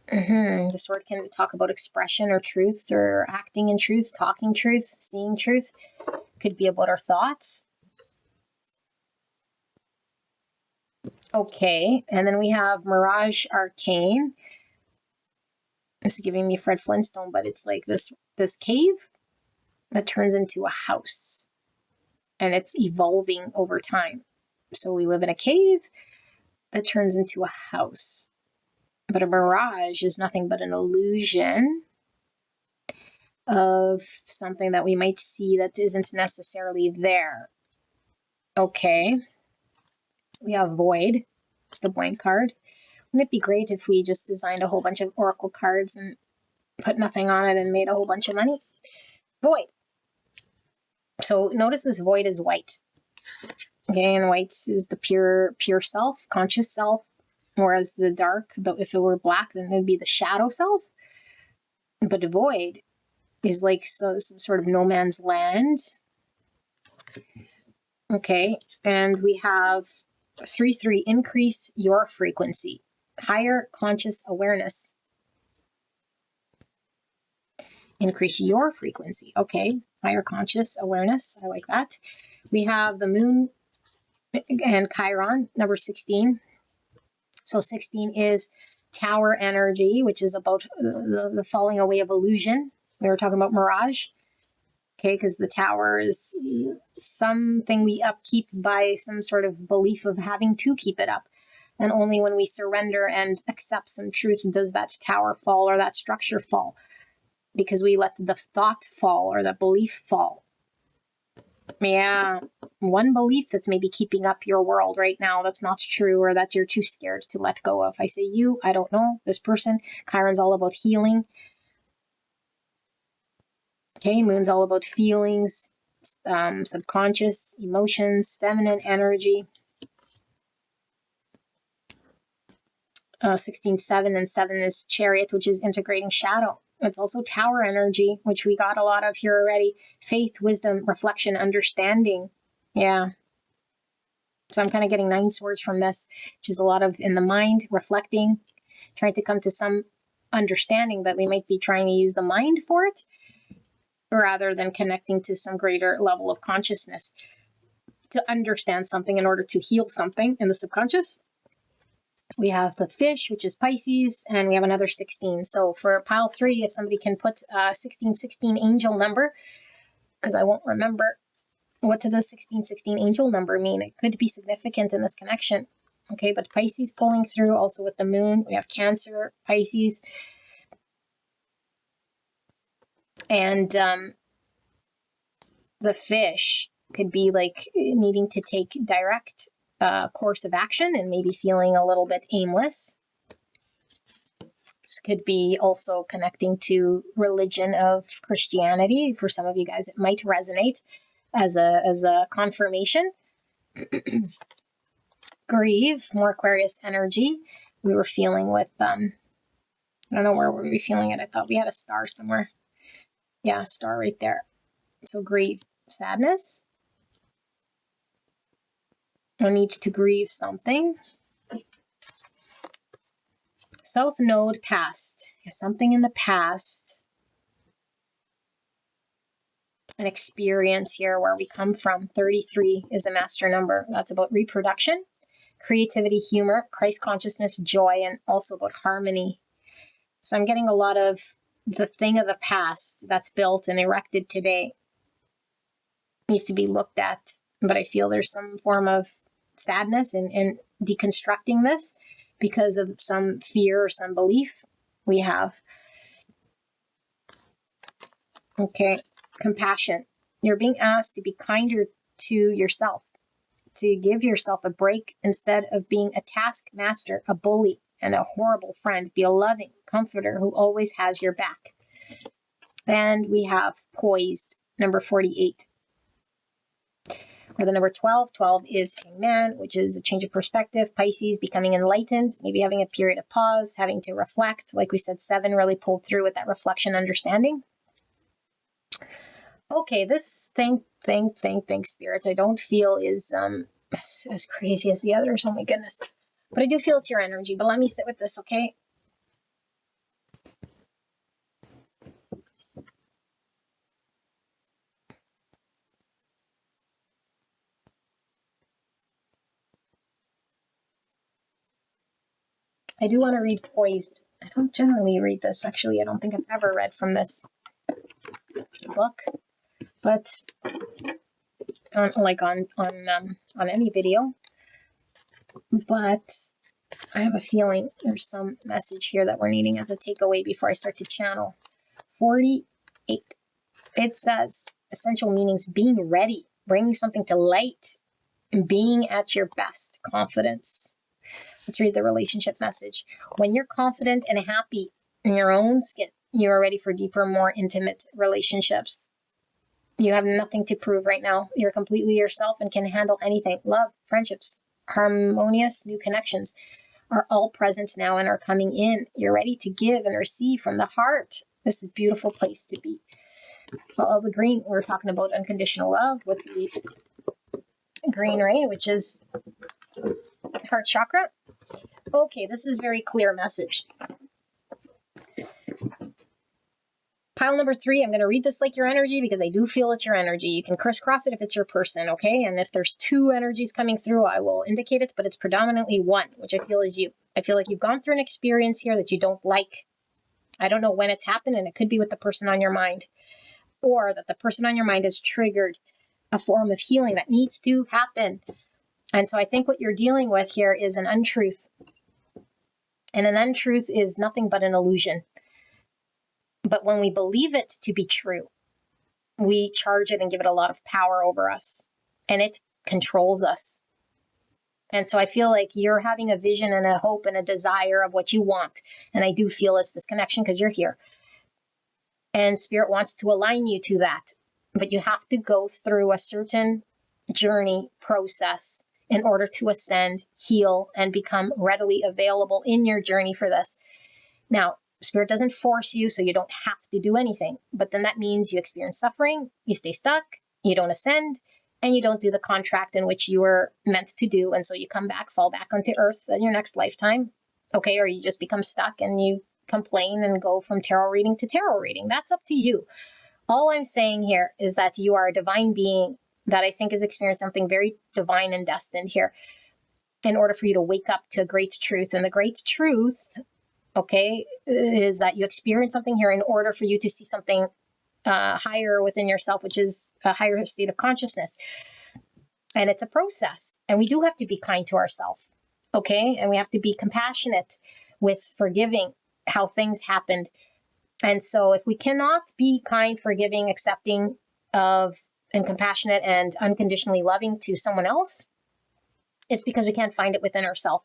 The sword can talk about expression or truth or acting in truth, talking truth, seeing truth. Could be about our thoughts. Okay, and then we have Mirage Arcane. This is giving me Fred Flintstone, but it's like this cave that turns into a house. And it's evolving over time. So we live in a cave that turns into a house. But a mirage is nothing but an illusion of something that we might see that isn't necessarily there. Okay. We have void, just a blank card. Wouldn't it be great if we just designed a whole bunch of oracle cards and put nothing on it and made a whole bunch of money? Void. So notice this void is white. Okay, and white is the pure self, conscious self, whereas the dark, if it were black, then it would be the shadow self. But the void is like some sort of no man's land. Okay, and we have 3-3, increase your frequency. Higher conscious awareness. Increase your frequency. Okay, higher conscious awareness. I like that. We have the moon and Chiron, number 16. So 16 is tower energy, which is about the falling away of illusion. We were talking about mirage. Okay, because the tower is something we upkeep by some sort of belief of having to keep it up. And only when we surrender and accept some truth does that tower fall or that structure fall. Because we let the thought fall or the belief fall. Yeah. one belief that's maybe keeping up your world right now that's not true, or that you're too scared to let go of. I say you, I don't know, this person. Chiron's all about healing. Okay, Moon's all about feelings, subconscious, emotions, feminine energy. 16-7 and 7 is Chariot, which is integrating shadow. It's also Tower energy, which we got a lot of here already. Faith, wisdom, reflection, understanding. Yeah. So I'm kind of getting 9 swords from this, which is a lot of in the mind, reflecting, trying to come to some understanding, but we might be trying to use the mind for it rather than connecting to some greater level of consciousness to understand something in order to heal something in the subconscious. We have the Fish, which is Pisces, and we have another 16. So for pile 3, if somebody can put 1616 angel number, because I won't remember, what does the 1616 angel number mean? It could be significant in this connection. Okay, but Pisces pulling through also with the Moon. We have Cancer, Pisces, and the Fish could be like needing to take direct course of action and maybe feeling a little bit aimless. This could be also connecting to religion of Christianity. For some of you guys, it might resonate as a confirmation. Grieve, more Aquarius energy. We were feeling with, I don't know where were we feeling it. I thought we had a star somewhere. Yeah, star right there. So grieve, sadness. I need to grieve something. South Node, past. Something in the past. An experience here where we come from. 33 is a master number. That's about reproduction, creativity, humor, Christ consciousness, joy, and also about harmony. So I'm getting a lot of the thing of the past that's built and erected today needs to be looked at. But I feel there's some form of sadness in deconstructing this because of some fear or some belief we have. Okay, compassion. You're being asked to be kinder to yourself, to give yourself a break instead of being a taskmaster, a bully, and a horrible friend. Be a loving comforter who always has your back. And we have poised, number 48. Or the number 12. 12 is Hangman, which is a change of perspective. Pisces, becoming enlightened, maybe having a period of pause, having to reflect. Like we said, 7 really pulled through with that reflection, understanding. Okay, this thing, spirits, I don't feel is as crazy as the others. Oh my goodness. But I do feel it's your energy. But let me sit with this, okay? I do want to read Poised. I don't generally read this, actually. I don't think I've ever read from this book. But on any video. But I have a feeling there's some message here that we're needing as a takeaway before I start to channel. 48. It says, essential meanings, being ready, bringing something to light, and being at your best, confidence. Let's read the relationship message. When you're confident and happy in your own skin, you are ready for deeper, more intimate relationships. You have nothing to prove right now. You're completely yourself and can handle anything. Love, friendships, harmonious new connections are all present now and are coming in. You're ready to give and receive from the heart. This is a beautiful place to be. Follow the green. We're talking about unconditional love with the green ray, which is heart chakra. Okay, this is very clear message. Pile number 3, I'm going to read this like your energy because I do feel it's your energy. You can crisscross it if it's your person, okay? And if there's 2 energies coming through, I will indicate it, but it's predominantly 1, which I feel is you. I feel like you've gone through an experience here that you don't like. I don't know when it's happened, and it could be with the person on your mind, or that the person on your mind has triggered a form of healing that needs to happen. And so I think what you're dealing with here is an untruth. And an untruth is nothing but an illusion. But when we believe it to be true, we charge it and give it a lot of power over us. And it controls us. And so I feel like you're having a vision and a hope and a desire of what you want. And I do feel it's this connection because you're here. And Spirit wants to align you to that. But you have to go through a certain journey process in order to ascend, heal, and become readily available in your journey for this. Now, Spirit doesn't force you, so you don't have to do anything. But then that means you experience suffering, you stay stuck, you don't ascend, and you don't do the contract in which you were meant to do. And so you come back, fall back onto earth in your next lifetime. Okay, or you just become stuck and you complain and go from tarot reading to tarot reading. That's up to you. All I'm saying here is that you are a divine being that I think has experienced something very divine and destined here in order for you to wake up to a great truth. And the great truth, okay, is that you experience something here in order for you to see something higher within yourself, which is a higher state of consciousness. And it's a process. And we do have to be kind to ourselves, okay? And we have to be compassionate with forgiving how things happened. And so if we cannot be kind, forgiving, accepting of, and compassionate and unconditionally loving to someone else, it's because we can't find it within ourselves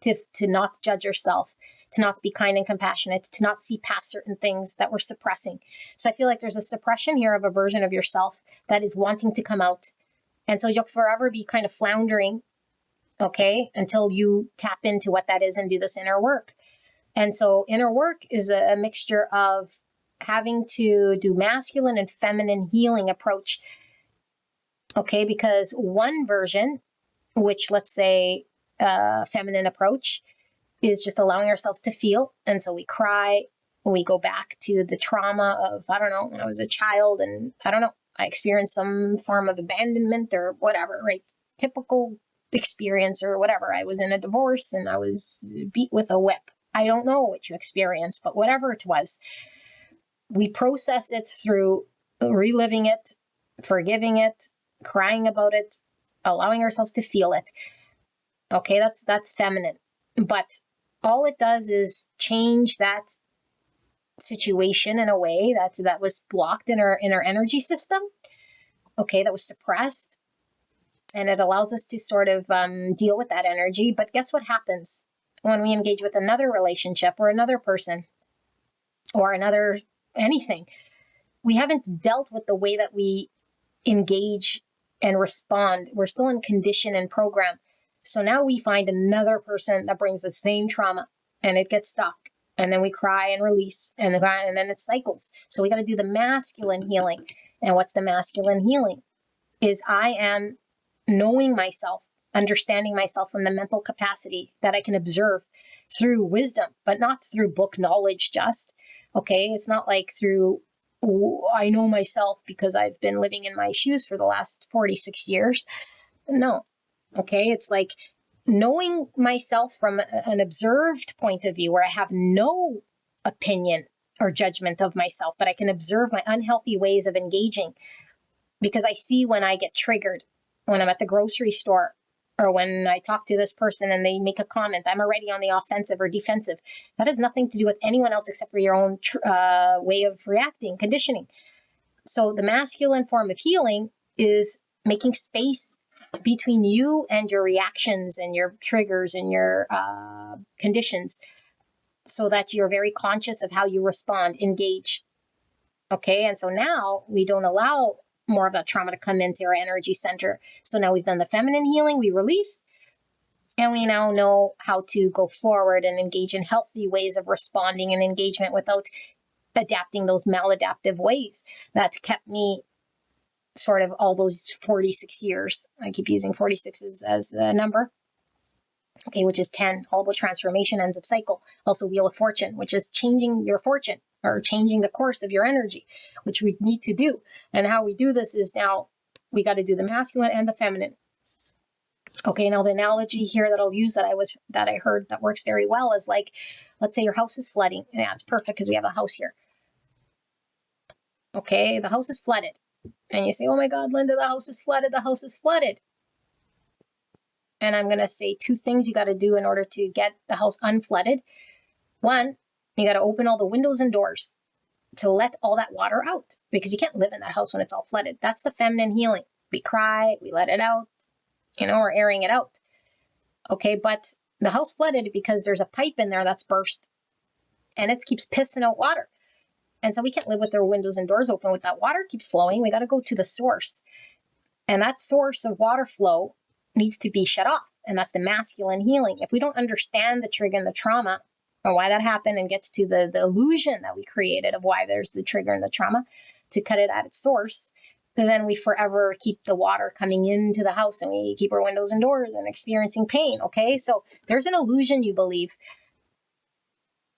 to not judge ourselves, to not be kind and compassionate, to not see past certain things that we're suppressing. So I feel like there's a suppression here of a version of yourself that is wanting to come out. And so you'll forever be kind of floundering, okay, until you tap into what that is and do this inner work. And so inner work is a mixture of having to do masculine and feminine healing approach, okay, because one version, which let's say feminine approach, is just allowing ourselves to feel. And so we cry, we go back to the trauma of, I don't know, when I was a child and I don't know, I experienced some form of abandonment or whatever, right? Typical experience or whatever. I was in a divorce and I was beat with a whip. I don't know what you experienced, but whatever it was, we process it through reliving it, forgiving it, crying about it, allowing ourselves to feel it. Okay, that's feminine. But all it does is change that situation in a way that was blocked in our energy system, okay, that was suppressed. And it allows us to sort of deal with that energy. But guess what happens when we engage with another relationship or another person or another anything? We haven't dealt with the way that we engage and respond. We're still in condition and program. So now we find another person that brings the same trauma and it gets stuck. And then we cry and release and then it cycles. So we got to do the masculine healing. And what's the masculine healing? Is I am knowing myself, understanding myself from the mental capacity that I can observe through wisdom, but not through book knowledge just. Okay, it's not like through, I know myself because I've been living in my shoes for the last 46 years. No. Okay, it's like knowing myself from an observed point of view where I have no opinion or judgment of myself, but I can observe my unhealthy ways of engaging because I see when I get triggered, when I'm at the grocery store or when I talk to this person and they make a comment, I'm already on the offensive or defensive. That has nothing to do with anyone else except for your own way of reacting, conditioning. So the masculine form of healing is making space between you and your reactions and your triggers and your conditions so that you're very conscious of how you respond, engage. Okay, and so now we don't allow more of that trauma to come into our energy center. So now we've done the feminine healing, we release, and we now know how to go forward and engage in healthy ways of responding and engagement without adapting those maladaptive ways that kept me sort of all those 46 years. I keep using 46 as a number. Okay, which is 10, all about transformation, ends of cycle. Also Wheel of Fortune, which is changing your fortune or changing the course of your energy, which we need to do. And how we do this is now we got to do the masculine and the feminine. Okay, now the analogy here that I'll use that I heard that works very well is like, let's say your house is flooding. Yeah, it's perfect because we have a house here. Okay, the house is flooded. And you say, oh my God, Linda, the house is flooded. The house is flooded. And I'm going to say two things you got to do in order to get the house unflooded. One, you got to open all the windows and doors to let all that water out because you can't live in that house when it's all flooded. That's the feminine healing. We cry, we let it out, or airing it out. Okay, but the house flooded because there's a pipe in there that's burst and it keeps pissing out water. And so we can't live with our windows and doors open with that water keeps flowing. We got to go to the source. And that source of water flow needs to be shut off. And that's the masculine healing. If we don't understand the trigger and the trauma or why that happened and gets to the illusion that we created of why there's the trigger and the trauma to cut it at its source, then we forever keep the water coming into the house and we keep our windows and doors and experiencing pain. Okay, so there's an illusion you believe.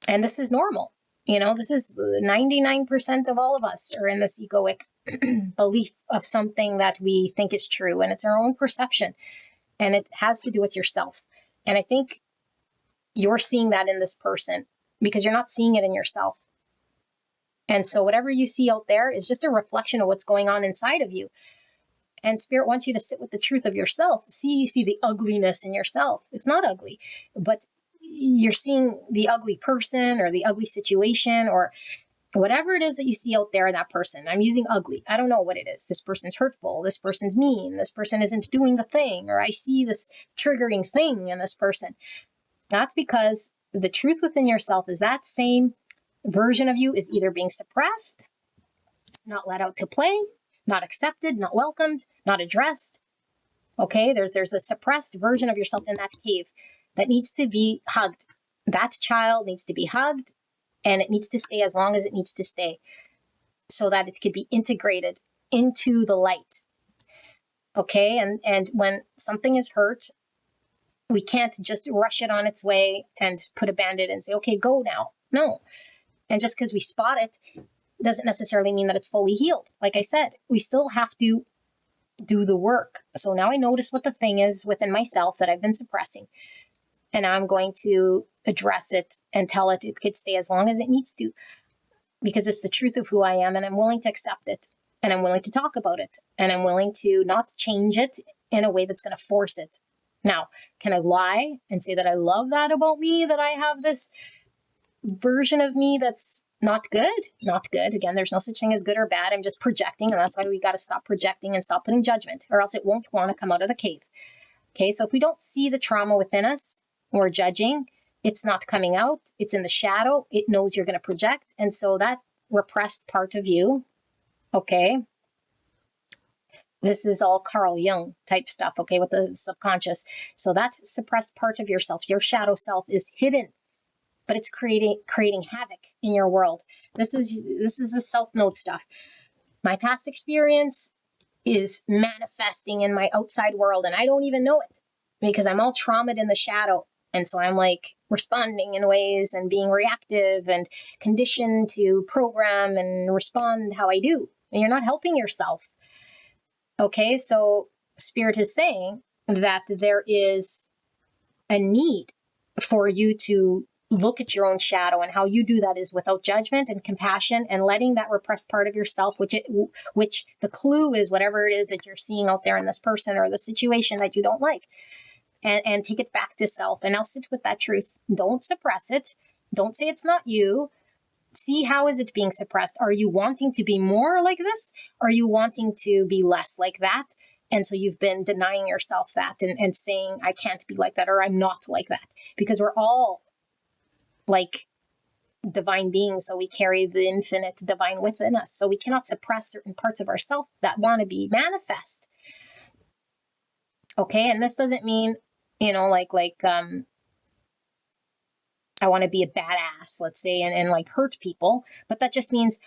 And this is normal. This is 99% of all of us are in this egoic belief of something that we think is true. And it's our own perception. And it has to do with yourself. And I think you're seeing that in this person because you're not seeing it in yourself. And so whatever you see out there is just a reflection of what's going on inside of you. And Spirit wants you to sit with the truth of yourself. See the ugliness in yourself. It's not ugly, but you're seeing the ugly person or the ugly situation or whatever it is that you see out there in that person. I'm using ugly. I don't know what it is. This person's hurtful. This person's mean. This person isn't doing the thing, or I see this triggering thing in this person. That's because the truth within yourself is that same version of you is either being suppressed, not let out to play, not accepted, not welcomed, not addressed. Okay, there's a suppressed version of yourself in that cave that needs to be hugged. That child needs to be hugged, and it needs to stay as long as it needs to stay so that it could be integrated into the light. Okay, and when something is hurt, we can't just rush it on its way and put a Band-Aid and say, okay, go now. No. And just because we spot it doesn't necessarily mean that it's fully healed. Like I said, we still have to do the work. So now I notice what the thing is within myself that I've been suppressing. And I'm going to address it and tell it could stay as long as it needs to, because it's the truth of who I am, and I'm willing to accept it, and I'm willing to talk about it, and I'm willing to not change it in a way that's going to force it. Now, can I lie and say that I love that about me, that I have this version of me that's not good? Not good. Again, there's no such thing as good or bad. I'm just projecting, and that's why we got to stop projecting and stop putting judgment, or else it won't want to come out of the cave. Okay, so if we don't see the trauma within us, we're judging, it's not coming out, it's in the shadow, it knows you're going to project. And so that repressed part of you, okay, this is all Carl Jung type stuff, okay, with the subconscious. So that suppressed part of yourself, your shadow self, is hidden, but it's creating havoc in your world. This is the self-node stuff. My past experience is manifesting in my outside world, and I don't even know it because I'm all traumatized in the shadow. And so I'm like responding in ways and being reactive and conditioned to program and respond how I do. And you're not helping yourself. Okay, so Spirit is saying that there is a need for you to look at your own shadow, and how you do that is without judgment and compassion and letting that repressed part of yourself, which the clue is whatever it is that you're seeing out there in this person or the situation that you don't like. And take it back to self. And now sit with that truth. Don't suppress it. Don't say it's not you. See, how is it being suppressed? Are you wanting to be more like this? Are you wanting to be less like that? And so you've been denying yourself that and saying, I can't be like that, or I'm not like that. Because we're all like divine beings. So we carry the infinite divine within us. So we cannot suppress certain parts of ourselves that want to be manifest. Okay. And this doesn't mean, I want to be a badass, let's say, and like hurt people. But that just means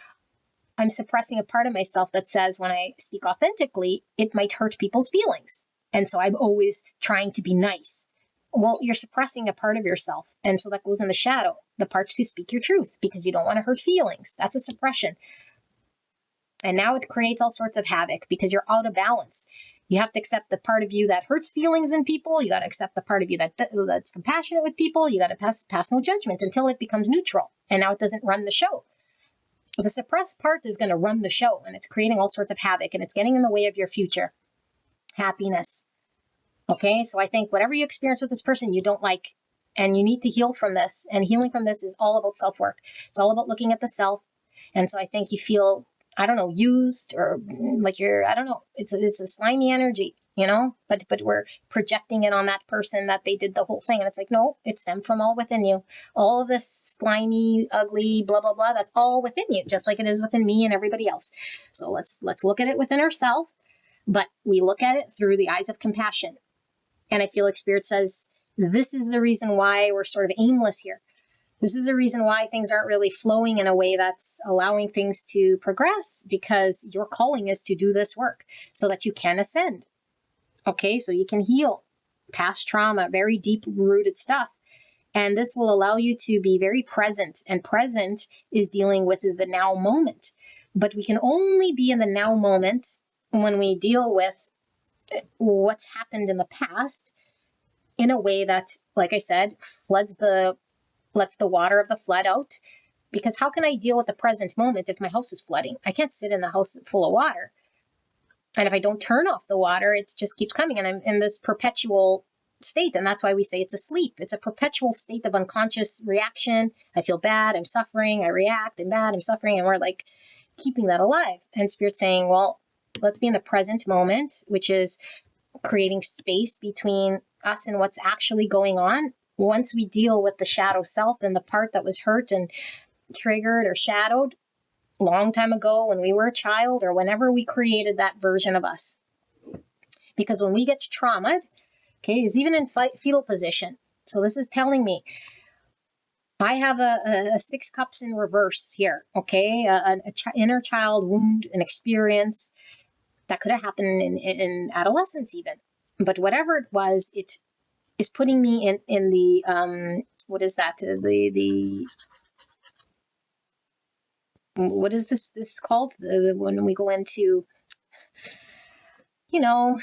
I'm suppressing a part of myself that says when I speak authentically, it might hurt people's feelings. And so I'm always trying to be nice. Well, you're suppressing a part of yourself. And so that goes in the shadow, the part to speak your truth because you don't want to hurt feelings. That's a suppression. And now it creates all sorts of havoc because you're out of balance. You have to accept the part of you that hurts feelings in people. You got to accept the part of you that's compassionate with people. You got to pass no judgment until it becomes neutral. And now it doesn't run the show. The suppressed part is going to run the show, and it's creating all sorts of havoc, and it's getting in the way of your future happiness. Okay, so I think whatever you experience with this person you don't like, and you need to heal from this. And healing from this is all about self-work. It's all about looking at the self. And so I think you feel, used or like it's a slimy energy. but we're projecting it on that person that they did the whole thing. And it's like, no, it stemmed from all within you. All of this slimy, ugly, blah, blah, blah, that's all within you, just like it is within me and everybody else. So let's look at it within ourselves, but we look at it through the eyes of compassion. And I feel like Spirit says, this is the reason why we're sort of aimless here. This is the reason why things aren't really flowing in a way that's allowing things to progress, because your calling is to do this work so that you can ascend. Okay, so you can heal past trauma, very deep-rooted stuff. And this will allow you to be very present. And present is dealing with the now moment. But we can only be in the now moment when we deal with what's happened in the past in a way that, like I said, lets the water of the flood out. Because how can I deal with the present moment if my house is flooding? I can't sit in the house full of water. And if I don't turn off the water, it just keeps coming. And I'm in this perpetual state. And that's why we say it's a sleep. It's a perpetual state of unconscious reaction. I feel bad. I'm suffering. I react. I'm bad. I'm suffering. And we're like keeping that alive. And Spirit's saying, well, let's be in the present moment, which is creating space between us and what's actually going on. Once we deal with the shadow self and the part that was hurt and triggered or shadowed long time ago when we were a child, or whenever we created that version of us. Because when we get trauma, okay, is even in fetal position. So this is telling me I have a 6 cups in reverse here, okay? An inner child wound, an experience that could have happened in adolescence even. But whatever it was, it is putting me in the, what is that? What is this called? When we go into, the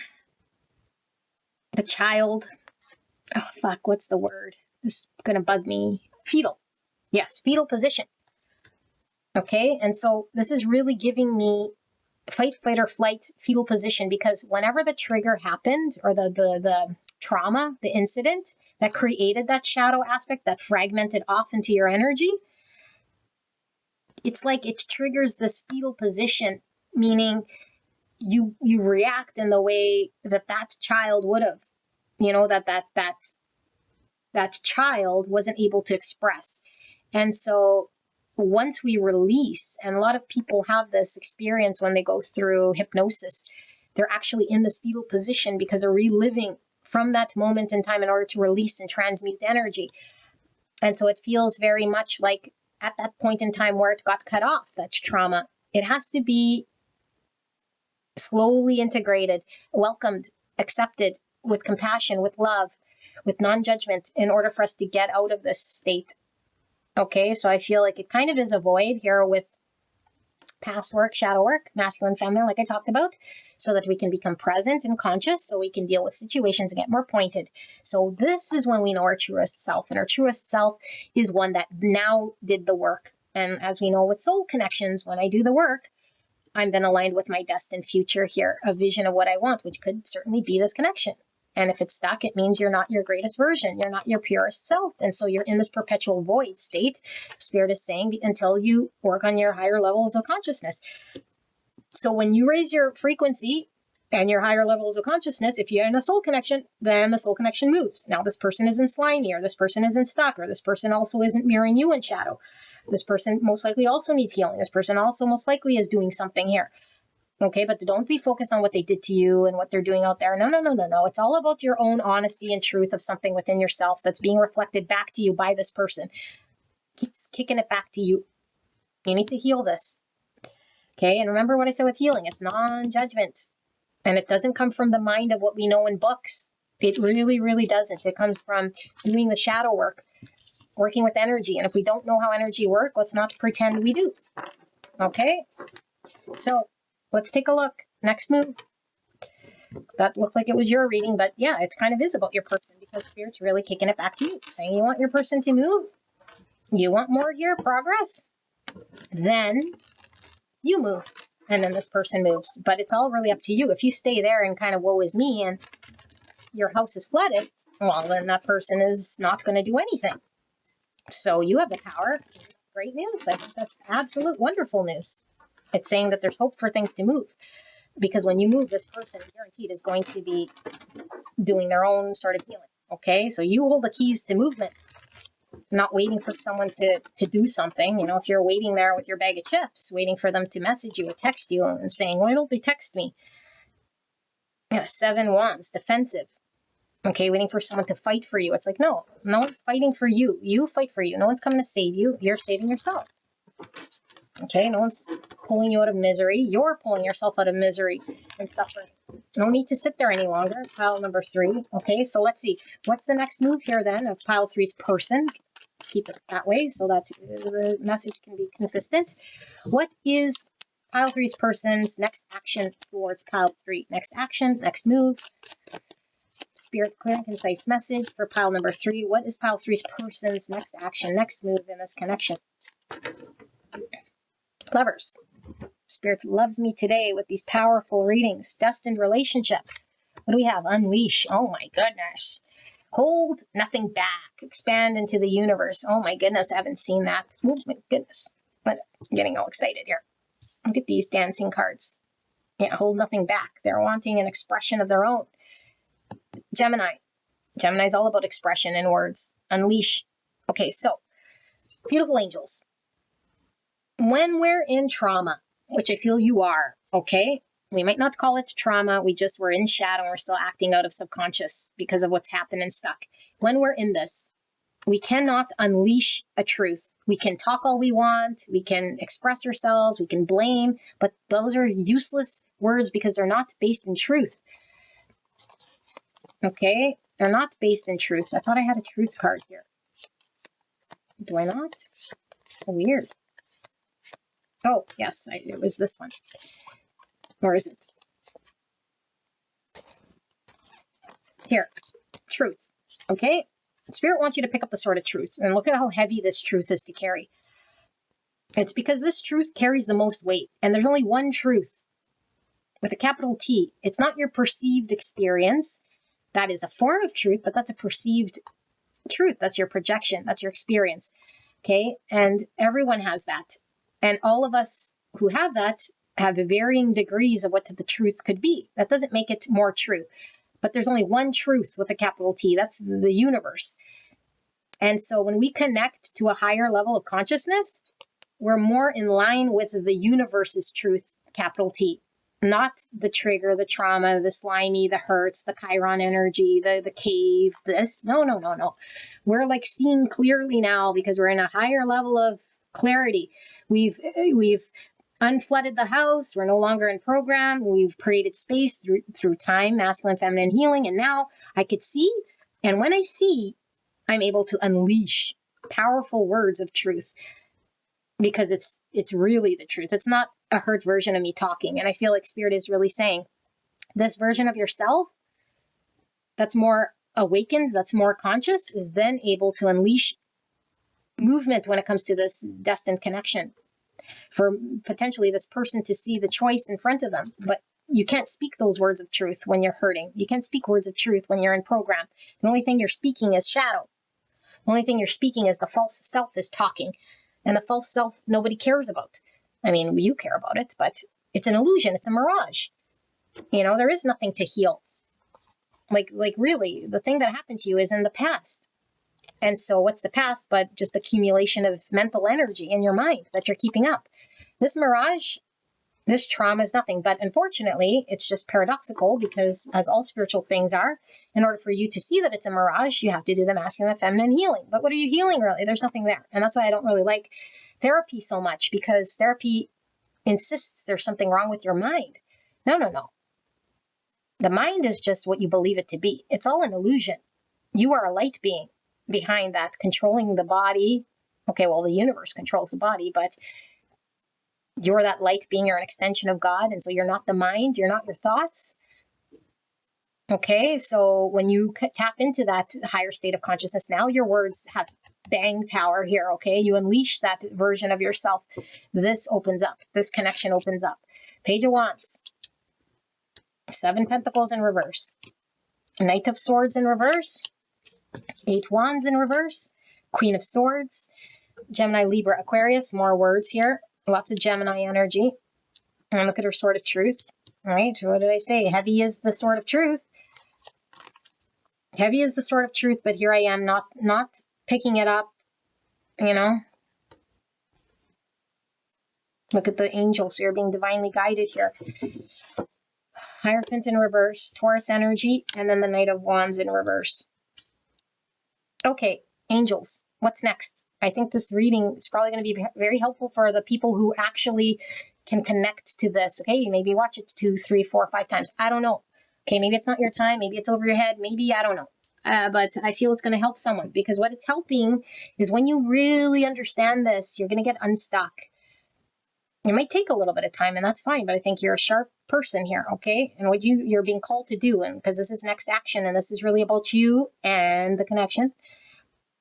child. Oh, fuck, what's the word? This is going to bug me. Fetal. Yes, fetal position. Okay, and so this is really giving me fight, flight, or flight fetal position, because whenever the trigger happened, or the trauma, the incident that created that shadow aspect that fragmented off into your energy, it's like it triggers this fetal position, meaning you react in the way that child would have, that child wasn't able to express. And so once we release, and a lot of people have this experience when they go through hypnosis, they're actually in this fetal position because they're reliving from that moment in time in order to release and transmute energy. And so it feels very much like at that point in time where it got cut off, that's trauma. It has to be slowly integrated, welcomed, accepted with compassion, with love, with non-judgment, in order for us to get out of this state. Okay, so I feel like it kind of is a void here with past work, shadow work, masculine, feminine, like I talked about, so that we can become present and conscious, so we can deal with situations and get more pointed. So this is when we know our truest self, and our truest self is one that now did the work. And as we know with soul connections, when I do the work, I'm then aligned with my destined future here, a vision of what I want, which could certainly be this connection. And if it's stuck, it means you're not your greatest version. You're not your purest self. And so you're in this perpetual void state, Spirit is saying, until you work on your higher levels of consciousness. So when you raise your frequency and your higher levels of consciousness, if you're in a soul connection, then the soul connection moves. Now this person isn't slimy, or this person isn't stuck, or this person also isn't mirroring you in shadow. This person most likely also needs healing. This person also most likely is doing something here. Okay, but don't be focused on what they did to you and what they're doing out there. No. It's all about your own honesty and truth of something within yourself that's being reflected back to you by this person. Keeps kicking it back to you. You need to heal this. Okay, and remember what I said with healing. It's non-judgment. And it doesn't come from the mind of what we know in books. It really, really doesn't. It comes from doing the shadow work, working with energy. And if we don't know how energy works, let's not pretend we do. Okay, so let's take a look. Next move. That looked like it was your reading, but yeah, it kind of is about your person, because Spirit's really kicking it back to you, saying you want your person to move. You want more of your progress? Then you move, and then this person moves. But it's all really up to you. If you stay there and kind of woe is me and your house is flooded, well, then that person is not going to do anything. So you have the power. Great news. I think that's absolute wonderful news. It's saying that there's hope for things to move. Because when you move, this person guaranteed is going to be doing their own sort of healing. Okay, so you hold the keys to movement, not waiting for someone to do something. You know, if you're waiting there with your bag of chips, waiting for them to message you or text you and saying, why don't they text me? Yeah, 7 wands, defensive. Okay, waiting for someone to fight for you. It's like, no one's fighting for you. You fight for you. No one's coming to save you. You're saving yourself. Okay, no one's pulling you out of misery. You're pulling yourself out of misery and suffering. No need to sit there any longer. Pile number 3. Okay, so let's see. What's the next move here then of pile 3's person? Let's keep it that way so that the message can be consistent. What is pile 3's person's next action towards pile 3? Next action, next move. Spirit, clear and concise message for pile number 3. What is pile 3's person's next action, next move in this connection? Lovers. Spirit loves me today with these powerful readings. Destined relationship. What do we have? Unleash. Oh my goodness. Hold nothing back. Expand into the universe. Oh my goodness, I haven't seen that. Oh my goodness. But I'm getting all excited here. Look at these dancing cards. Yeah, hold nothing back. They're wanting an expression of their own. Gemini. Gemini is all about expression and words. Unleash. Okay, so beautiful angels. When we're in trauma, which I feel you are, okay? We might not call it trauma. We're in shadow and we're still acting out of subconscious because of what's happened and stuck. When we're in this, we cannot unleash a truth. We can talk all we want. We can express ourselves. We can blame. But those are useless words because they're not based in truth. Okay? They're not based in truth. I thought I had a truth card here. Do I not? Weird. Oh, yes, it was this one. Or is it? Here, truth. Okay? Spirit wants you to pick up the sword of truth. And look at how heavy this truth is to carry. It's because this truth carries the most weight. And there's only one truth. With a capital T. It's not your perceived experience. That is a form of truth, but that's a perceived truth. That's your projection. That's your experience. Okay? And everyone has that. And all of us who have that have varying degrees of what the truth could be. That doesn't make it more true. But there's only one truth with a capital T. That's the universe. And so when we connect to a higher level of consciousness, we're more in line with the universe's truth, capital T. Not the trigger, the trauma, the slimy, the hurts, the Chiron energy, the cave, this. No. We're like seeing clearly now because we're in a higher level of clarity. We've unflooded the house. We're no longer in program. We've created space through time, masculine, feminine healing. And now I could see. And when I see, I'm able to unleash powerful words of truth because it's really the truth. It's not a hurt version of me talking. And I feel like Spirit is really saying this version of yourself that's more awakened, that's more conscious, is then able to unleash movement when it comes to this destined connection for potentially this person to see the choice in front of them. But you can't speak those words of truth when you're hurting. You can't speak words of truth when you're in program. The only thing you're speaking is shadow. The only thing you're speaking is the false self is talking. And the false self nobody cares about. I mean, you care about it, but it's an illusion. It's a mirage. You know, there is nothing to heal. Like really, the thing that happened to you is in the past. And so what's the past but just accumulation of mental energy in your mind that you're keeping up? This mirage, this trauma is nothing. But unfortunately, it's just paradoxical because as all spiritual things are, in order for you to see that it's a mirage, you have to do the masculine and feminine healing. But what are you healing really? There's nothing there. And that's why I don't really like therapy so much, because therapy insists there's something wrong with your mind. No. The mind is just what you believe it to be. It's all an illusion. You are a light being behind that, controlling the body. Okay, well, the universe controls the body, but you're that light being. You're an extension of God. And so you're not the mind. You're not your thoughts. Okay, so when you tap into that higher state of consciousness, now your words have bang power here, okay? You unleash that version of yourself. This opens up. This connection opens up. Page of Wands. 7 Pentacles in reverse. Knight of Swords in reverse. 8 Wands in reverse. Queen of Swords. Gemini, Libra, Aquarius. More words here. Lots of Gemini energy. And look at her Sword of Truth. right? What did I say? Heavy is the sword of truth. Heavy is the sword of truth, but here I am not picking it up, you know. Look at the angels. You're being divinely guided here. Hierophant in reverse, Taurus energy, and then the Knight of Wands in reverse. Okay, angels, what's next? I think this reading is probably going to be very helpful for the people who actually can connect to this. Okay, you maybe watch it 2, 3, 4, 5 times. I don't know. Okay, maybe it's not your time. Maybe it's over your head. Maybe, I don't know. But I feel it's going to help someone, because what it's helping is when you really understand this, you're going to get unstuck. It might take a little bit of time, and that's fine, but I think you're a sharp person here, okay? And what you're being called to do, and because this is next action, and this is really about you and the connection,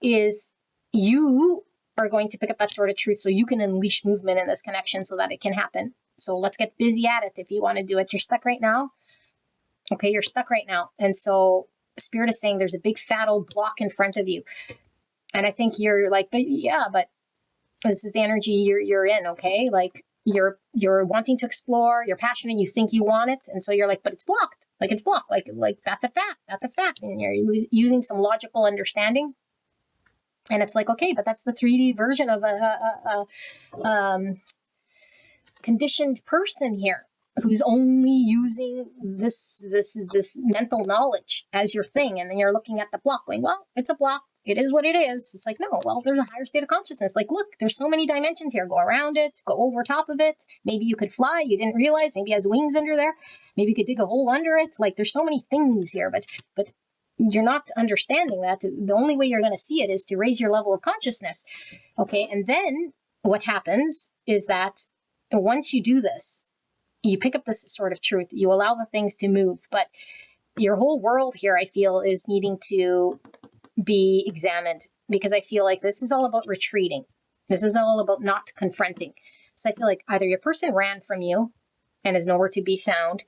is you are going to pick up that sort of truth so you can unleash movement in this connection so that it can happen. So let's get busy at it if you want to do it. You're stuck right now. Okay, you're stuck right now. And so Spirit is saying there's a big fat old block in front of you. And I think you're like, but this is the energy you're in, okay? Like, you're wanting to explore, you're passionate, you think you want it, and so you're like, but it's blocked. Like, it's blocked. Like that's a fact. And you're using some logical understanding. And it's like, okay, but that's the 3D version of a conditioned person here who's only using this mental knowledge as your thing. And then you're looking at the block going, well, it's a block. It is what it is. It's like, no, well, there's a higher state of consciousness. Like, look, there's so many dimensions here. Go around it, go over top of it. Maybe you could fly. You didn't realize. Maybe it has wings under there. Maybe you could dig a hole under it. Like, there's so many things here, but you're not understanding that. The only way you're going to see it is to raise your level of consciousness. Okay. And then what happens is that once you do this, you pick up this sort of truth, you allow the things to move, but your whole world here, I feel, is needing to be examined, because I feel like this is all about retreating. This is all about not confronting. So I feel like either your person ran from you and is nowhere to be found,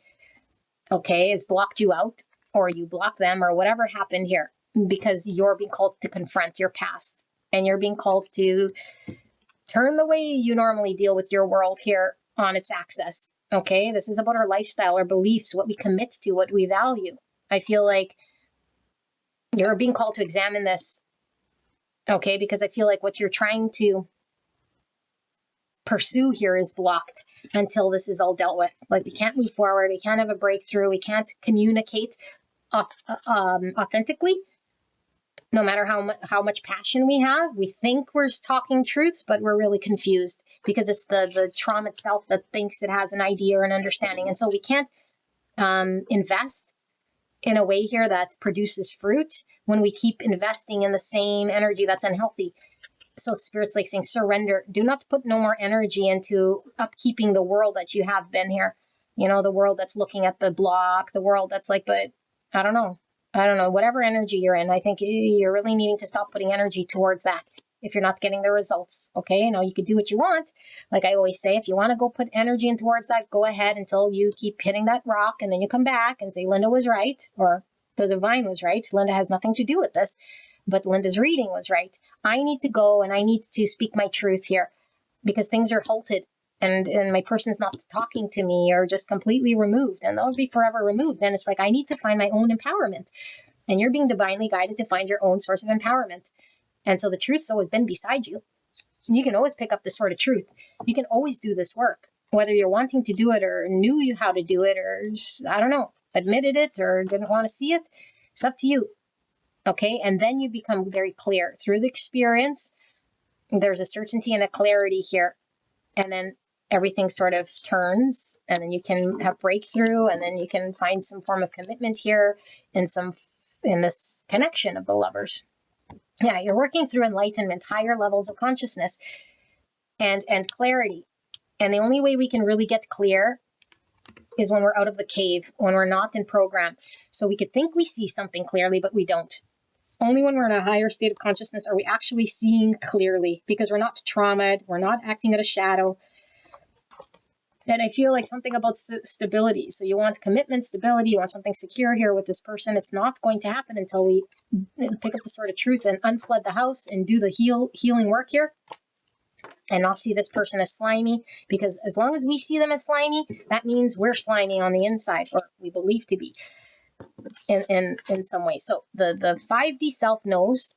okay, has blocked you out, or you block them, or whatever happened here, because you're being called to confront your past, and you're being called to turn the way you normally deal with your world here on its axis. Okay, this is about our lifestyle, our beliefs, what we commit to, what we value. I feel like you're being called to examine this, okay, because I feel like what you're trying to pursue here is blocked until this is all dealt with. Like, we can't move forward, we can't have a breakthrough, we can't communicate authentically, no matter how much passion we have. We think we're talking truths, but we're really confused, because it's the trauma itself that thinks it has an idea or an understanding. And so we can't invest in a way here that produces fruit when we keep investing in the same energy that's unhealthy. So Spirit's like saying, surrender. Do not put no more energy into upkeeping the world that you have been here. You know, the world that's looking at the block, the world that's like, but I don't know, whatever energy you're in, I think you're really needing to stop putting energy towards that if you're not getting the results. Okay, now you could do what you want. Like I always say, if you want to go put energy in towards that, go ahead until you keep hitting that rock, and then you come back and say, Linda was right, or the divine was right. Linda has nothing to do with this, but Linda's reading was right. I need to go and I need to speak my truth here, because things are halted. And my person's not talking to me, or just completely removed, and they'll be forever removed. And it's like, I need to find my own empowerment. And you're being divinely guided to find your own source of empowerment. And so the truth's always been beside you. And you can always pick up this sort of truth. You can always do this work, whether you're wanting to do it or knew how to do it, or just, I don't know, admitted it or didn't want to see it. It's up to you. Okay. And then you become very clear through the experience. There's a certainty and a clarity here. And then everything sort of turns, and then you can have breakthrough, and then you can find some form of commitment here in this connection of the lovers. Yeah, you're working through enlightenment, higher levels of consciousness and clarity. And the only way we can really get clear is when we're out of the cave, when we're not in program. So we could think we see something clearly, but we don't. Only when we're in a higher state of consciousness are we actually seeing clearly, because we're not traumatized, we're not acting at a shadow. And I feel like something about stability. So you want commitment, stability, you want something secure here with this person. It's not going to happen until we pick up the sort of truth and unflood the house and do the healing work here. and not see this person as slimy, because as long as we see them as slimy, that means we're slimy on the inside, or we believe to be in some way. So the 5D self knows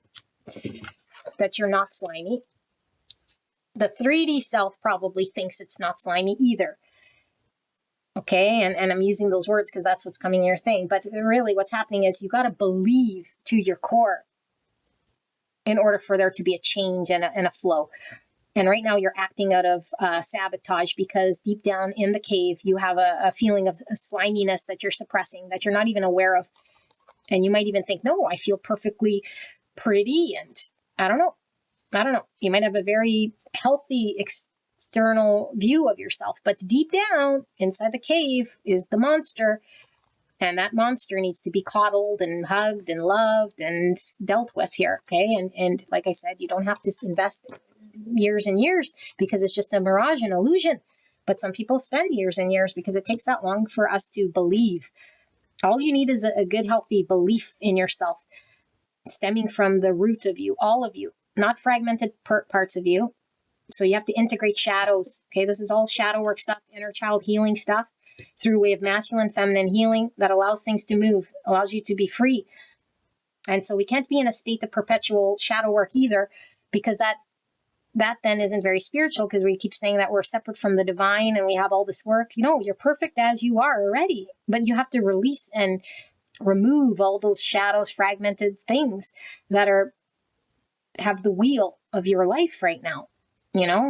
that you're not slimy. The 3D self probably thinks it's not slimy either. Okay, and I'm using those words because that's what's coming in your thing. But really what's happening is you got to believe to your core in order for there to be a change and a flow. And right now you're acting out of sabotage, because deep down in the cave, you have a feeling of a sliminess that you're suppressing, that you're not even aware of. And you might even think, no, I feel perfectly pretty. And I don't know. You might have a very healthy external view of yourself, but deep down inside the cave is the monster. And that monster needs to be coddled and hugged and loved and dealt with here. Okay. And like I said, you don't have to invest years and years, because it's just a mirage, an illusion. But some people spend years and years because it takes that long for us to believe. All you need is a good, healthy belief in yourself, stemming from the root of you, all of you, not fragmented parts of you. So you have to integrate shadows. Okay, this is all shadow work stuff, inner child healing stuff, through a way of masculine, feminine healing that allows things to move, allows you to be free. And so we can't be in a state of perpetual shadow work either, because that then isn't very spiritual, because we keep saying that we're separate from the divine and we have all this work. You're perfect as you are already, but you have to release and remove all those shadows, fragmented things that have the wheel of your life right now.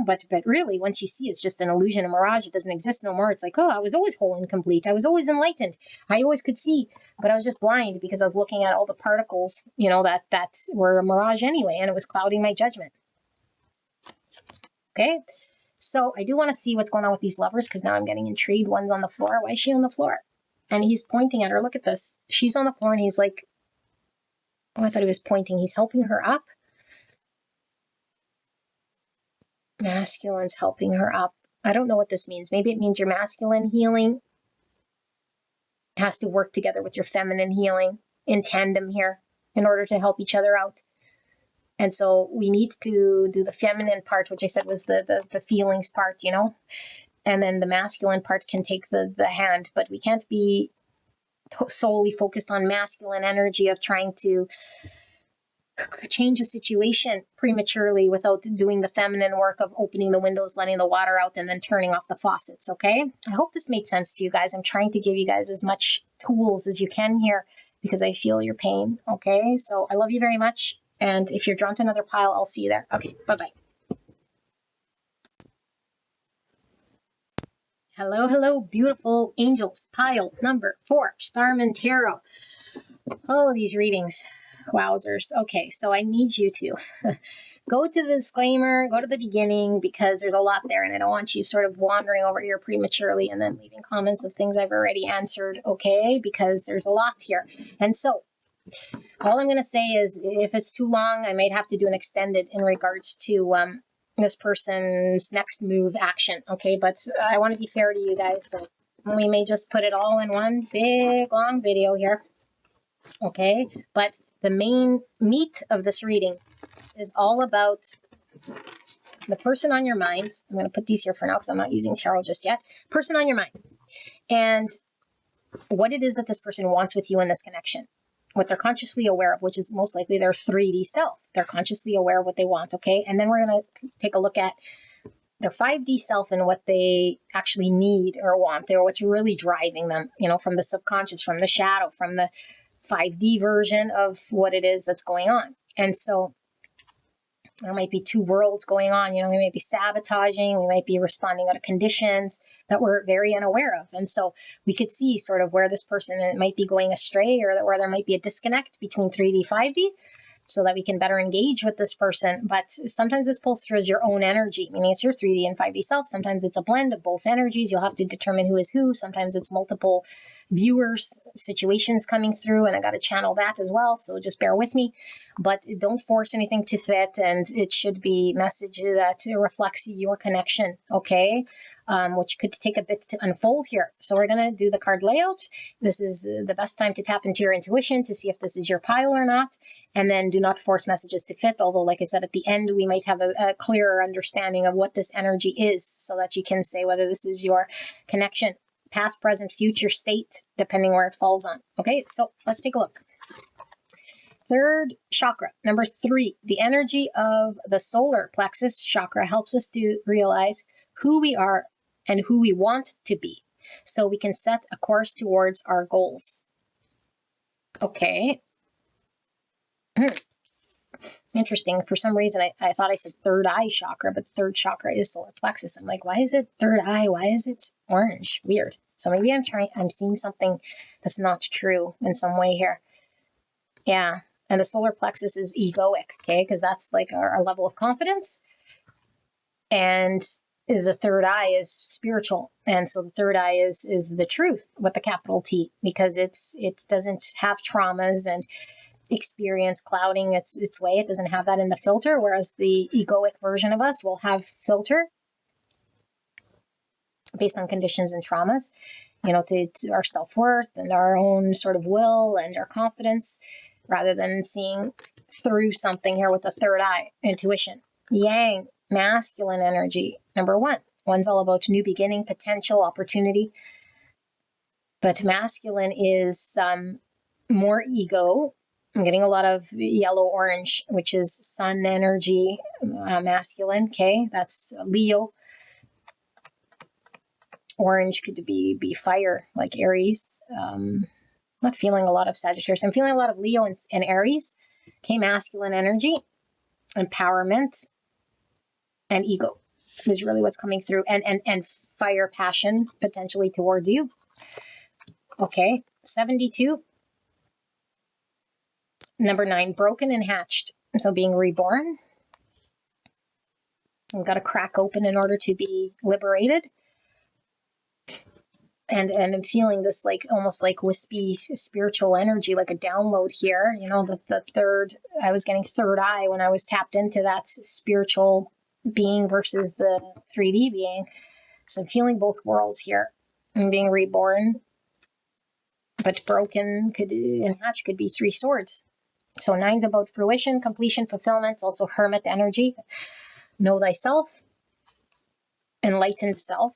But really, once you see it's just an illusion, a mirage, it doesn't exist no more. It's like, oh, I was always whole and complete. I was always enlightened. I always could see, but I was just blind because I was looking at all the particles, that were a mirage anyway, and it was clouding my judgment. Okay. So I do want to see what's going on with these lovers, because now I'm getting intrigued. One's on the floor. Why is she on the floor? And he's pointing at her. Look at this. She's on the floor and he's like, oh, I thought he was pointing. He's helping her up. Masculine's helping her up. I don't know what this means. Maybe it means your masculine healing has to work together with your feminine healing in tandem here in order to help each other out. And so we need to do the feminine part, which I said was the feelings part, and then the masculine part can take the hand, but we can't be solely focused on masculine energy of trying to change a situation prematurely without doing the feminine work of opening the windows, letting the water out, and then turning off the faucets. Okay. I hope this made sense to you guys. I'm trying to give you guys as much tools as you can here, because I feel your pain. Okay. So I love you very much. And if you're drawn to another pile, I'll see you there. Okay. Bye-bye. Hello, beautiful angels. Pile number 4, Starman Tarot. Oh, these readings. Wowzers. Okay, so I need you to go to the disclaimer, go to the beginning, because there's a lot there, and I don't want you sort of wandering over here prematurely and then leaving comments of things I've already answered, okay? Because there's a lot here. And so all I'm going to say is, if it's too long, I might have to do an extended in regards to this person's next move action, okay? But I want to be fair to you guys, so we may just put it all in one big, long video here, okay? But the main meat of this reading is all about the person on your mind. I'm going to put these here for now because I'm not using tarot just yet. Person on your mind. And what it is that this person wants with you in this connection. What they're consciously aware of, which is most likely their 3D self. They're consciously aware of what they want, okay? And then we're going to take a look at their 5D self and what they actually need or want, or what's really driving them, from the subconscious, from the shadow, from the 5D version of what it is that's going on. And so there might be two worlds going on. We might be sabotaging, we might be responding out of conditions that we're very unaware of. And so we could see sort of where this person might be going astray, or where there might be a disconnect between 3D, 5D, so that we can better engage with this person. But sometimes this pulls through as your own energy, meaning it's your 3D and 5D self. Sometimes it's a blend of both energies. You'll have to determine who is who. Sometimes it's multiple viewers, situations coming through, and I got to channel that as well. So just bear with me, but don't force anything to fit. And it should be message that reflects your connection. Okay. Which could take a bit to unfold here. So we're going to do the card layout. This is the best time to tap into your intuition to see if this is your pile or not. And then do not force messages to fit. Although, like I said, at the end, we might have a clearer understanding of what this energy is so that you can say whether this is your connection, past, present, future state, depending where it falls on. Okay, so let's take a look. Third chakra, number 3, the energy of the solar plexus chakra helps us to realize who we are and who we want to be, so we can set a course towards our goals. Okay. Interesting. For some reason, I thought I said third eye chakra, but the third chakra is solar plexus. I'm like, why is it third eye? Why is it orange? Weird. So maybe I'm seeing something that's not true in some way here. Yeah. And the solar plexus is egoic, okay? Because that's like our level of confidence. And the third eye is spiritual. And so the third eye is the truth with the capital T, because it doesn't have traumas and experience clouding its way. It doesn't have that in the filter, whereas the egoic version of us will have filter based on conditions and traumas, to our self-worth and our own sort of will and our confidence, rather than seeing through something here with the third eye, intuition. Yang, masculine energy, number 1. One's all about new beginning, potential, opportunity. But masculine is more ego. I'm getting a lot of yellow-orange, which is sun energy, masculine. Okay, that's Leo. Orange could be fire, like Aries. Not feeling a lot of Sagittarius. I'm feeling a lot of Leo and Aries. Okay, masculine energy, empowerment, and ego is really what's coming through. And fire, passion, potentially towards you. Okay, 72. Number 9, broken and hatched. So being reborn. We've got to crack open in order to be liberated. And I'm feeling this almost like wispy spiritual energy, like a download here. The third, I was getting third eye when I was tapped into that spiritual being versus the 3D being. So I'm feeling both worlds here. I'm being reborn, but broken and hatched could be 3 swords. So 9's about fruition, completion, fulfillment. It's also hermit energy. Know thyself, enlightened self.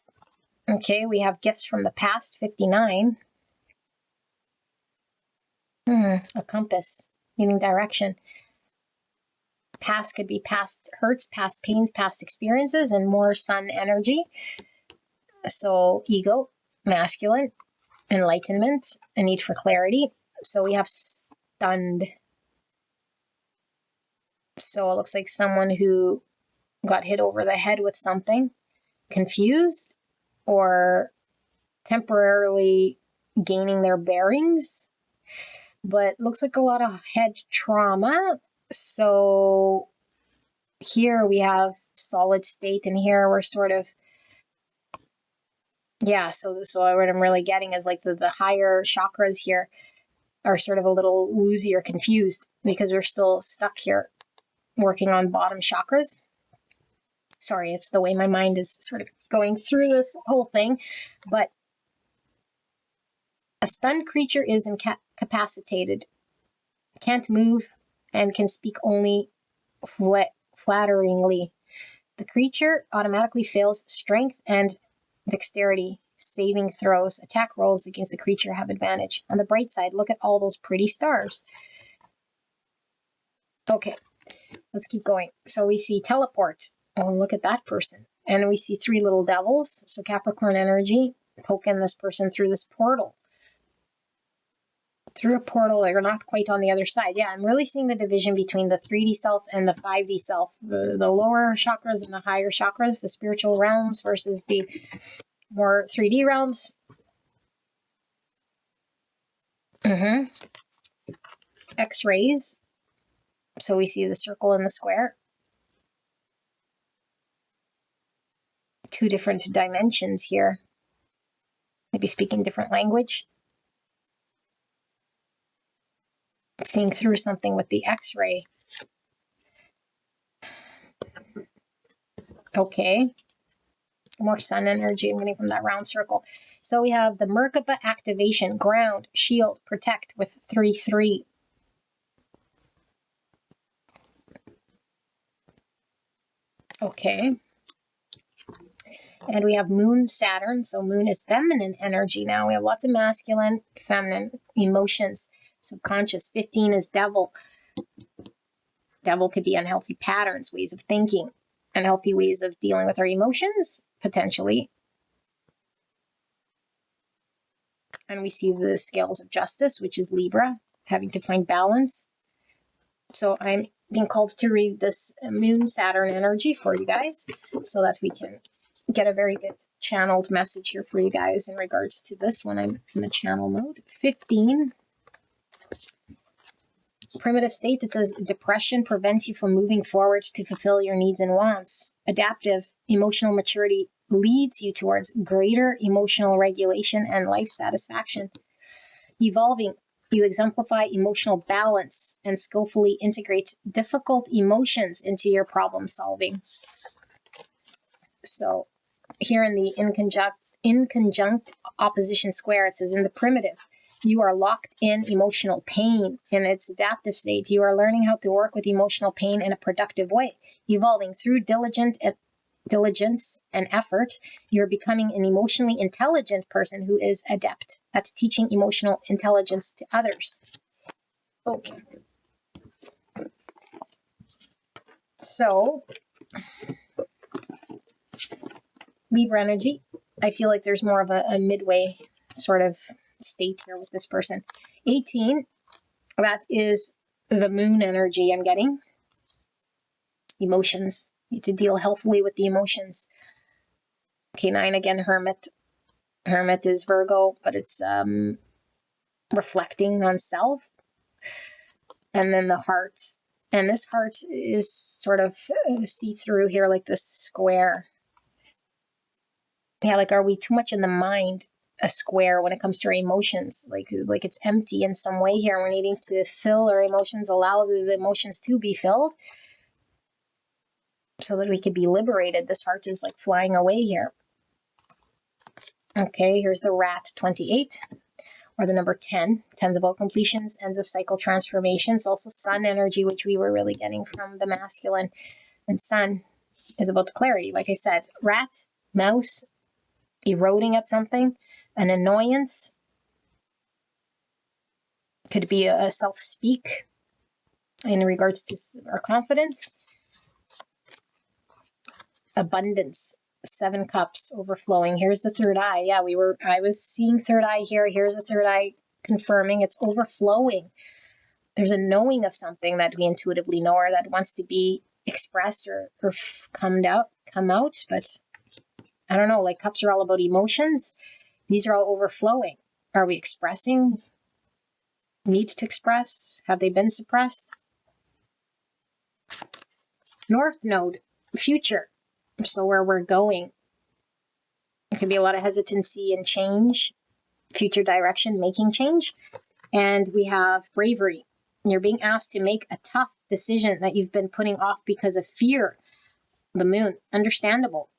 Okay, we have gifts from the past, 59. A compass, meaning direction. Past could be past hurts, past pains, past experiences, and more sun energy. So ego, masculine, enlightenment, a need for clarity. So we have stunned. So it looks like someone who got hit over the head with something, confused, or temporarily gaining their bearings, but looks like a lot of head trauma. So here we have solid state, and here we're sort of, so what I'm really getting is like the higher chakras here are sort of a little woozy or confused because we're still stuck here working on bottom chakras. Sorry, it's the way my mind is sort of going through this whole thing. But a stunned creature is incapacitated, can't move, and can speak only flatteringly. The creature automatically fails strength and dexterity. Saving throws, attack rolls against the creature have advantage. On the bright side, look at all those pretty stars. Okay, let's keep going. So we see teleport. Oh, look at that person. And we see 3 little devils. So Capricorn energy, poking this person through this portal. Through a portal, you're not quite on the other side. Yeah, I'm really seeing the division between the 3D self and the 5D self. The lower chakras and the higher chakras, the spiritual realms versus the more 3D realms. X-rays. So we see the circle and the square. 2 different dimensions here. Maybe speaking different language. seeing through something with the X-ray. Okay. More sun energy I'm getting from that round circle. So we have the Merkaba activation, ground, shield, protect with 3-3. Okay. And we have Moon, Saturn. So Moon is feminine energy now. We have lots of masculine, feminine emotions, subconscious. 15 is Devil. Devil could be unhealthy patterns, ways of thinking, unhealthy ways of dealing with our emotions, potentially. And we see the scales of justice, which is Libra, having to find balance. So I'm being called to read this Moon, Saturn energy for you guys so that we can get a very good channeled message here for you guys in regards to this when I'm in the channel mode. 15. Primitive state, it says depression prevents you from moving forward to fulfill your needs and wants. Adaptive emotional maturity leads you towards greater emotional regulation and life satisfaction. Evolving, you exemplify emotional balance and skillfully integrate difficult emotions into your problem solving. So here in the inconjunct opposition square, it says in the primitive, you are locked in emotional pain. In its adaptive state, you are learning how to work with emotional pain in a productive way. Evolving through diligence and effort, you're becoming an emotionally intelligent person who is adept at teaching emotional intelligence to others. Okay. So, Libra energy, I feel like there's more of a midway sort of state here with this person. 18, that is the Moon energy I'm getting. Emotions. You need to deal healthily with the emotions. Okay, 9 again, Hermit. Hermit is Virgo, but it's reflecting on self. And then the heart. And this heart is sort of see-through here, like this square. Yeah, like, are we too much in the mind, a square, when it comes to our emotions? Like it's empty in some way here. We're needing to fill our emotions, allow the emotions to be filled so that we could be liberated. This heart is like flying away here. Okay, here's the Rat, 28, or the number 10. 10's about completions, ends of cycle transformations. Also Sun energy, which we were really getting from the masculine. And Sun is about the clarity. Like I said, Rat, mouse, eroding at something, an annoyance. Could be a self-speak in regards to our confidence. Abundance, 7 cups, overflowing. Here's the third eye. Yeah, I was seeing third eye here. Here's the third eye confirming it's overflowing. There's a knowing of something that we intuitively know or that wants to be expressed or come out. But I don't know, like cups are all about emotions. These are all overflowing. Are we expressing? Need to express? Have they been suppressed? North Node, future. So where we're going. There could be a lot of hesitancy and change, future direction, making change. And we have bravery. You're being asked to make a tough decision that you've been putting off because of fear. The Moon, understandable.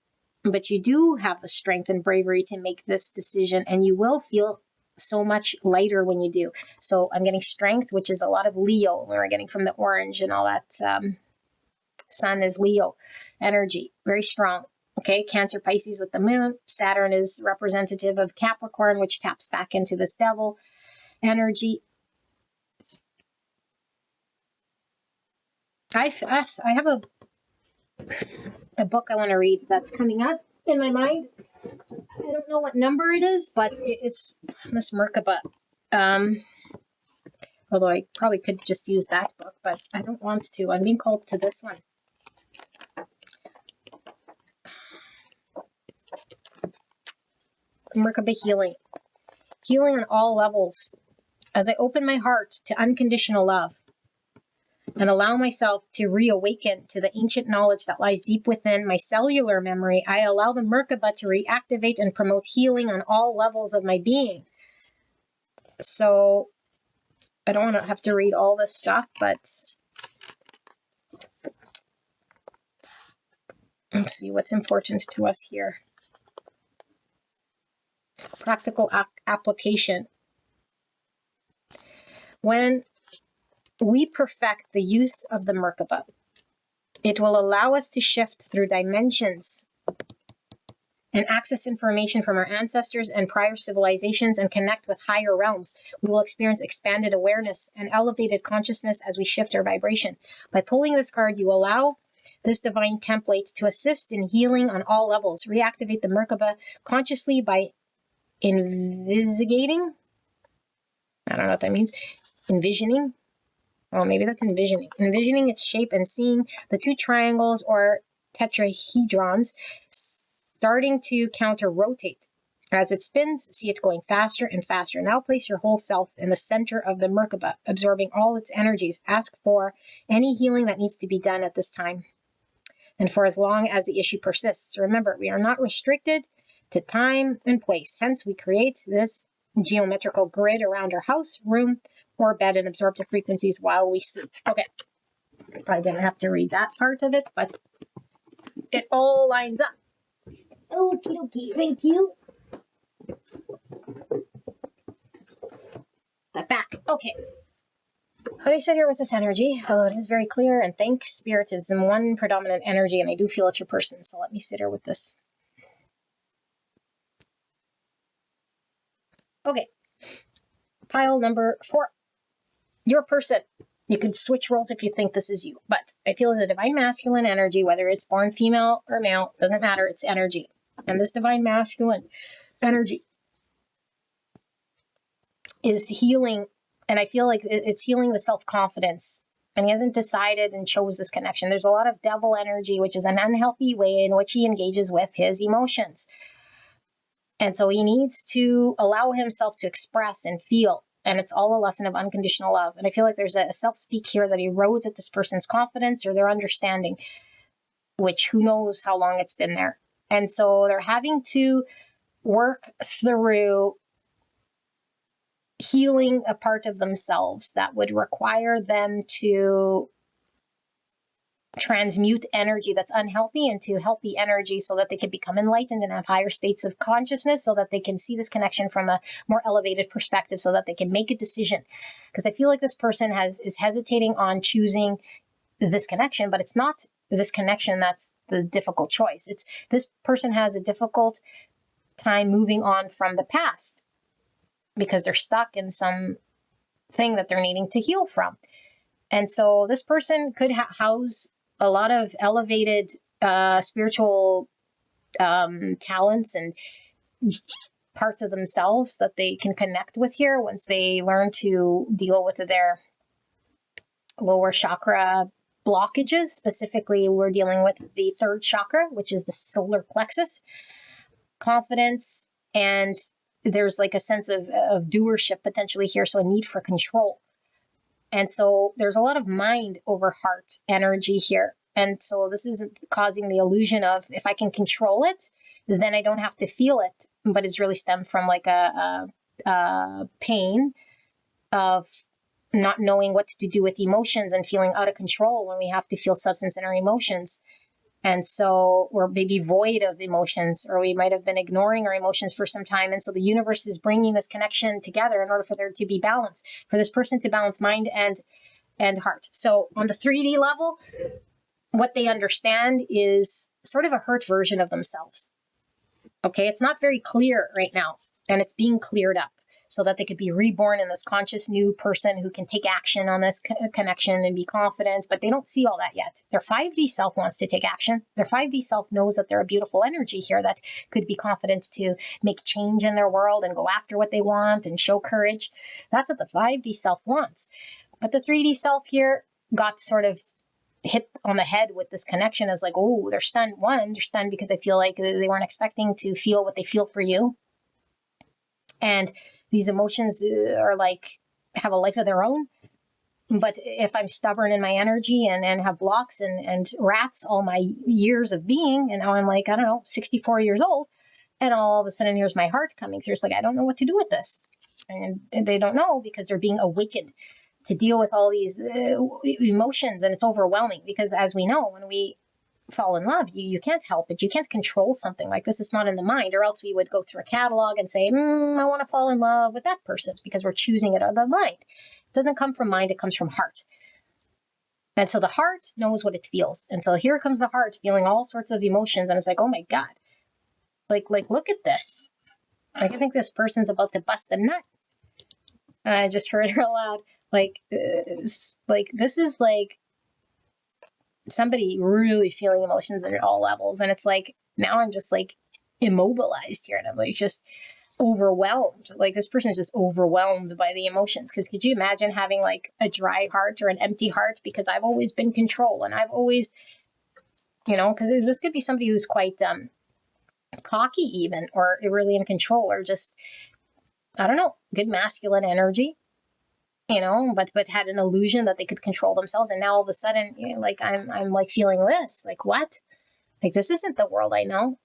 But you do have the strength and bravery to make this decision, and you will feel so much lighter when you do. So I'm getting strength, which is a lot of Leo. We're getting from the orange and all that. Sun is Leo energy, very strong. Okay, Cancer, Pisces with the Moon. Saturn is representative of Capricorn, which taps back into this Devil energy. I have a book I want to read that's coming up in my mind. I don't know what number it is, but it's Miss Merkaba. Although I probably could just use that book, but I don't want to. I'm being called to this one. Merkaba healing. Healing on all levels. As I open my heart to unconditional love and allow myself to reawaken to the ancient knowledge that lies deep within my cellular memory, I allow the Merkaba to reactivate and promote healing on all levels of my being. So I don't want to have to read all this stuff, but let's see what's important to us here. Practical application. When we perfect the use of the Merkaba, it will allow us to shift through dimensions and access information from our ancestors and prior civilizations and connect with higher realms. We will experience expanded awareness and elevated consciousness as we shift our vibration. By pulling this card, you allow this divine template to assist in healing on all levels. Reactivate the Merkaba consciously by envisioning. I don't know what that means. Envisioning. Oh, maybe that's envisioning. Envisioning its shape and seeing the two triangles or tetrahedrons starting to counter-rotate. As it spins, see it going faster and faster. Now place your whole self in the center of the Merkaba, absorbing all its energies. Ask for any healing that needs to be done at this time, and for as long as the issue persists. Remember, we are not restricted to time and place. Hence, we create this geometrical grid around our house, room, or bed and absorb the frequencies while we sleep. Okay, probably didn't have to read that part of it, but it all lines up. Okie dokie, thank you. The back. Okay. How do I sit here with this energy? Although it is very clear, and thank Spirit is in one predominant energy, and I do feel it's your person. So let me sit here with this. Okay. Pile number 4. Your person. You could switch roles if you think this is you, but I feel as a divine masculine energy, whether it's born female or male, doesn't matter, it's energy. And this divine masculine energy is healing, and I feel like it's healing the self-confidence. And he hasn't decided and chose this connection. There's a lot of devil energy, which is an unhealthy way in which he engages with his emotions. And so he needs to allow himself to express and feel. And it's all a lesson of unconditional love. And I feel like there's a self-speak here that erodes at this person's confidence or their understanding, which who knows how long it's been there. And so they're having to work through healing a part of themselves that would require them to transmute energy that's unhealthy into healthy energy so that they can become enlightened and have higher states of consciousness, so that they can see this connection from a more elevated perspective, so that they can make a decision. Because I feel like this person is hesitating on choosing this connection, but it's not this connection that's the difficult choice. It's this person has a difficult time moving on from the past because they're stuck in some thing that they're needing to heal from. And so this person could house a lot of elevated spiritual talents and parts of themselves that they can connect with here once they learn to deal with their lower chakra blockages. Specifically, we're dealing with the 3rd chakra, which is the solar plexus. Confidence, and there's like a sense of doership potentially here, so a need for control. And so there's a lot of mind over heart energy here. And so this is causing the illusion of, if I can control it, then I don't have to feel it. But it's really stemmed from like a pain of not knowing what to do with emotions and feeling out of control when we have to feel substance in our emotions. And so we're maybe void of emotions, or we might have been ignoring our emotions for some time. And so the universe is bringing this connection together in order for there to be balance, for this person to balance mind and heart. So on the 3D level, what they understand is sort of a hurt version of themselves. Okay, it's not very clear right now, and it's being cleared up so that they could be reborn in this conscious new person who can take action on this connection and be confident, but they don't see all that yet. Their 5D self wants to take action. Their 5D self knows that they're a beautiful energy here that could be confident to make change in their world and go after what they want and show courage. That's what the 5D self wants. But the 3D self here got sort of hit on the head with this connection as like, oh, they're stunned. One, they're stunned because I feel like they weren't expecting to feel what they feel for you. And these emotions are like, have a life of their own. But if I'm stubborn in my energy and have blocks and rats all my years of being, and now I'm like, I don't know, 64 years old, and all of a sudden here's my heart coming through. It's like, I don't know what to do with this. And they don't know because they're being awakened to deal with all these emotions, and it's overwhelming because, as we know, when we fall in love, you can't help it. You can't control something like this. It's not in the mind, or else we would go through a catalog and say, I want to fall in love with that person, because we're choosing it out of the mind. It doesn't come from mind, it comes from heart. And so the heart knows what it feels. And so here comes the heart feeling all sorts of emotions. And it's like, oh my God, like, look at this. Like, I think this person's about to bust a nut. And I just heard her aloud. Like, this is like somebody really feeling emotions at all levels. And it's like, now I'm just like immobilized here. And I'm like just overwhelmed. Like, this person is just overwhelmed by the emotions. Because could you imagine having like a dry heart or an empty heart? Because I've always been control, and I've always, because this could be somebody who's quite cocky even, or really in control, or just, I don't know, good masculine energy, but had an illusion that they could control themselves. And now all of a sudden, like I'm like feeling this, like, what? Like, this isn't the world I know.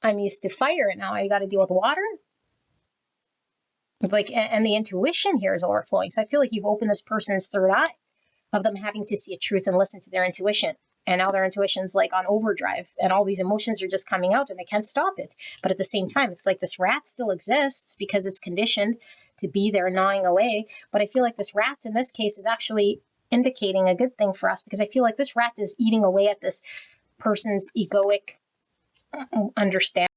I'm used to fire, and now I got to deal with water. Like, and the intuition here is overflowing. So I feel like you've opened this person's third eye of them having to see a truth and listen to their intuition. And now their intuition's like on overdrive, and all these emotions are just coming out and they can't stop it. But at the same time, it's like this rat still exists because it's conditioned to be there gnawing away. But I feel like this rat in this case is actually indicating a good thing for us, because I feel like this rat is eating away at this person's egoic understanding.